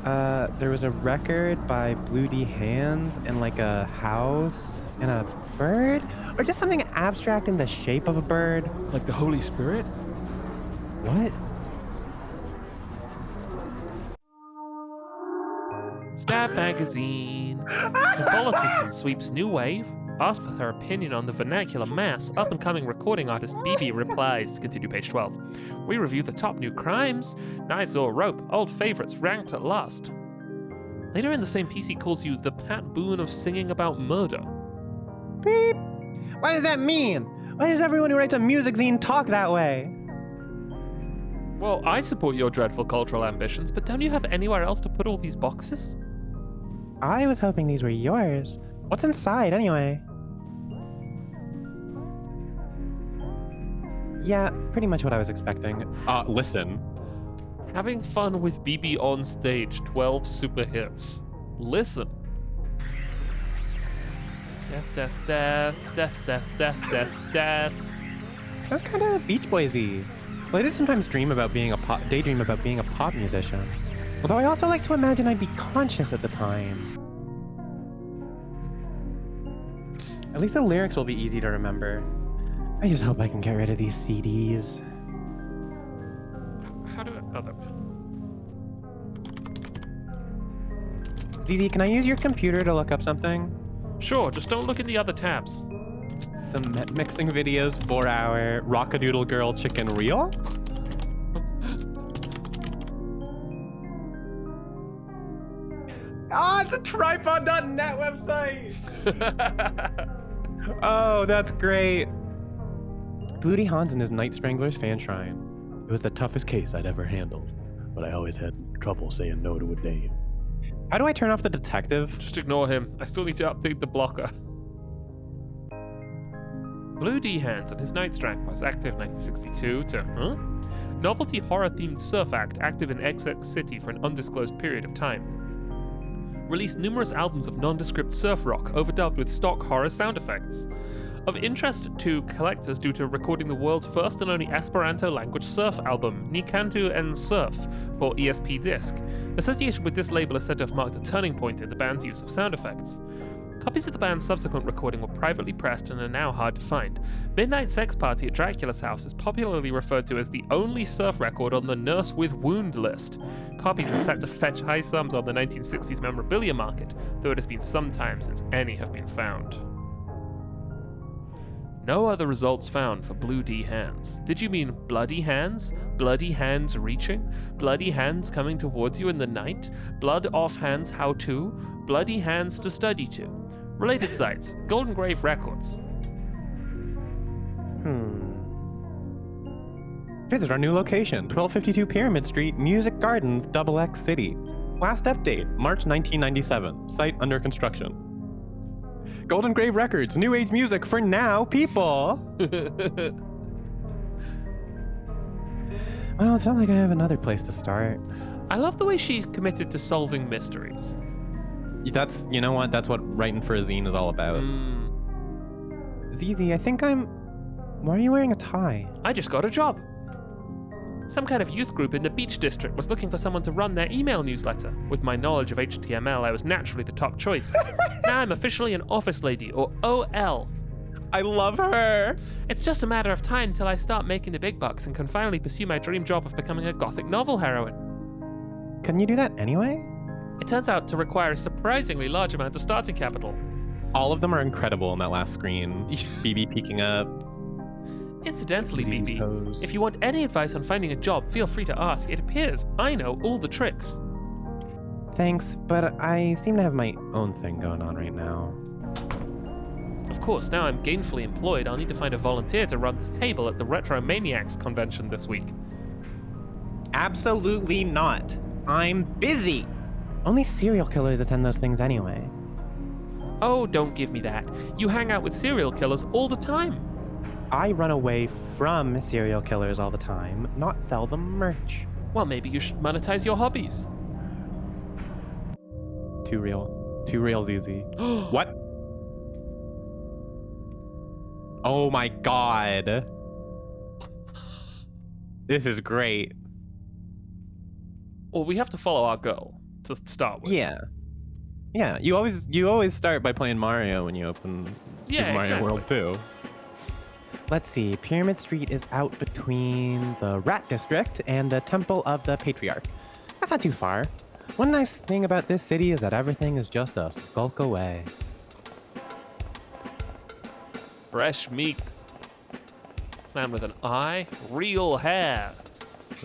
There was a record by Blue D Hands and like a house and a bird? Or just something abstract in the shape of a bird? Like the Holy Spirit? What? Stab Magazine. Catholicism sweeps new wave. Asked for her opinion on the vernacular mass. Up-and-coming recording artist BB replies. Continue page 12. We review the top new crimes. Knives or rope. Old favorites ranked at last. Later in the same piece, he calls you the Pat Boone of singing about murder. Beep. What does that mean? Why does everyone who writes a music zine talk that way? Well, I support your dreadful cultural ambitions, but don't you have anywhere else to put all these boxes? I was hoping these were yours. What's inside, anyway? Yeah, pretty much what I was expecting. Listen. Having fun with BB on stage, 12 super hits. Listen. Death, death, death, death, death, death, death, death. That's kind of Beach Boys-y. Well, I did sometimes daydream about being a pop musician. Although I also like to imagine I'd be conscious at the time. At least the lyrics will be easy to remember. I just hope I can get rid of these CDs. How do I... Oh, ZZ, can I use your computer to look up something? Sure, just don't look in the other tabs. Cement mixing videos, 4-hour, Rockadoodle Girl chicken reel? Oh, it's a tripod.net website! Oh, that's great. Blue D. Hans and his Night Stranglers fan shrine. It was the toughest case I'd ever handled, but I always had trouble saying no to a dame. How do I turn off the detective? Just ignore him. I still need to update the blocker. Blue D. Hands and his Night Stranglers, active 1962 to, Novelty horror-themed surf act, active in XX City for an undisclosed period of time. Released numerous albums of nondescript surf rock, overdubbed with stock horror sound effects. Of interest to collectors due to recording the world's first and only Esperanto-language surf album, Nikantu and Surf, for ESP Disc. Association with this label is said to have marked a turning point in the band's use of sound effects. Copies of the band's subsequent recording were privately pressed and are now hard to find. Midnight Sex Party at Dracula's House is popularly referred to as the only surf record on the Nurse with Wound list. Copies are set to fetch high sums on the 1960s memorabilia market, though it has been some time since any have been found. No other results found for Blue D. Hands. Did you mean bloody hands? Bloody hands reaching? Bloody hands coming towards you in the night? Blood off hands how to? Bloody hands to study to? Related sites, Golden Grave Records. Visit our new location, 1252 Pyramid Street, Music Gardens, XX City. Last update, March 1997. Site under construction. Golden Grave Records, new age music for now people. Well, it's not like I have another place to start. I love the way she's committed to solving mysteries. That's, you know what? That's what writing for a zine is all about. ZZ, I think why are you wearing a tie? I just got a job. Some kind of youth group in the Beach District was looking for someone to run their email newsletter. With my knowledge of HTML, I was naturally the top choice. Now I'm officially an office lady, or OL. I love her. It's just a matter of time till I start making the big bucks and can finally pursue my dream job of becoming a gothic novel heroine. Couldn't you do that anyway? It turns out to require a surprisingly large amount of starting capital. All of them are incredible in that last screen. BB peeking up. Incidentally, ZZ's BB, pose. if you want any advice on finding a job, feel free to ask. It appears I know all the tricks. Thanks, but I seem to have my own thing going on right now. Of course, now I'm gainfully employed, I'll need to find a volunteer to run the table at the Retromaniacs convention this week. Absolutely not. I'm busy. Only serial killers attend those things anyway. Oh, don't give me that. You hang out with serial killers all the time. I run away from serial killers all the time, not sell them merch. Well, maybe you should monetize your hobbies. Too real. Too real's easy. What? Oh my god. This is great. Well, we have to follow our goal to start with. Yeah. Yeah, you always start by playing Mario when you open Super Mario exactly. World 2. Let's see, Pyramid Street is out between the Rat District and the Temple of the Patriarch. That's not too far. One nice thing about this city is that everything is just a skulk away. Fresh meat. Man with an eye, real hair.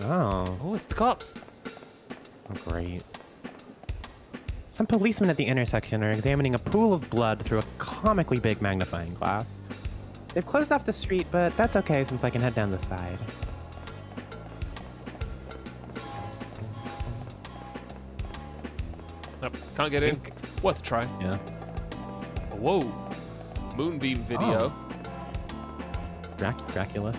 Oh, Oh, it's the cops. great. Some policemen at the intersection are examining a pool of blood through a comically big magnifying glass. They've closed off the street, but that's okay since I can head down the side. Nope, can't get in. Worth a try. Yeah. Whoa. Moonbeam video. Dracula.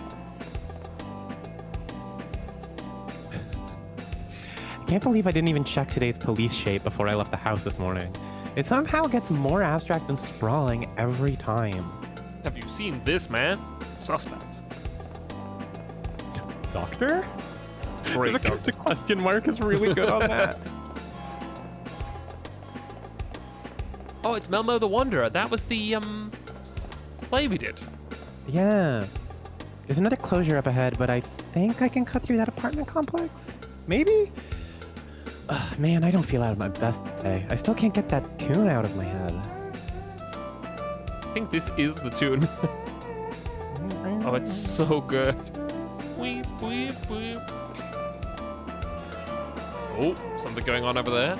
I can't believe I didn't even check today's police shape before I left the house this morning. It somehow gets more abstract and sprawling every time. Have you seen this, man? Suspect. Doctor? Great doctor. The question mark is really good on that. Oh, it's Melmo the Wanderer. That was the, play we did. Yeah. There's another closure up ahead, but I think I can cut through that apartment complex? Maybe? Ugh, man, I don't feel out of my best today. I still can't get that tune out of my head. I think this is the tune. Oh, it's so good. Weep, weep, weep. Oh, something going on over there.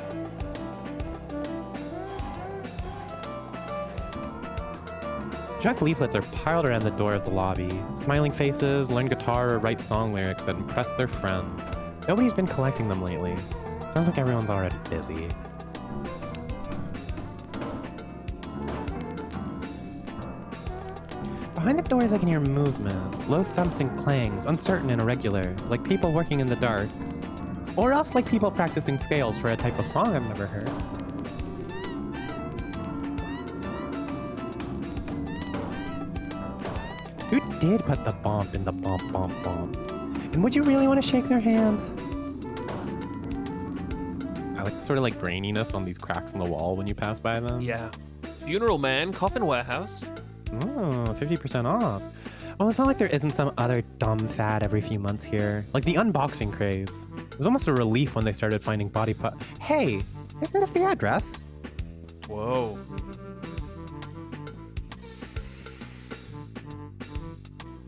Junk leaflets are piled around the door of the lobby. Smiling faces, learn guitar, or write song lyrics that impress their friends. Nobody's been collecting them lately. Sounds like everyone's already busy. Behind the doors I can hear movement, low thumps and clangs, uncertain and irregular, like people working in the dark. Or else like people practicing scales for a type of song I've never heard. Who did put the bump in the bump, bump, bump? And would you really want to shake their hand? I like sort of like graininess on these cracks in the wall when you pass by them. Yeah. Funeral Man, Coffin Warehouse. Oh, 50% off. Well, it's not like there isn't some other dumb fad every few months here. Like the unboxing craze. It was almost a relief when they started finding body part. Hey, isn't this the address? Whoa.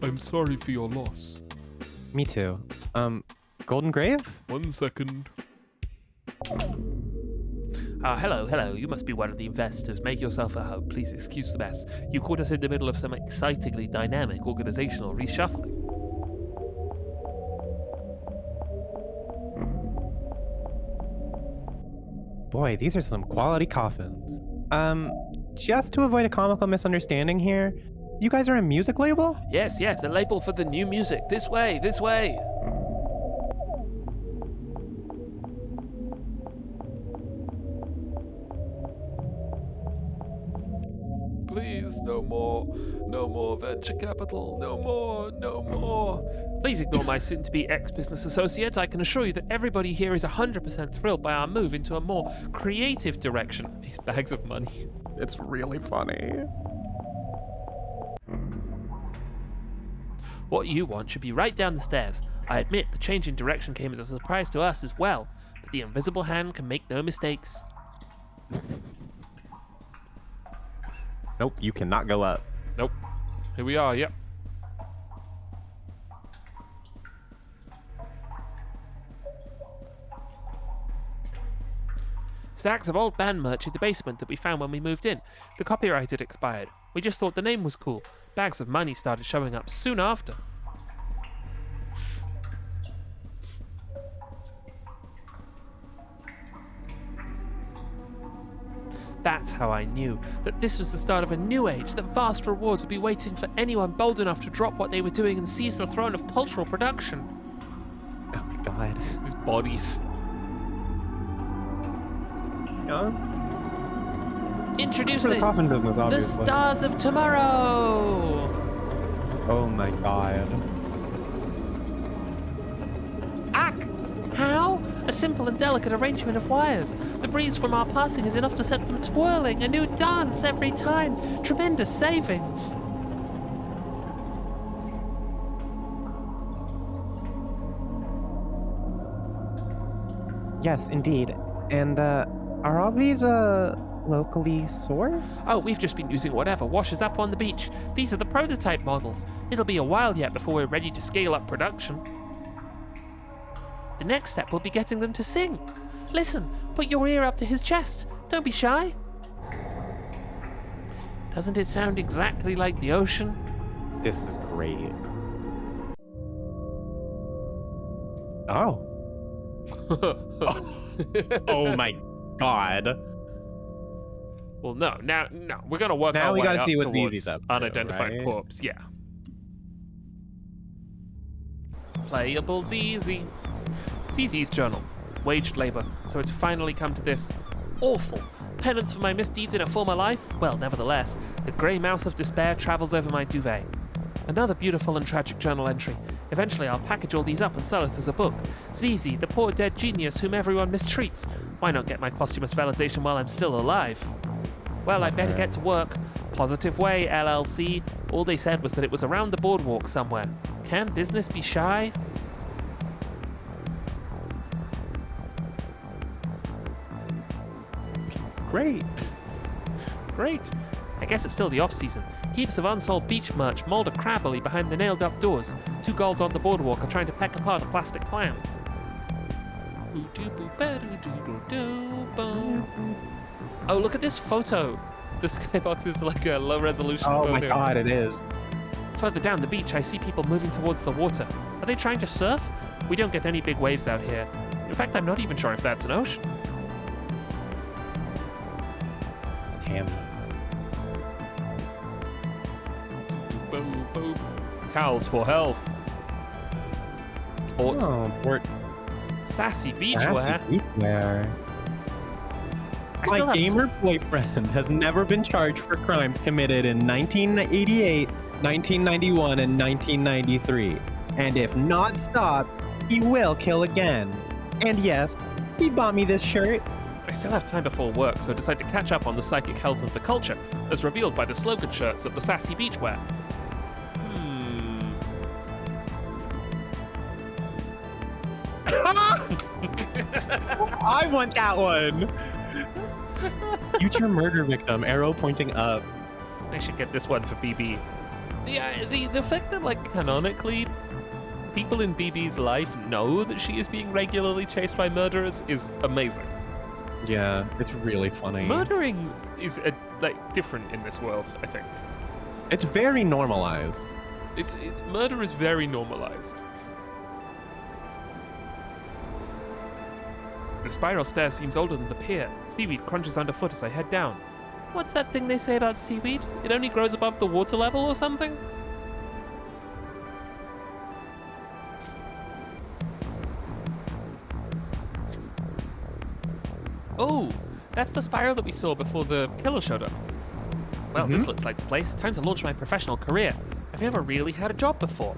I'm sorry for your loss. Me too. Golden Grave? 1 second. Hello. You must be one of the investors. Make yourself at home. Please excuse the mess. You caught us in the middle of some excitingly dynamic organizational reshuffling. Boy, these are some quality coffins. Just to avoid a comical misunderstanding here, you guys are a music label? Yes, a label for the new music. This way. Please, no more venture capital, no more. Please ignore my soon-to-be ex-business associate. I can assure you that everybody here is 100% thrilled by our move into a more creative direction. These bags of money. It's really funny. What you want should be right down the stairs. I admit the change in direction came as a surprise to us as well, but the invisible hand can make no mistakes. Nope, you cannot go up. Nope. Here we are, yep. Stacks of old band merch in the basement that we found when we moved in. The copyright had expired. We just thought the name was cool. Bags of money started showing up soon after. That's how I knew that this was the start of a new age, that vast rewards would be waiting for anyone bold enough to drop what they were doing and seize the throne of cultural production. Oh my god. These bodies. Introducing For the coffin business, the obviously. stars of tomorrow! Oh my god. Ack! How? A simple and delicate arrangement of wires. The breeze from our passing is enough to set them twirling, a new dance every time. Tremendous savings. Yes, indeed. And, are all these, locally sourced? Oh, we've just been using whatever washes up on the beach. These are the prototype models. It'll be a while yet before we're ready to scale up production. The next step will be getting them to sing. Listen, put your ear up to his chest. Don't be shy. Doesn't it sound exactly like the ocean? This is great. Oh. Oh my god. Well, no, we're gonna work Now our we way gotta up see what towards Zizi's up to, unidentified right? corpse. Yeah. Playable Zizi. Zizi's journal. Waged labor. So it's finally come to this. Awful. Penance for my misdeeds in a former life? Well, nevertheless, the grey mouse of despair travels over my duvet. Another beautiful and tragic journal entry. Eventually I'll package all these up and sell it as a book. Zizi, the poor dead genius whom everyone mistreats. Why not get my posthumous validation while I'm still alive? Well, I better get to work. Positive Way, LLC. All they said was that it was around the boardwalk somewhere. Can business be shy? Great. Great. I guess it's still the off-season. Heaps of unsold beach merch moulder crabbily behind the nailed-up doors. Two gulls on the boardwalk are trying to peck apart a plastic clam. Oh, look at this photo. The skybox is like a low-resolution Oh photo. my god, it is. Further down the beach, I see people moving towards the water. Are they trying to surf? We don't get any big waves out here. In fact, I'm not even sure if that's an ocean. It's Tammy. Boom, boom. Towels for health. Ort. Oh, poor Sassy beachwear. beachwear. I still My have gamer boyfriend has never been charged for crimes committed in 1988, 1991, and 1993. And if not stopped, he will kill again. And yes, he bought me this shirt. I still have time before work, so I decide to catch up on the psychic health of the culture, as revealed by the slogan shirts of the Sassy Beachwear. I want that one. Future murder victim, arrow pointing up. I should get this one for BB. The fact that, like, canonically, people in BB's life know that she is being regularly chased by murderers is amazing. Yeah, it's really funny. Murdering is, different in this world, I think. It's very normalized. Murder is very normalized. The spiral stair seems older than the pier. Seaweed crunches underfoot as I head down. What's that thing they say about seaweed? It only grows above the water level or something? Oh, that's the spiral that we saw before the killer showed up. Well, this looks like the place. Time to launch my professional career. I've never really had a job before.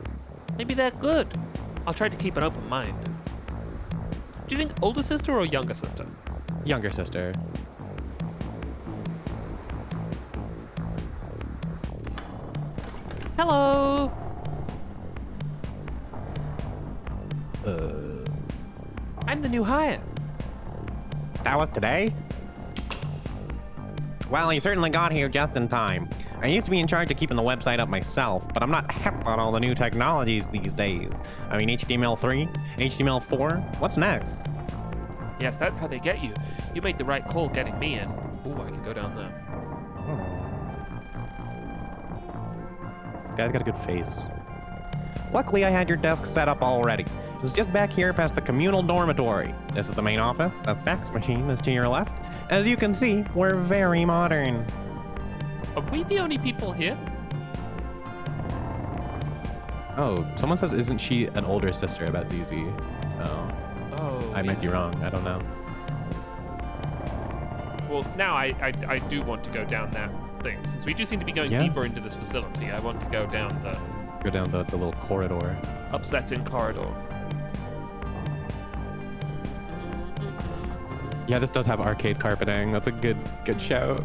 Maybe they're good. I'll try to keep an open mind. Do you think older sister or younger sister? Younger sister. Hello! I'm the new hire. That was today? Well, you certainly got here just in time. I used to be in charge of keeping the website up myself, but I'm not hip on all the new technologies these days. I mean, HTML3, HTML4, what's next? Yes, that's how they get you. You made the right call getting me in. Ooh, I can go down there. guy's got a good face. Luckily, I had your desk set up already. It was just back here past the communal dormitory. This is the main office. The fax machine is to your left. As you can see, we're very modern. Are we the only people here? Oh, someone says, isn't she an older sister about Zizi? So, I might be wrong. I don't know. Well, now I do want to go down that thing. Since we do seem to be going deeper into this facility, I want to go down the... Go down the little corridor. Upsetting corridor. Yeah, this does have arcade carpeting. That's a good shout.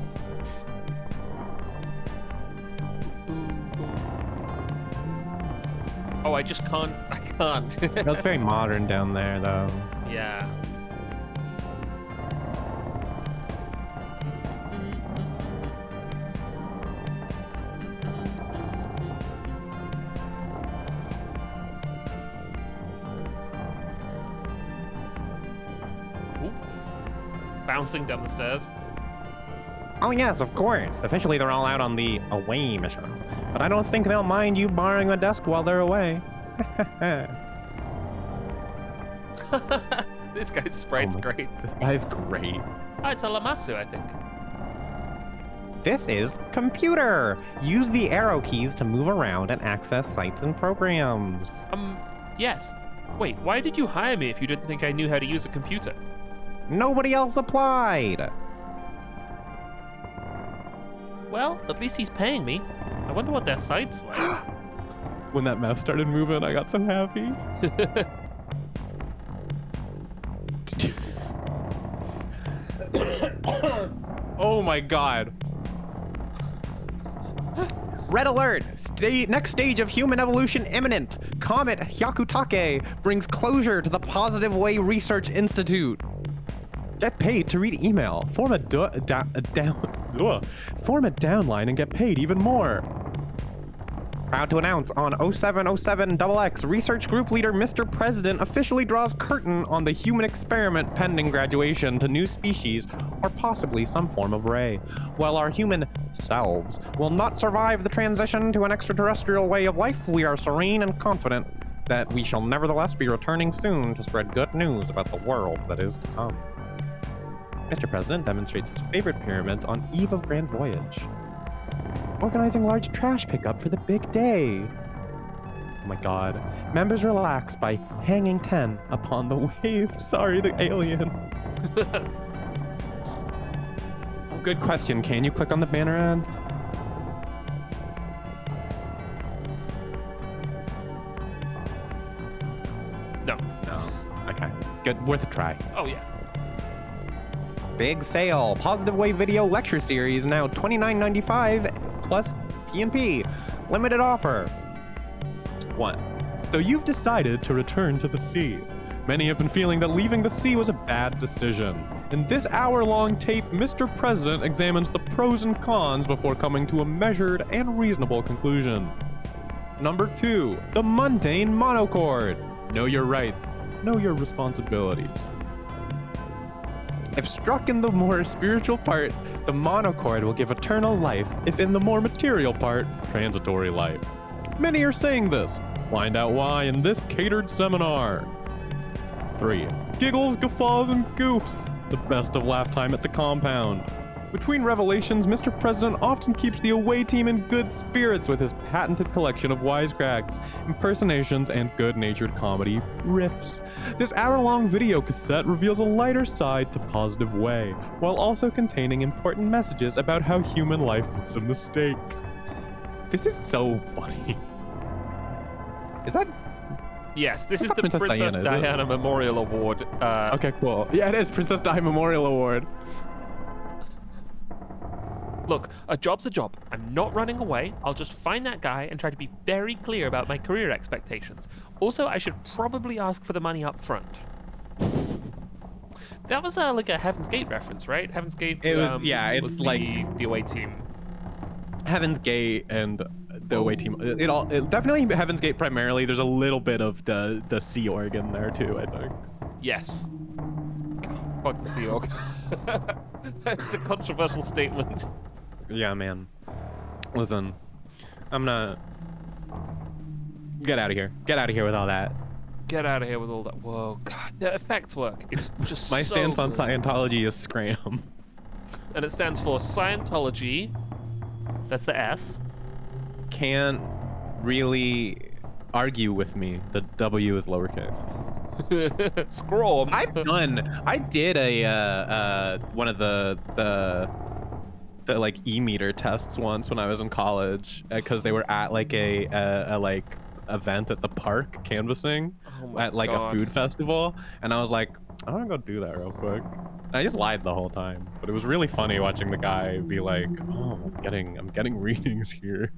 Oh, I just can't. I can't. That's very modern down there, though. Yeah. Ooh. Bouncing down the stairs. Oh yes, of course. Officially, they're all out on the away mission. But I don't think they'll mind you borrowing a desk while they're away. This guy's sprite's great. This guy's great. Oh, it's a Lamasu, I think. This is computer. Use the arrow keys to move around and access sites and programs. Yes. Wait, why did you hire me if you didn't think I knew how to use a computer? Nobody else applied. Well, at least he's paying me. I wonder what their site's like. When that mouse started moving, I got so happy. Oh my god. Red alert! Next stage of human evolution imminent. Comet Hyakutake brings closure to the Positive Way Research Institute. Get paid to read email. Form a downline and get paid even more. Proud to announce on 0707XX, research group leader Mr. President officially draws curtain on the human experiment pending graduation to new species or possibly some form of ray. While our human selves will not survive the transition to an extraterrestrial way of life, we are serene and confident that we shall nevertheless be returning soon to spread good news about the world that is to come. Mr. President demonstrates his favorite pyramids on eve of grand voyage. Organizing large trash pickup for the big day. Oh my god. Members relax by hanging 10 upon the wave. Sorry, the alien. Good question. Can you click on the banner ads? No. No. Okay. Good. Worth a try. Oh, yeah. Big sale. Positive Way video lecture series now $29.95 plus P&P. Limited offer. 1. So you've decided to return to the sea. Many have been feeling that leaving the sea was a bad decision. In this hour-long tape, Mr. President examines the pros and cons before coming to a measured and reasonable conclusion. Number 2. The mundane monochord. Know your rights. Know your responsibilities. If struck in the more spiritual part, the monochord will give eternal life, if in the more material part, transitory life. Many are saying this. Find out why in this catered seminar. 3. Giggles, guffaws, and goofs. The best of laugh time at the compound. Between revelations, Mr. President often keeps the away team in good spirits with his patented collection of wisecracks, impersonations, and good-natured comedy riffs. This hour-long video cassette reveals a lighter side to Positive Way, while also containing important messages about how human life was a mistake. This is so funny. Is that... Yes, this is the Princess Diana Memorial Award. Okay, cool. Yeah, it is Princess Di Memorial Award. Look, a job's a job. I'm not running away. I'll just find that guy and try to be very clear about my career expectations. Also, I should probably ask for the money up front. That was like a Heaven's Gate reference, right? Heaven's Gate. It was, yeah, it's was like the away team. Heaven's Gate and the away team. It definitely Heaven's Gate primarily. There's a little bit of the Sea Organ there too, I think. Yes. God, fuck the Sea Organ. It's a controversial statement. Yeah, man. Listen, I'm not Get out of here. Get out of here with all that. Get out of here with all that. Whoa, God, the effects work. It's just My so stance on good. Scientology is scram. And it stands for Scientology. That's the S. Can't really argue with me. The W is lowercase. Scrum. I did a one of the like e-meter tests once when I was in college because they were at like a like event at the park canvassing at like a food festival, and I was like, I want to go do that real quick. And I just lied the whole time, but it was really funny watching the guy be like, oh, I'm getting readings here.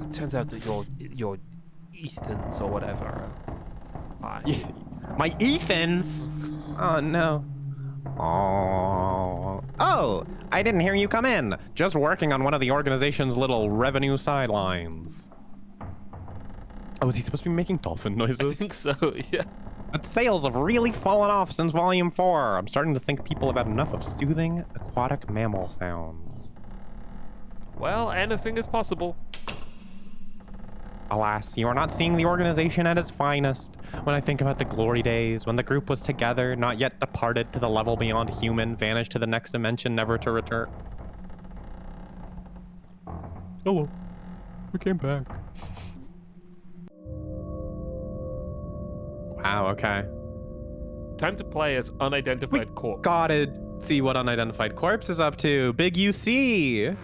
It turns out that your Ethans or whatever. My Ethans? Oh no. Oh, I didn't hear you come in. Just working on one of the organization's little revenue sidelines. Oh, is he supposed to be making dolphin noises? I think so, yeah. But sales have really fallen off since Volume 4. I'm starting to think people have had enough of soothing aquatic mammal sounds. Well, anything is possible. Alas, you are not seeing the organization at its finest. When I think about the glory days, when the group was together, not yet departed to the level beyond human, vanished to the next dimension, never to return. Hello. We came back. Wow, okay. Time to play as unidentified corpse. Gotta see what unidentified corpse is up to. Big UC.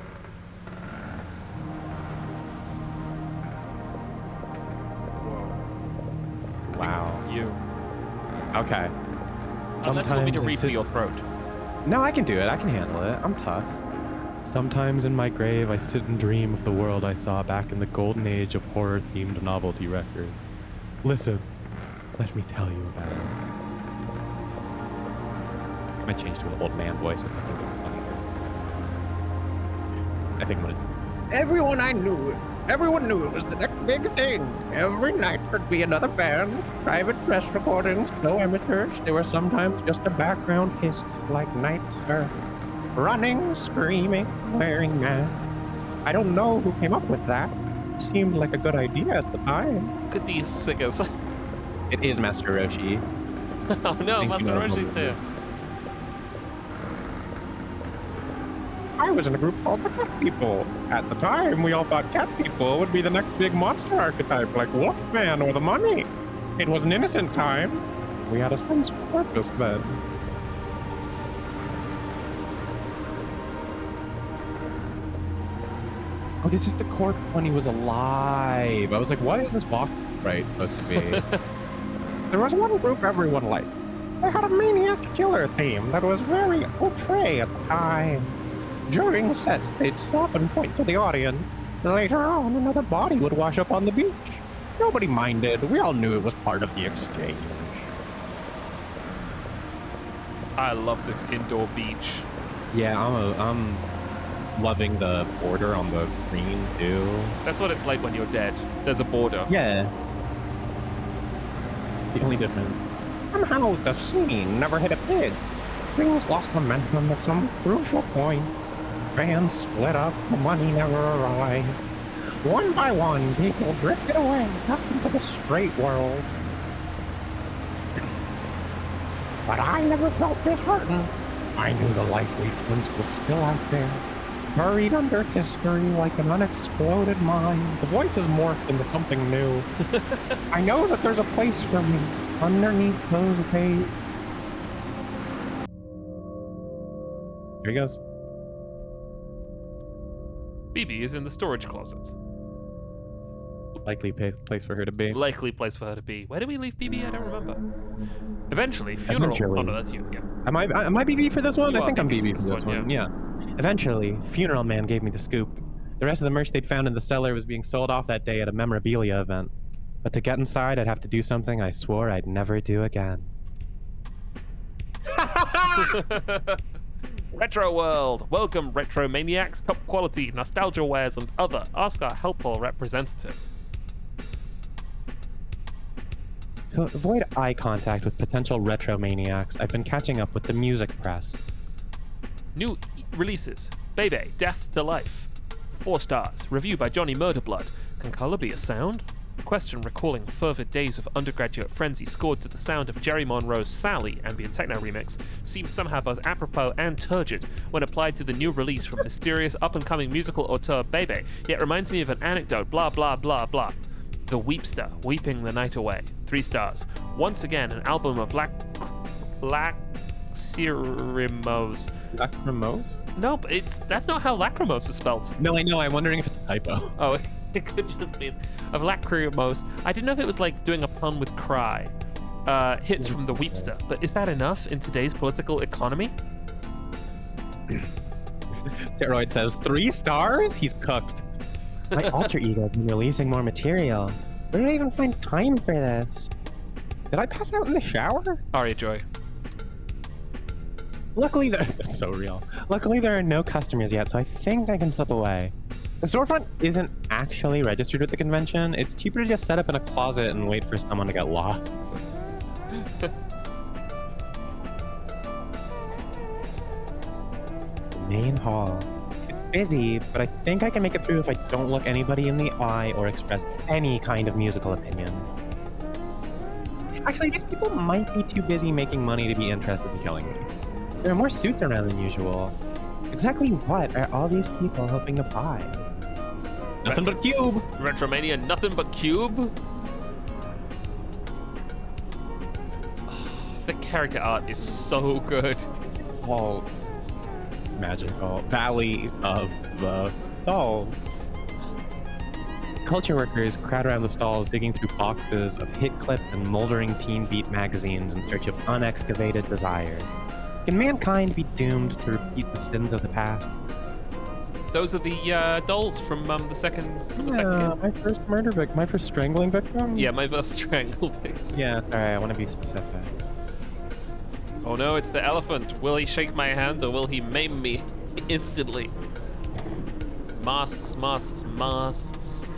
Wow. This is you. Okay. Unless you want me to Sometimes I read for sit- your throat. No, I can do it. I can handle it. I'm tough. Sometimes in my grave, I sit and dream of the world I saw back in the golden age of horror-themed novelty records. Listen, let me tell you about it. I changed to an old man voice. I think it's funny. I think I'm gonna. Everyone knew it was the next big thing. Every night there'd be another band, private press recordings, no amateurs. They were sometimes just a background hiss, like night surf. Running, screaming, wearing masks. I don't know who came up with that. It seemed like a good idea at the time. Look at these singers. It is Master Roshi. Oh no, Thank Master you, Roshi's here. I was in a group called the Cat People. At the time, we all thought Cat People would be the next big monster archetype like Wolfman or the Mummy. It was an innocent time. We had a sense of purpose then. Oh, this is the corpse when he was alive. I was like, what is this box sprite supposed to be? There was one group everyone liked. They had a maniac killer theme that was very outre at the time. During sets, they'd stop and point to the audience. Later on, another body would wash up on the beach. Nobody minded. We all knew it was part of the exchange. I love this indoor beach. Yeah, I'm loving the border on the screen too. That's what it's like when you're dead. There's a border. Yeah. The only difference. Somehow, the scene never hit a pig. Things lost momentum at some crucial point. Fans split up, the money never arrived. One by one, people drifted away, up into the straight world. But I never felt disheartened. I knew the life we once was still out there, buried under history like an unexploded mine. The voice has morphed into something new. I know that there's a place for me underneath those waves. Here he goes. BB is in the storage closet. Likely place for her to be. Likely place for her to be. Where did we leave BB? I don't remember. Eventually, funeral. Eventually. Oh no, that's you. Yeah. Am I BB for this one? You I think are I'm BB BB for this one. Yeah. Eventually, Funeral Man gave me the scoop. The rest of the merch they'd found in the cellar was being sold off that day at a memorabilia event. But to get inside, I'd have to do something I swore I'd never do again. Retro World! Welcome, Retro Maniacs, top quality, nostalgia wares, and other. Ask our helpful representative. To avoid eye contact with potential retro maniacs, I've been catching up with the music press. New releases. Bebe, Death to Life. 4 stars. Review by Johnny Murderblood. can color be a sound? The question recalling fervid days of undergraduate frenzy scored to the sound of Jerry Monroe's Sally ambient techno remix seems somehow both apropos and turgid when applied to the new release from mysterious up-and-coming musical auteur Bebe, yet reminds me of an anecdote, blah blah blah blah. The Weepster, Weeping the Night Away, 3 stars. Once again, an album of lacrimose. Lacrimose? No, that's not how lacrimose is spelled. No, I know. I'm wondering if it's a typo. Oh, it could just be of lacrimose. I didn't know if it was like doing a pun with cry. Hits from the Weepster, but is that enough in today's political economy? Steroid says 3 stars? He's cooked. My alter ego has been releasing more material. Where did I even find time for this? Did I pass out in the shower? Aria Joy. Luckily, that's so real. Luckily, there are no customers yet, so I think I can slip away. The storefront isn't actually registered with the convention. It's cheaper to just set up in a closet and wait for someone to get lost. The main hall. It's busy, but I think I can make it through if I don't look anybody in the eye or express any kind of musical opinion. Actually, these people might be too busy making money to be interested in killing me. There are more suits around than usual. Exactly what are all these people hoping to buy? Nothing but cube. Retromania, nothing but cube. The character art is so good. All magical. Valley of the Dolls. Culture workers crowd around the stalls digging through boxes of hit clips and moldering teen beat magazines in search of unexcavated desire. Can mankind be doomed to repeat the sins of the past? Those are the dolls from the second game. My first murder victim, my first strangling victim? Yeah, my first strangle victim. Yeah, sorry, I want to be specific. Oh no, it's the elephant. Will he shake my hand or will he maim me instantly? Masks, masks, masks.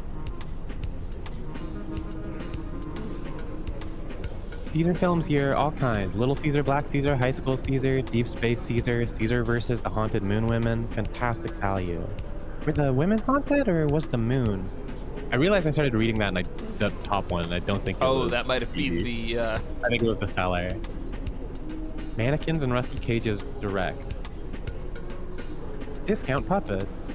Caesar films here, all kinds. Little Caesar, Black Caesar, High School Caesar, Deep Space Caesar, Caesar versus the Haunted Moon Women. Fantastic value. Were the women haunted or was the moon? I realized I started reading that, and the top one, and I don't think it was That might have been the... I think it was the seller. Mannequins and rusty cages direct. Discount puppets.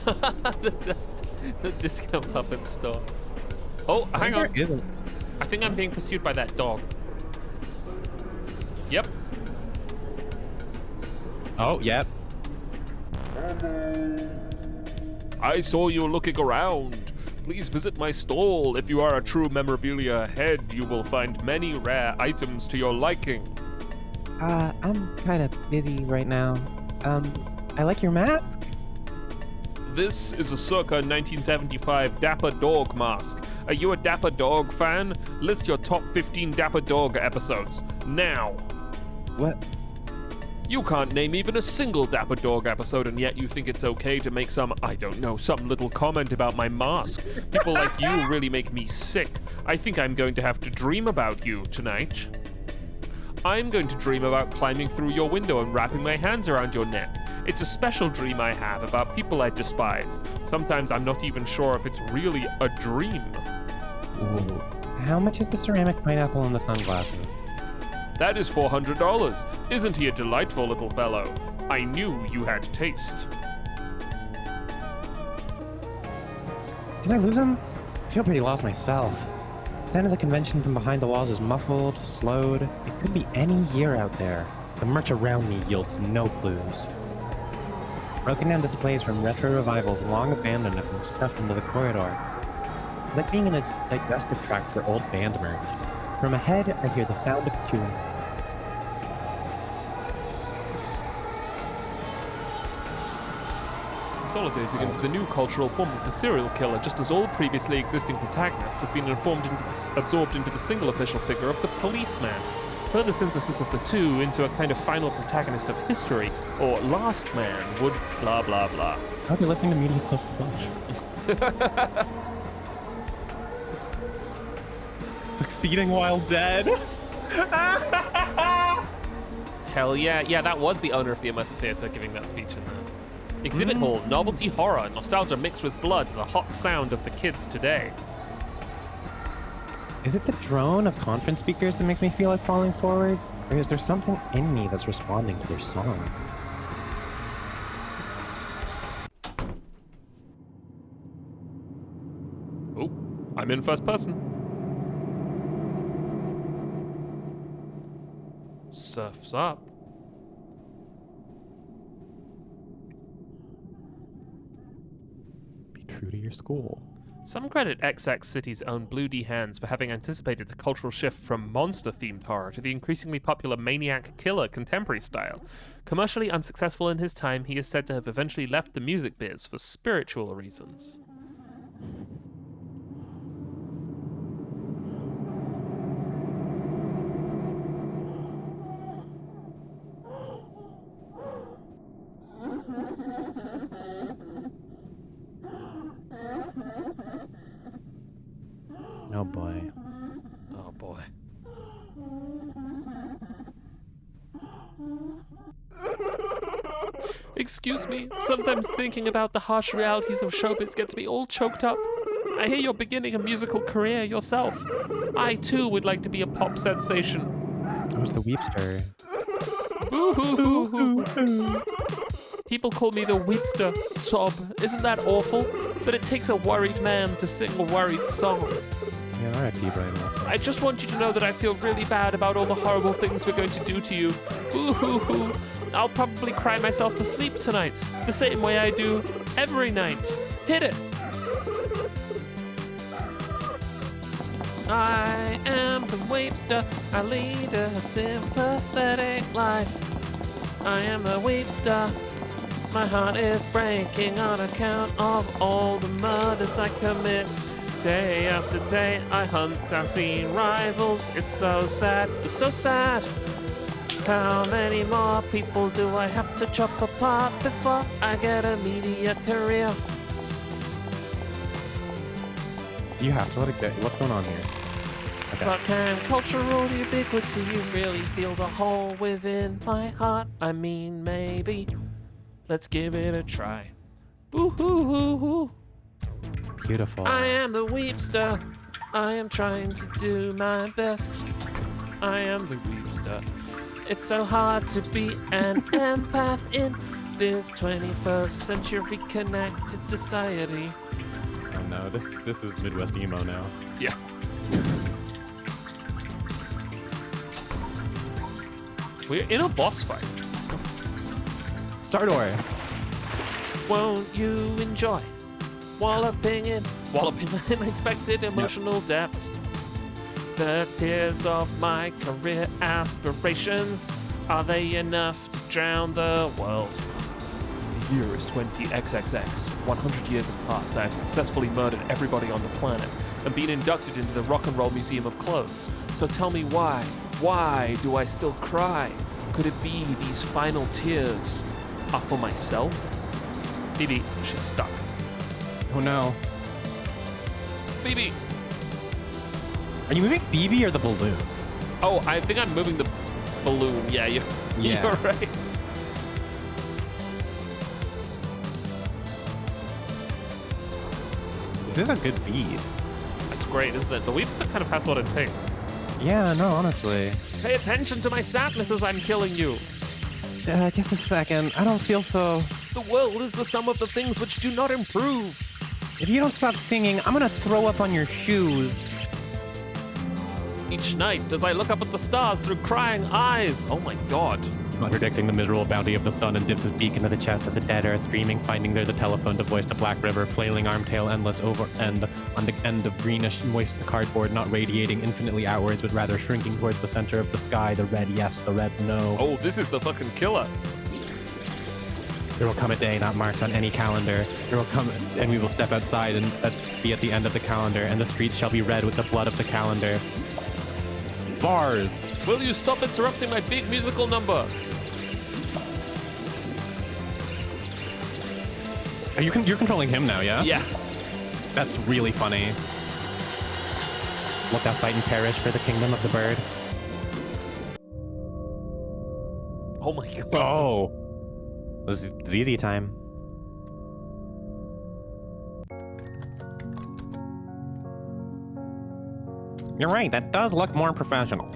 the discount puppet store. Oh, hang on. There isn't. I think I'm being pursued by that dog. Yep. Oh, yep. I saw you looking around. Please visit my stall. If you are a true memorabilia head, you will find many rare items to your liking. I'm kind of busy right now. I like your mask. This is a circa 1975 Dapper Dog mask. Are you a Dapper Dog fan? List your top 15 Dapper Dog episodes. Now. What? You can't name even a single Dapper Dog episode, and yet you think it's okay to make some, I don't know, some little comment about my mask. People like you really make me sick. I think I'm going to have to dream about you tonight. I'm going to dream about climbing through your window and wrapping my hands around your neck. It's a special dream I have about people I despise. Sometimes I'm not even sure if it's really a dream. Ooh. How much is the ceramic pineapple and the sunglasses? That is $400. Isn't he a delightful little fellow? I knew you had taste. Did I lose him? I feel pretty lost myself. The sound of the convention from behind the walls is muffled, slowed. It could be any year out there. The merch around me yields no clues. Broken down displays from retro revivals long abandoned have been stuffed into the corridor. Like being in a digestive tract for old band merch. From ahead, I hear the sound of chewing. Consolidating into the new cultural form of the serial killer, just as all previously existing protagonists have been absorbed into the single official figure of the policeman. Further synthesis of the two into a kind of final protagonist of history, or last man, would blah blah blah. Oh, they're listening to Media Club Plus. Succeeding while dead. Hell yeah. Yeah, that was the owner of the Immersive Theatre giving that speech in there. Exhibit hall, novelty horror, nostalgia mixed with blood, the hot sound of the kids today. Is it the drone of conference speakers that makes me feel like falling forwards? Or is there something in me that's responding to their song? Oh, I'm in first person. Surf's up. Be true to your school. Some credit XX City's own Blue D Hands for having anticipated the cultural shift from monster-themed horror to the increasingly popular maniac killer contemporary style. Commercially unsuccessful in his time, he is said to have eventually left the music biz for spiritual reasons. Oh boy. Oh boy. Excuse me, sometimes thinking about the harsh realities of showbiz gets me all choked up. I hear you're beginning a musical career yourself. I too would like to be a pop sensation. That was the Weepster. Boo-hoo-hoo-hoo. People call me the Weepster. Sob. Isn't that awful? But it takes a worried man to sing a worried song. Yeah, R.I.P. Brian Wilson. I just want you to know that I feel really bad about all the horrible things we're going to do to you. Boo-hoo-hoo. I'll probably cry myself to sleep tonight, the same way I do every night. Hit it. I am the Weepster. I lead a sympathetic life. I am the Weepster. My heart is breaking on account of all the murders I commit. Day after day, I hunt unseen rivals. It's so sad, it's so sad. How many more people do I have to chop apart before I get a media career? You have to let it go. What's going on here? Okay. But can cultural ubiquity really feel the hole within my heart? I mean, maybe. Let's give it a try. Boo-hoo-hoo-hoo. Beautiful. I am the Weepster. I am trying to do my best. I am the Weepster. It's so hard to be an empath in this 21st century connected society. Oh no, this is Midwest emo now. Yeah. We're in a boss fight. Stardor. Won't you enjoy walloping in unexpected emotional depths? The tears of my career aspirations, are they enough to drown the world? The year is 20XXX. 100 years have passed. I have successfully murdered everybody on the planet and been inducted into the Rock and Roll Museum of Clothes. So tell me why? Why do I still cry? Could it be these final tears are for myself? Phoebe, she's stuck. Oh no. Phoebe! Are you moving BB or the balloon? Oh, I think I'm moving the balloon. Yeah, you're right. This is a good beat. That's great, isn't it? The Weepster kind of has what it takes. Yeah, no, honestly. Pay attention to my sadness as I'm killing you. Just a second. I don't feel so... The world is the sum of the things which do not improve. If you don't stop singing, I'm gonna throw up on your shoes. Each night, as I look up at the stars through crying eyes. Oh my god. Predicting the miserable bounty of the sun and dips his beak into the chest of the dead earth, dreaming, finding there the telephone to voice the black river, flailing arm tail endless over end on the end of greenish moist cardboard, not radiating infinitely outwards, but rather shrinking towards the center of the sky, the red yes, the red no. Oh, this is the fucking killer. There will come a day not marked on any calendar. There will come, and we will step outside and be at the end of the calendar, and the streets shall be red with the blood of the calendar. Bars. Will you stop interrupting my big musical number? You're controlling him now, yeah? Yeah. That's really funny. Let that fight and perish for the kingdom of the bird. Oh my god. Oh. It was ZZ time. You're right, that does look more professional.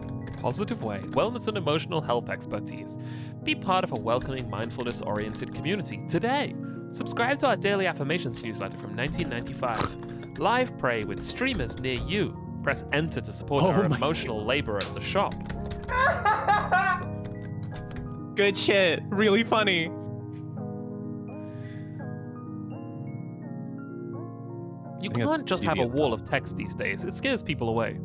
Positive way, wellness and emotional health expertise. Be part of a welcoming, mindfulness-oriented community today. Subscribe to our daily affirmations newsletter from 1995. Live pray with streamers near you. Press enter to support our emotional labor at the shop. Good shit. Really funny. You can't just have a wall of text these days. It scares people away.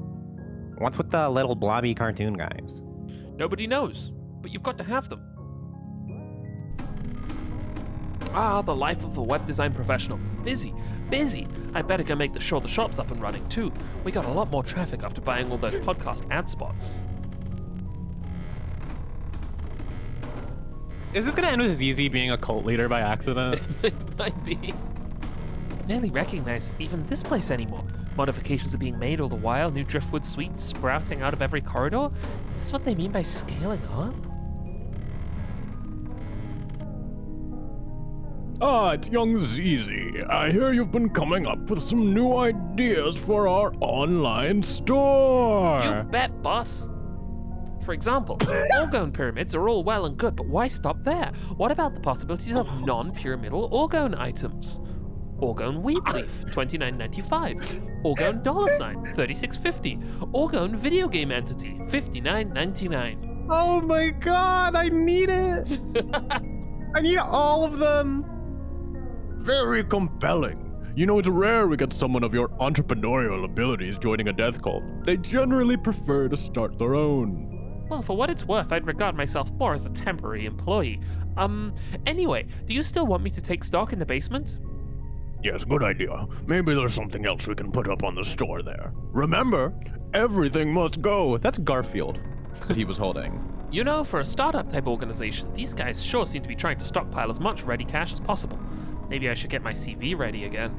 What's with the little blobby cartoon guys? Nobody knows, but you've got to have them. Ah, the life of a web design professional. Busy, busy. I better go make sure the shop's up and running too. We got a lot more traffic after buying all those podcast ad spots. Is this gonna end with Zizi being a cult leader by accident? It might be. Barely recognize even this place anymore. Modifications are being made all the while, new driftwood suites sprouting out of every corridor. Is this what they mean by scaling up? Ah, it's young Zizi. I hear you've been coming up with some new ideas for our online store. You bet, boss. For example, orgone pyramids are all well and good, but why stop there? What about the possibilities of non-pyramidal orgone items? Orgone wheat leaf, $29.95. Orgone $, $36.50. Orgone video game entity, $59.99. Oh my god, I need it! I need all of them! Very compelling. You know, it's rare we get someone of your entrepreneurial abilities joining a death cult. They generally prefer to start their own. Well, for what it's worth, I'd regard myself more as a temporary employee. Anyway, do you still want me to take stock in the basement? Yes, good idea. Maybe there's something else we can put up on the store there. Remember, everything must go. That's Garfield that he was holding. You know, for a startup type organization, these guys sure seem to be trying to stockpile as much ready cash as possible. Maybe I should get my CV ready again.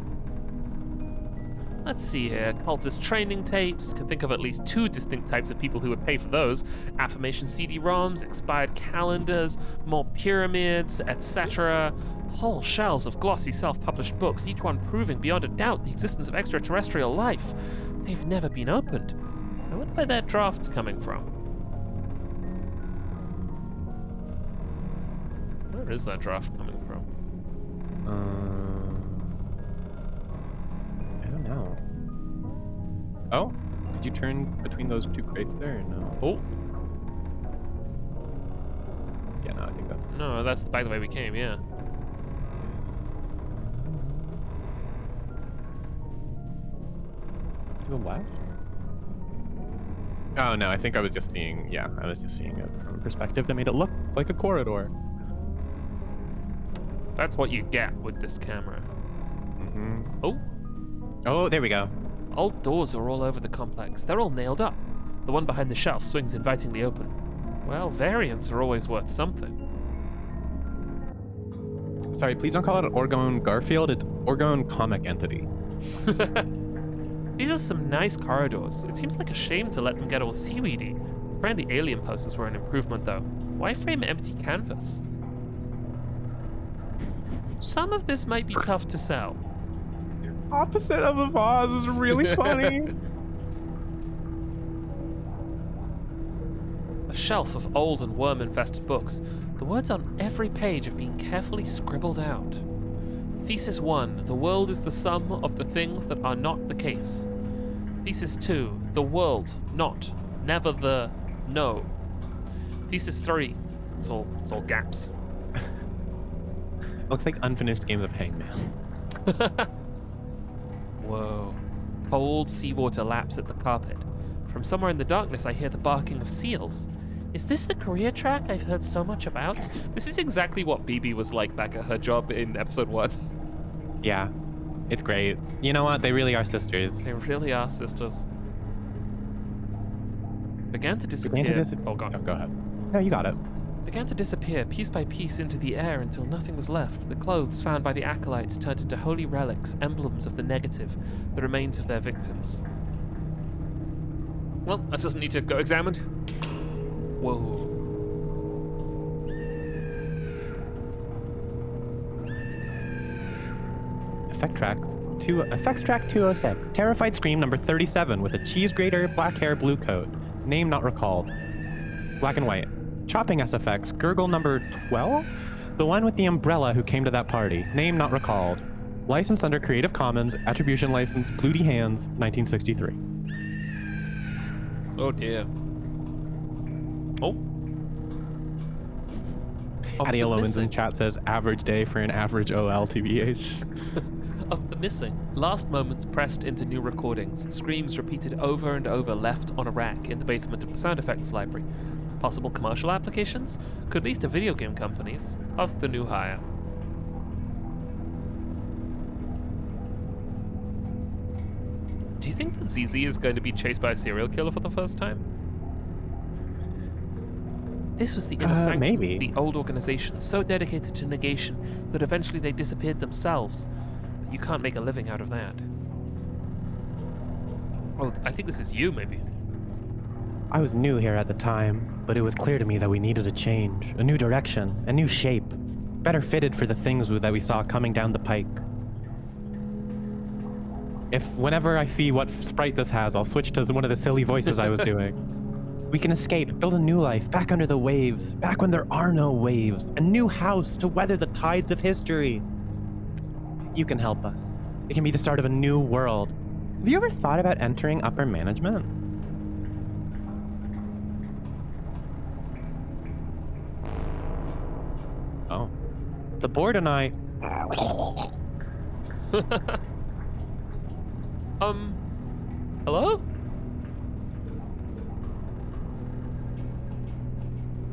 Let's see here. Cultist training tapes. Can think of at least 2 distinct types of people who would pay for those. Affirmation CD-ROMs, expired calendars, more pyramids, etc. Whole shelves of glossy self-published books, each one proving beyond a doubt the existence of extraterrestrial life. They've never been opened. I wonder where that draft's coming from. Where is that draft coming from? I don't know. Oh? Could you turn between those 2 crates there or no? Oh, Yeah, no, I think that's... no, that's by the way we came, yeah. To the left? Oh, no, I think I was just seeing... Yeah, I was just seeing it from a perspective that made it look like a corridor. That's what you get with this camera. Mm-hmm. Oh, Oh, there we go. old doors are all over the complex. They're all nailed up. The one behind the shelf swings invitingly open. Well, variants are always worth something. Sorry, please don't call it an Orgone Garfield. It's Orgone Comic Entity. These are some nice corridors. It seems like a shame to let them get all seaweedy. Friendly alien posters were an improvement, though. Why frame empty canvas? Some of this might be tough to sell. Opposite of a vase is really funny. A shelf of old and worm-infested books. The words on every page have been carefully scribbled out. Thesis 1, the world is the sum of the things that are not the case. Thesis 2, the world, not, never the, no. Thesis 3, it's all gaps. Looks like unfinished games of Hangman. Whoa. Cold seawater laps at the carpet. From somewhere in the darkness, I hear the barking of seals. Is this the career track I've heard so much about? This is exactly what BB was like back at her job in episode 1. Yeah, it's great. You know what? They really are sisters. They really are sisters. Began to disappear. Oh, God. Oh, go ahead. No, you got it. Began to disappear piece by piece into the air until nothing was left. The clothes found by the acolytes turned into holy relics, emblems of the negative, the remains of their victims. Well, that doesn't need to go examined. Whoa. Effects track 206. Terrified Scream number 37 with a cheese grater, black hair, blue coat. Name not recalled. Black and white. Chopping SFX. Gurgle number 12? The one with the umbrella who came to that party. Name not recalled. Licensed under Creative Commons. Attribution license. Bloody Hands. 1963. Oh dear. Oh. Hattie Lomans in chat says average day for an average OL TBH. Of the missing. Last moments pressed into new recordings. Screams repeated over and over left on a rack in the basement of the sound effects library. Possible commercial applications? Could lead to video game companies. Ask the new hire. Do you think that ZZ is going to be chased by a serial killer for the first time? This was the inner sanctum maybe. of the old organization, so dedicated to negation that eventually they disappeared themselves. But you can't make a living out of that. Oh, I think this is you, maybe. I was new here at the time, but it was clear to me that we needed a change, a new direction, a new shape, better fitted for the things that we saw coming down the pike. If whenever I see what sprite this has, I'll switch to one of the silly voices I was doing. We can escape, build a new life, back under the waves, back when there are no waves, a new house to weather the tides of history. You can help us. It can be the start of a new world. Have you ever thought about entering upper management? Oh. The board and I... Hello?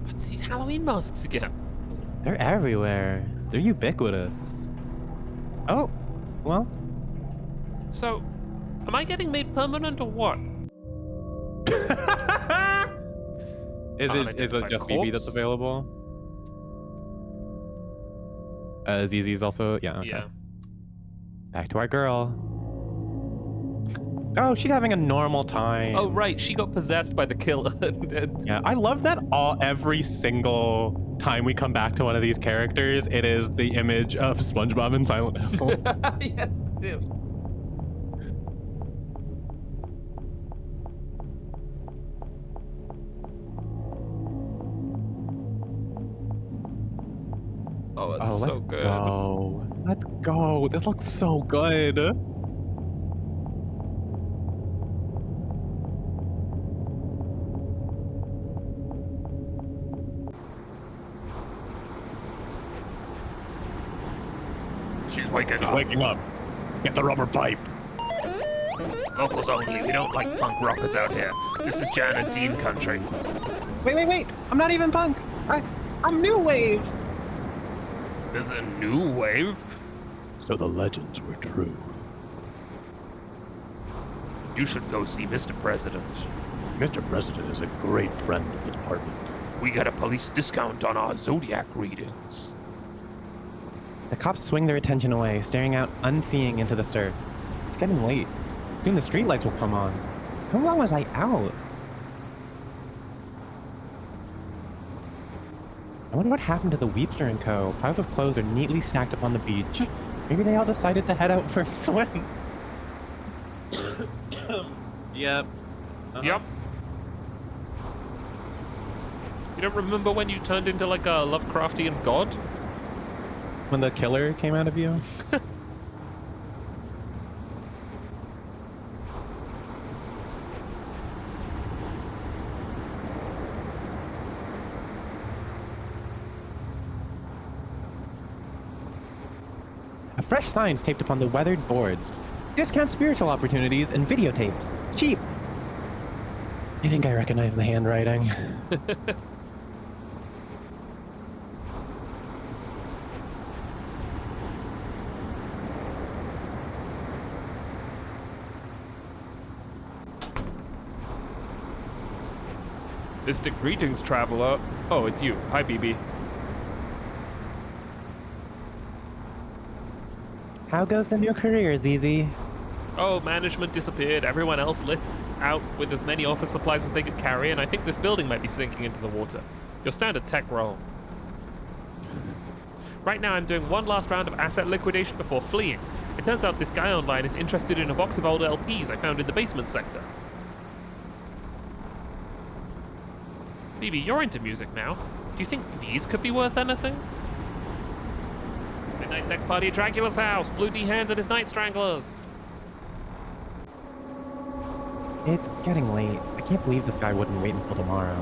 What's these Halloween masks again? They're everywhere. They're ubiquitous. Oh, well. So, am I getting made permanent or what? Is it just BB that's available? ZZ's also, yeah. Okay. Yeah. Back to our girl. Oh, she's having a normal time. Oh, right. She got possessed by the killer. Yeah, I love that every single time we come back to one of these characters, it is the image of SpongeBob and Silent Hill. Yes, it is. Oh, it's so let's good. go. Let's go. This looks so good. She's waking up. Waking up. Get the rubber pipe. Locals only. We don't like punk rockers out here. This is Jan and Dean country. Wait. I'm not even punk. I'm new wave. There's a new wave? So the legends were true. You should go see Mr. President. Mr. President is a great friend of the department. We get a police discount on our Zodiac readings. The cops swing their attention away, staring out unseeing into the surf. It's getting late. Soon the streetlights will come on. How long was I out? I wonder what happened to the Weepster & Co. Piles of clothes are neatly stacked up on the beach. Maybe they all decided to head out for a swim. Yep. Yep. You don't remember when you turned into like a Lovecraftian god? When the killer came out of you? A fresh sign's taped upon the weathered boards. Discount spiritual opportunities and videotapes. Cheap. I think I recognize the handwriting. Mystic greetings, traveler. Oh, it's you. Hi, BB. How goes the new career, ZZ? Oh, management disappeared. Everyone else lit out with as many office supplies as they could carry, and I think this building might be sinking into the water. Your standard tech role. Right now, I'm doing one last round of asset liquidation before fleeing. It turns out this guy online is interested in a box of old LPs I found in the basement sector. Phoebe, you're into music now. Do you think these could be worth anything? Midnight sex party at Dracula's house. Blue D hands and his night stranglers. It's getting late. I can't believe this guy wouldn't wait until tomorrow.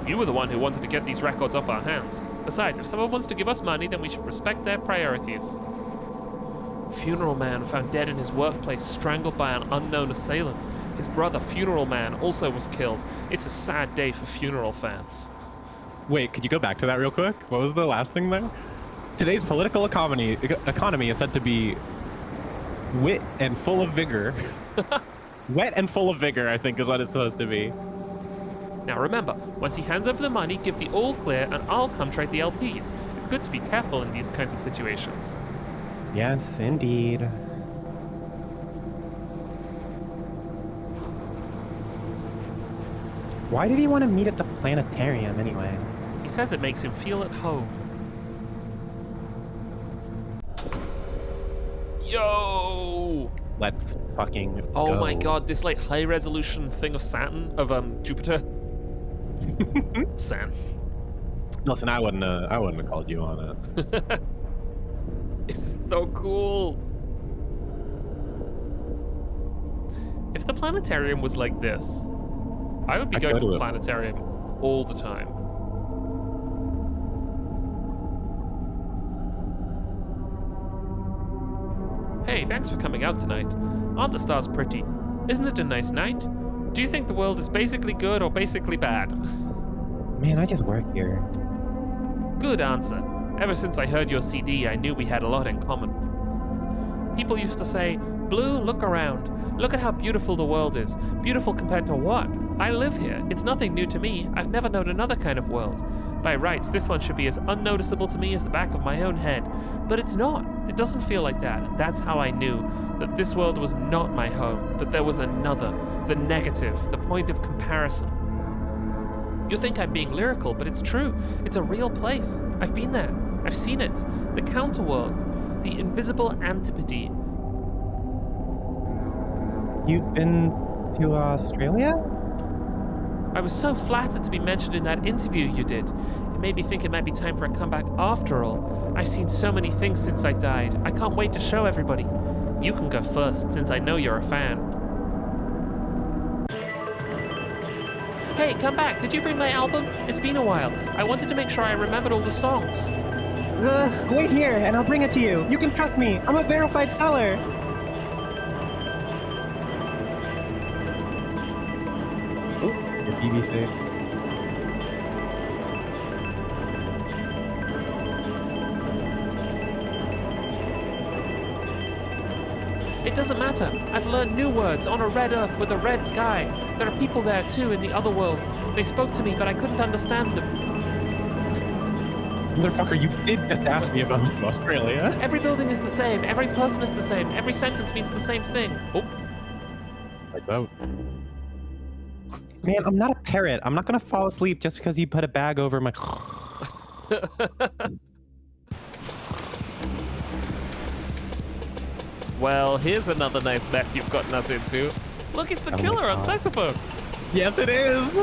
You were the one who wanted to get these records off our hands. Besides, if someone wants to give us money, then we should respect their priorities. Funeral Man found dead in his workplace, strangled by an unknown assailant. His brother, Funeral Man, also was killed. It's a sad day for funeral fans. Wait, could you go back to that real quick? What was the last thing there? Today's political economy is said to be wit and full of vigor. Wet and full of vigor, I think, is what it's supposed to be. Now remember, once he hands over the money, give the all clear and I'll come trade the LPs. It's good to be careful in these kinds of situations. Yes, indeed. Why did he want to meet at the planetarium anyway? He says it makes him feel at home. Yo! Let's fucking Oh go. my god, this like high resolution thing of Saturn, of Jupiter. Saturn. Listen, I wouldn't have called you on it. It's so cool. If the planetarium was like this, I would be I'd going go to to the it. planetarium all the time. Hey, thanks for coming out tonight. Aren't the stars pretty? Isn't it a nice night? Do you think the world is basically good or basically bad? Man, I just work here. Good answer. Ever since I heard your CD, I knew we had a lot in common. People used to say, Blue, look around. Look at how beautiful the world is. Beautiful compared to what? I live here. It's nothing new to me. I've never known another kind of world. By rights, this one should be as unnoticeable to me as the back of my own head. But it's not. It doesn't feel like that. And that's how I knew that this world was not my home, that there was another, the negative, the point of comparison. You think I'm being lyrical, but it's true. It's a real place. I've been there. I've seen it. The counterworld. The invisible antipode. You've been to Australia? I was so flattered to be mentioned in that interview you did. It made me think it might be time for a comeback after all. I've seen so many things since I died. I can't wait to show everybody. You can go first, since I know you're a fan. Hey, come back. Did you bring my album? It's been a while. I wanted to make sure I remembered all the songs. Wait here, and I'll bring it to you. You can trust me. I'm a verified seller. Your BB face. It doesn't matter. I've learned new words on a red earth with a red sky. There are people there too in the other worlds. They spoke to me, but I couldn't understand them. Motherfucker, you did just ask me about Australia. Every building is the same. Every person is the same. Every sentence means the same thing. Oh, Lights out. Man, I'm not a parrot. I'm not gonna fall asleep just because you put a bag over my. well, here's another nice mess you've gotten us into. Look, it's the Oh my killer on God. saxophone. Yes, it is.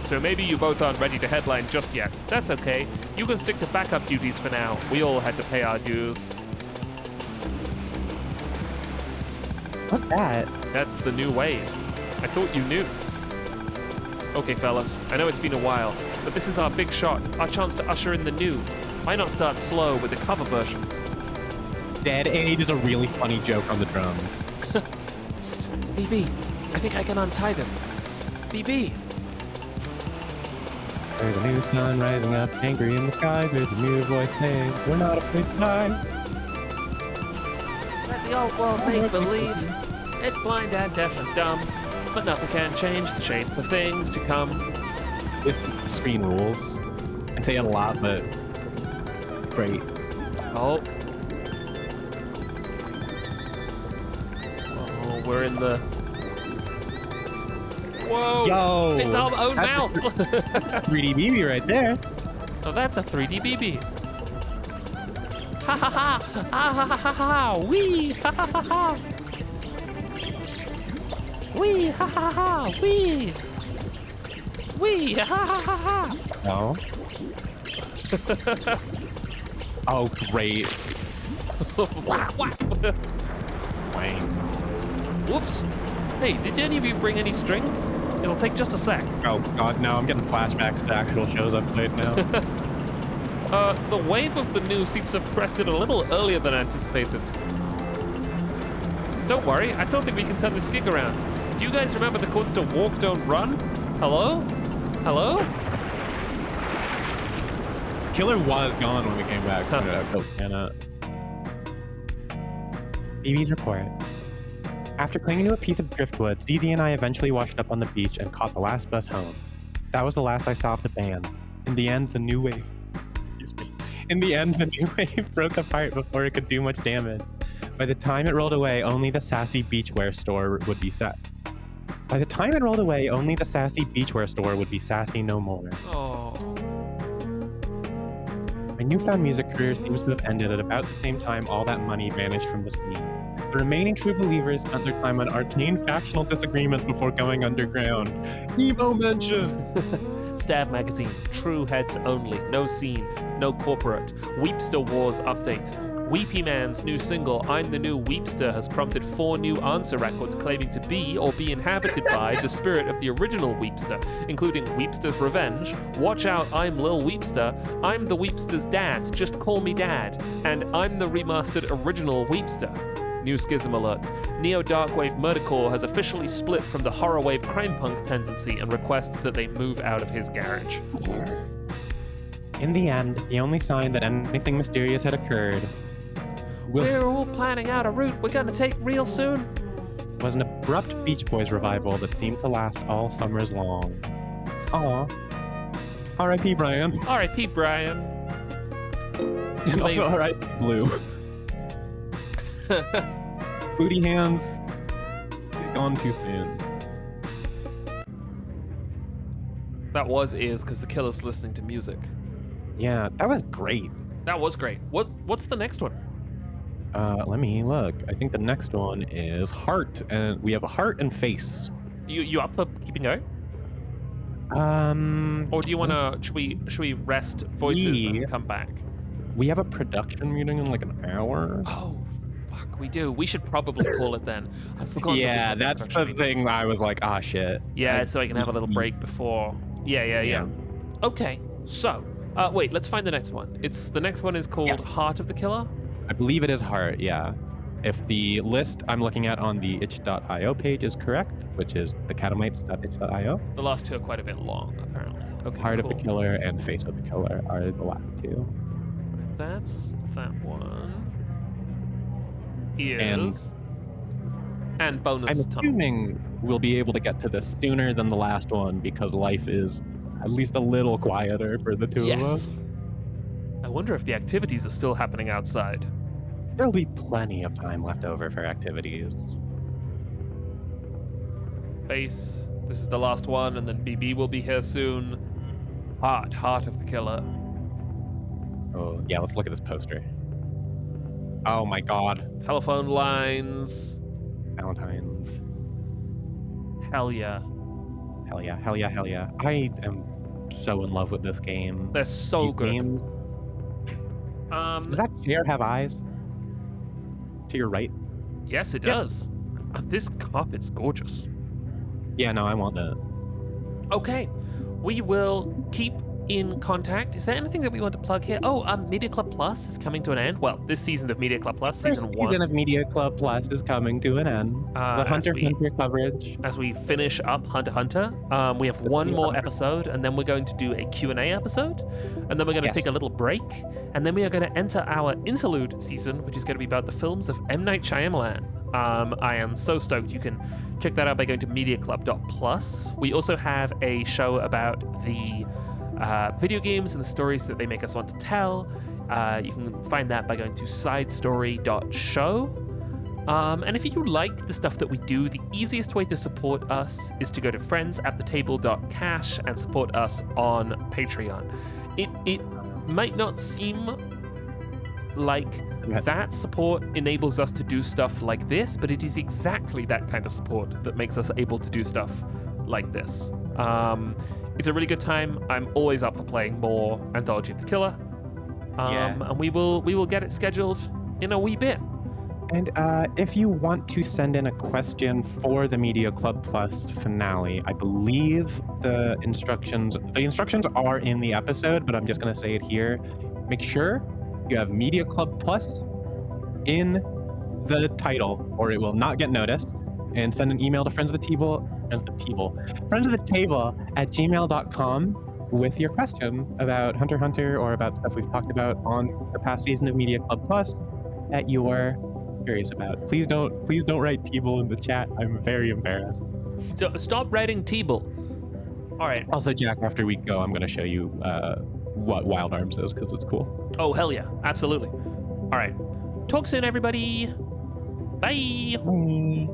So maybe you both aren't ready to headline just yet. That's okay. You can stick to backup duties for now. We all had to pay our dues. What's that? That's the new wave. I thought you knew. Okay, fellas, I know it's been a while, but this is our big shot, our chance to usher in the new. Why not start slow with the cover version? Dead Age is a really funny joke on the drums. Psst, BB, I think I can untie this. BB. There's a new sun rising up, angry in the sky. There's a new voice saying, we're not afraid to die. Let the old world make believe. It's blind and deaf and dumb, but nothing can change the shape of things to come. This screen rules. I say it a lot, but great. Oh. Oh, we're in the... Whoa! Yo! It's our own That's mouth! 3D BB right there. Oh, that's a 3D BB. Ha ha ha! Ah ha ha ha ha! Wee! Ha ha ha ha! Wee! Ha ha ha! Wee! Wee! Ha ha ha ha! No. Oh, great. Wang. Whoops. Hey, did any of you bring any strings? It'll take just a sec. Oh god, no, I'm getting flashbacks to actual shows I've played now. The wave of the news seems to have crested a little earlier than anticipated. Don't worry, I still think we can turn this gig around. Do you guys remember the chords to Walk, Don't Run? Hello? Hello? Killer was gone when we came back. BB's report. After clinging to a piece of driftwood, ZZ and I eventually washed up on the beach and caught the last bus home. That was the last I saw of the band. In the end, the new wave... Excuse me. In the end, the new wave broke apart before it could do much damage. By the time it rolled away, only the sassy beachwear store would be set. By the time it rolled away, only the sassy beachwear store would be sassy no more. Oh. My newfound music career seems to have ended at about the same time all that money vanished from the scene. The remaining true believers spent their time on arcane factional disagreements before going underground. Emo mention! Stab Magazine, true heads only, no scene, no corporate. Weepster Wars update. Weepy Man's new single, I'm the New Weepster, has prompted 4 new answer records claiming to be or be inhabited by the spirit of the original Weepster, including Weepster's Revenge, Watch Out, I'm Lil Weepster, I'm the Weepster's Dad, Just Call Me Dad, and I'm the remastered original Weepster. New schism alert. Neo Darkwave Murdercore has officially split from the horror wave crime punk tendency and requests that they move out of his garage. In the end, the only sign that anything mysterious had occurred We're all planning out a route we're gonna take real soon. was an abrupt Beach Boys revival that seemed to last all summers long. Aw. R.I.P. Brian. R.I.P. Brian. And also R.I.P. Blue. Booty hands. Gone too soon. That was ears because the killer's listening to music. Yeah, that was great. That was great. What's the next one? Let me look. I think the next one is Heart, and we have a Heart and Face. You up for keeping going? Or do you wanna should we rest voices and come back? We have a production meeting in like an hour. Oh, fuck, we do. We should probably call it then. I forgot. Yeah, that's the thing. I was like, ah, shit. Yeah, so I can have a little break before. Yeah. Okay, so wait, let's find the next one. The next one is called Heart of the Killer. I believe it is Heart. Yeah. If the list I'm looking at on the itch.io page is correct, which is thecatamite.itch.io. The last 2 are quite a bit long, apparently. Okay, Heart of the Killer and Face of the Killer are the last 2. That's that one. Ears. And bonus I'm tunnel. assuming we'll be able to get to this sooner than the last one because life is at least a little quieter for the two of us. I wonder if the activities are still happening outside. There'll be plenty of time left over for activities. Face. This is the last one, and then BB will be here soon. Heart of the Killer. Oh, yeah, let's look at this poster. Oh my god. Telephone lines. Valentine's. Hell yeah. Hell yeah, hell yeah, hell yeah. I am so in love with this game. They're so These good. Games. Does that chair have eyes? To your right? Yes, it does. This carpet's gorgeous. Yeah, no, I want that. Okay, we will keep in contact. Is there anything that we want to plug here? Oh, Media Club Plus is coming to an end. Well, this season of Media Club Plus, season 1. Season of Media Club Plus is coming to an end. The Hunter coverage. As we finish up Hunter x Hunter, we have one more episode, and then we're going to do a Q&A episode, and then we're going to take a little break, and then we are going to enter our interlude season, which is going to be about the films of M. Night Shyamalan. I am so stoked. You can check that out by going to mediaclub.plus. We also have a show about the video games and the stories that they make us want to tell. You can find that by going to sidestory.show. And if you like the stuff that we do, the easiest way to support us is to go to friendsatthetable.cash and support us on Patreon. it might not seem like that support enables us to do stuff like this, but it is exactly that kind of support that makes us able to do stuff like this. It's a really good time. I'm always up for playing more Anthology of the Killer. And we will get it scheduled in a wee bit. And if you want to send in a question for the Media Club Plus finale, I believe the instructions are in the episode, but I'm just going to say it here. Make sure you have Media Club Plus in the title, or it will not get noticed. And send an email to friends of the table at gmail.com with your question about Hunter x Hunter or about stuff we've talked about on the past season of Media Club Plus that you're curious about. Please don't write Teeble in the chat. I'm very embarrassed. Stop writing Teeble. All right. Also, Jack, after we go, I'm going to show you what Wild Arms is because it's cool. Oh, hell yeah. Absolutely. All right. Talk soon, everybody. Bye. Bye.